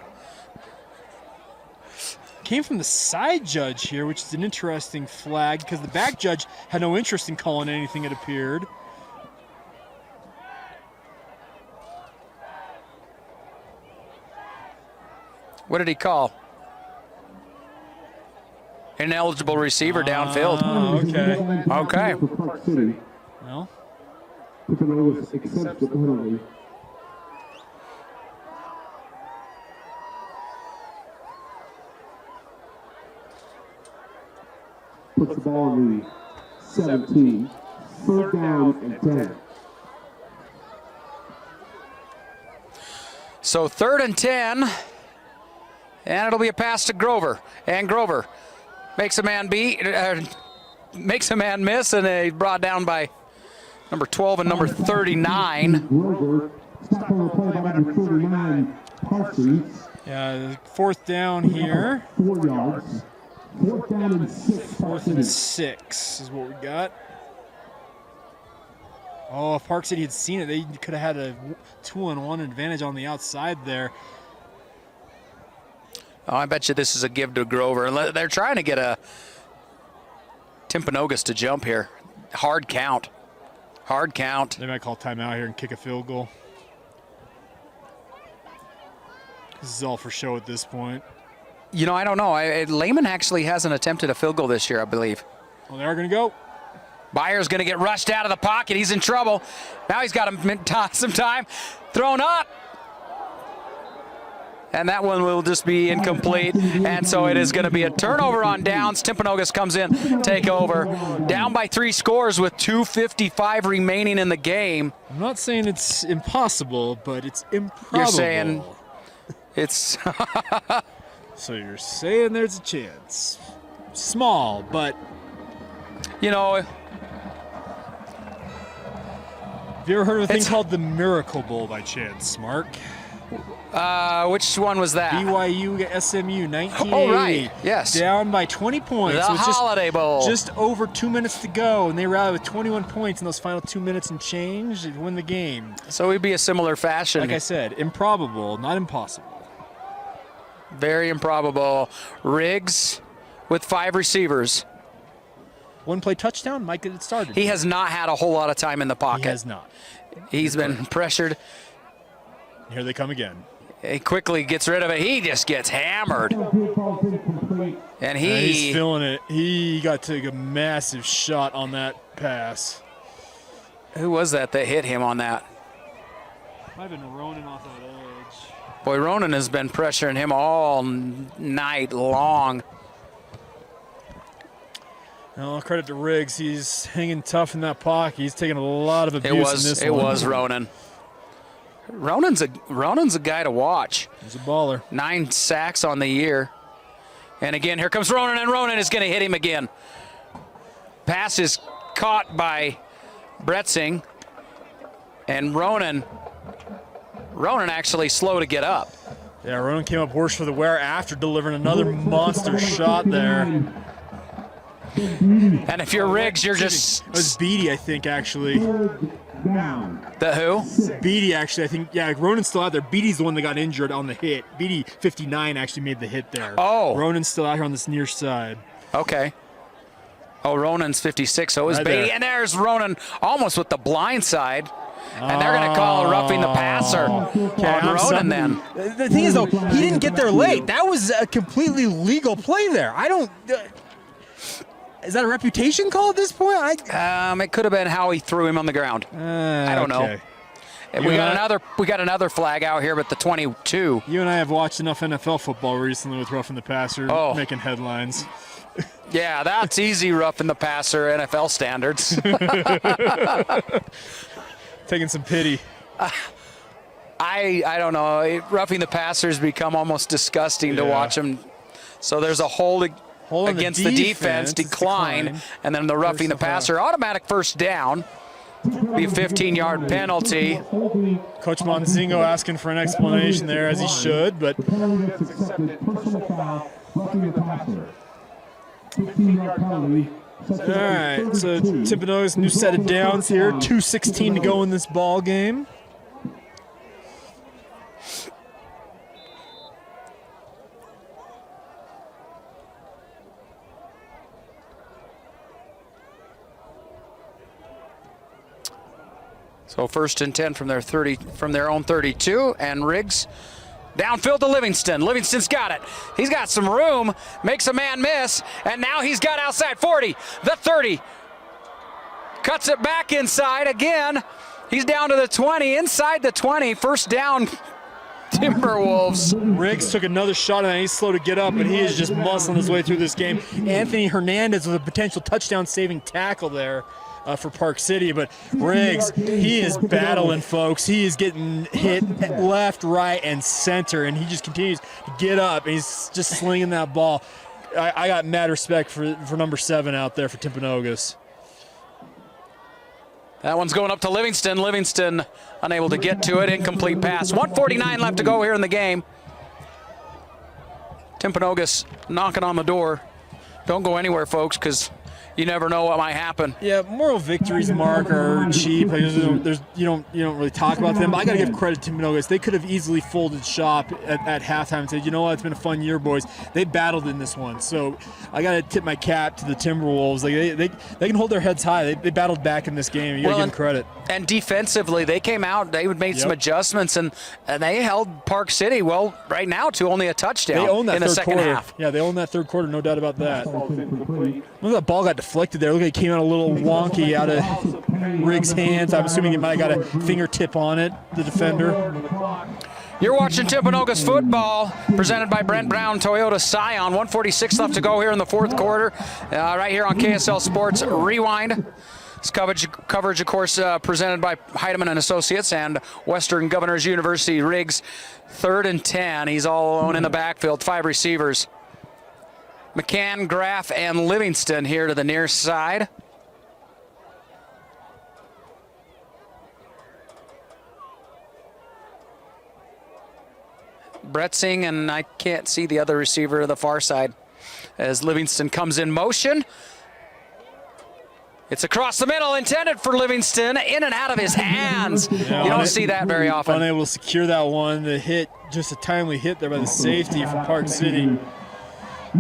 Came from the side judge here, which is an interesting flag because the back judge had no interest in calling anything, it appeared. What did he call? Ineligible receiver downfield. Okay. Okay. Well, Timpanogos accepts the penalty. Puts the ball on the 17. 3rd down and 10. So 3rd and 10. And it'll be a pass to Grover. And Grover makes a man makes a man miss, and he's brought down by number 12 and number 39. Grover, stop on the play by number 39, Parsons. Yeah, 4th down here. 4 yards. 4th down and 6. 4th and 6 is what we got. Oh, if Park City had seen it, they could have had a 2-on-1 advantage on the outside there. Oh, I bet you this is a give to Grover. They're trying to get a Timpanogos to jump here. Hard count. Hard count. They might call timeout here and kick a field goal. This is all for show at this point. You know, I don't know. Lehman actually hasn't attempted a field goal this year, I believe. Well, they are going to go. Byer's going to get rushed out of the pocket. He's in trouble. Now he's got some time. Thrown up. And that one will just be incomplete. And so it is going to be a turnover on downs. Timpanogos comes in, take over. Down by 3 scores with 2:55 remaining in the game. I'm not saying it's impossible, but it's improbable. You're saying it's... So you're saying there's a chance. Small, but... You know... Have you ever heard of a thing called the Miracle Bowl by chance, Mark? Which one was that? BYU SMU 1980. Oh, right. Yes. Down by 20 points. The So it's Holiday Bowl. Just over 2 minutes to go, and they rallied with 21 points in those final 2 minutes and change to win the game. So we'd be a similar fashion. Like I said, improbable, not impossible. Very improbable. Riggs with 5 receivers. One play touchdown might get it started. He has not had a whole lot of time in the pocket. He has not. He's been pressured. Here they come again. He quickly gets rid of it. He just gets hammered. And he's feeling it. He got to take a massive shot on that pass. Who was that hit him on that? Might have been Ronan off that edge. Boy, Ronan has been pressuring him all night long. Well, credit to Riggs. He's hanging tough in that pocket. He's taking a lot of abuse in this one. It was Ronan. Ronan's a guy to watch. He's a baller. 9 sacks on the year. And again, here comes Ronan, and Ronan is going to hit him again. Pass is caught by Bretzing. And Ronan actually slow to get up. Yeah, Ronan came up worse for the wear after delivering another monster shot there. And if you're Riggs, you're just... It was Beatty, I think, actually. The who? Beatty, actually, I think. Yeah, Ronan's still out there. Beatty's the one that got injured on the hit. Beatty, 59, actually made the hit there. Oh. Ronan's still out here on this near side. Okay. Oh, Ronan's 56, so it was Right Beatty. there. And there's Ronan almost with the blind side. And they're going to call a roughing the passer on Ronan then. The thing is, though, he didn't get there late. That was a completely legal play there. I don't... Is that a reputation call at this point? It could have been how he threw him on the ground. I don't know. We got another flag out here, but the 22. You and I have watched enough NFL football recently with roughing the passer, making headlines. Yeah, that's easy roughing the passer, NFL standards. Taking some pity. I don't know. Roughing the passer has become almost disgusting to watch him. So there's a hold against the defense, decline, and then the roughing the passer, automatic first down. Be a 15-yard penalty. Coach Monzingo asking for an explanation there, as he should, but... All right, so Timpanogos, new set of downs here. 2:16 to go in this ball game. So 1st and 10 from their own 32, and Riggs downfield to Livingston. Livingston's got it. He's got some room, makes a man miss, and now he's got outside 40, the 30. Cuts it back inside again. He's down to the 20, inside the 20, first down Timberwolves. Riggs took another shot and he's slow to get up, but he is just muscling his way through this game. Anthony Hernandez with a potential touchdown-saving tackle there for Park City, but Riggs, he is battling, folks. He is getting hit left, right, and center, and he just continues to get up, and he's just slinging that ball. I got mad respect for number 7 out there for Timpanogos. That one's going up to Livingston. Livingston unable to get to it. Incomplete pass. 1:49 left to go here in the game. Timpanogos knocking on the door. Don't go anywhere, folks, because you never know what might happen. Yeah, moral victories, Mark, are cheap. You don't really talk about them. But I got to give credit to Timpanogos. They could have easily folded shop at halftime and said, you know what, it's been a fun year, boys. They battled in this one. So I got to tip my cap to the Timberwolves. Like they can hold their heads high. They battled back in this game. You got to give them credit. And defensively, they came out. They made some adjustments, and they held Park City, well, right now, to only a touchdown they own that in the third second quarter. half. Yeah, they own that third quarter, no doubt about that. Look at that ball got deflected there. Look, it came out a little wonky out of Riggs' hands. I'm assuming he might have got a fingertip on it, the defender. You're watching Timpanogos football, presented by Brent Brown Toyota Scion. 1:46 left to go here in the fourth quarter, right here on KSL Sports Rewind. This coverage, of course, presented by Heidemann and Associates and Western Governors University. Riggs, 3rd and 10. He's all alone in the backfield, 5 receivers. McCann, Graff, and Livingston here to the near side. Bretzing, and I can't see the other receiver on the far side as Livingston comes in motion. It's across the middle, intended for Livingston, in and out of his hands. Yeah, you don't see that very often. Unable to secure that one. The hit, just a timely hit there by the safety for Park City.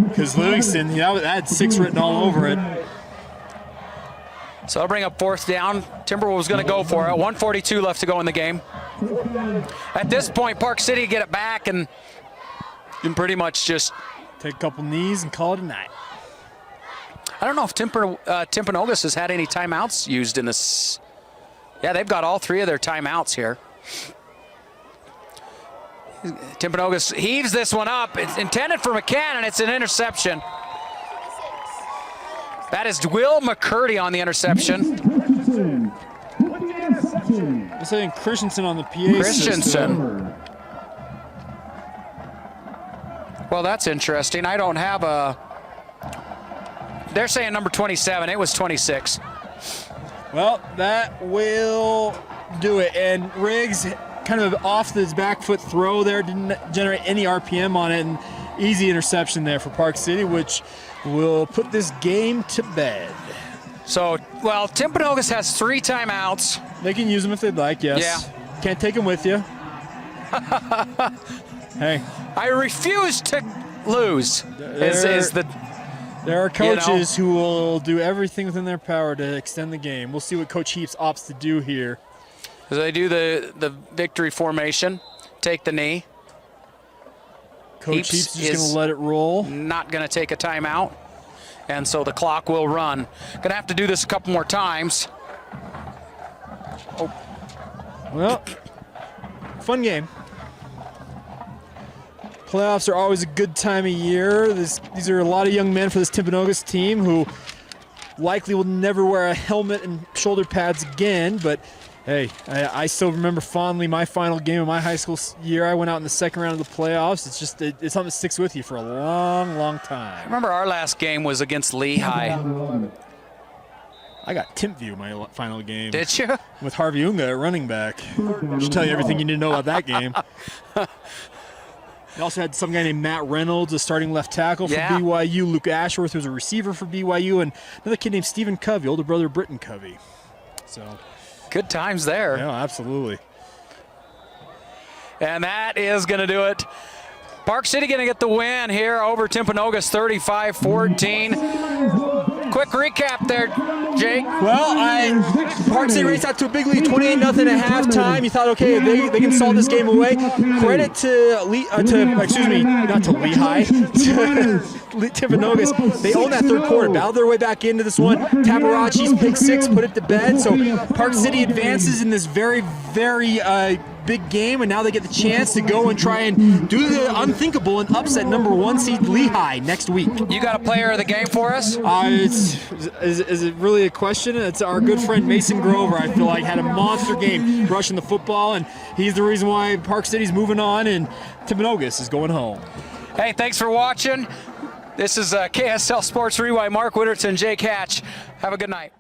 Because Livingston, that had 6 written all over it. So I'll bring up 4th down. Timberwolves going to go for it. 1:42 left to go in the game. At this point, Park City get it back and pretty much just take a couple knees and call it a night. I don't know if Timpanogos has had any timeouts used in this. Yeah, they've got all 3 of their timeouts here. Timpanogos heaves this one up. It's intended for McCann, and it's an interception. That is Will McCurdy on the interception. I'm saying Christensen on the PA Christensen. system. Well, that's interesting. I don't have a... They're saying number 27. It was 26. Well, that will do it. And Riggs, kind of off his back foot throw there, didn't generate any RPM on it. And easy interception there for Park City, which will put this game to bed. So, well, Timpanogos has 3 timeouts. They can use them if they'd like, yes. Yeah. Can't take them with you. Hey. I refuse to lose. There are coaches who will do everything within their power to extend the game. We'll see what Coach Heaps opts to do here. So they do the victory formation, take the knee. Coach Heaps is just going to let it roll. Not going to take a timeout. And so the clock will run. Going to have to do this a couple more times. Oh. Well, fun game. Playoffs are always a good time of year. These are a lot of young men for this Timpanogos team who likely will never wear a helmet and shoulder pads again, but hey, I still remember fondly my final game of my high school year. I went out in the second round of the playoffs. It's just it's something that sticks with you for a long, long time. I remember our last game was against Lehigh. I got Timpview my final game. Did you? With Harvey Unga at running back. Should tell you everything you need to know about that game. They also had some guy named Matt Reynolds, a starting left tackle for BYU. Luke Ashworth was a receiver for BYU, and another kid named Stephen Covey, older brother of Britton Covey. So good times there. Yeah, absolutely. And that is going to do it. Park City going to get the win here over Timpanogos 35-14. Quick recap there, Jake. Well, Park City raced out to a big lead, 28-0 at halftime. You thought, okay, they can solve this game away. Credit to Timpanogos. They own that third quarter, battled their way back into this one. Tabaracci's pick 6 put it to bed. So Park City advances in this very, very big game, and now they get the chance to go and try and do the unthinkable and upset number 1 seed Lehigh next week. You got a player of the game for us? Is it really a question? It's our good friend Mason Grover. I feel like had a monster game rushing the football, and he's the reason why Park City's moving on and Timpanogos is going home. Hey, thanks for watching. This is KSL Sports Rewind. Mark Whitterton, Jake Hatch. Have a good night.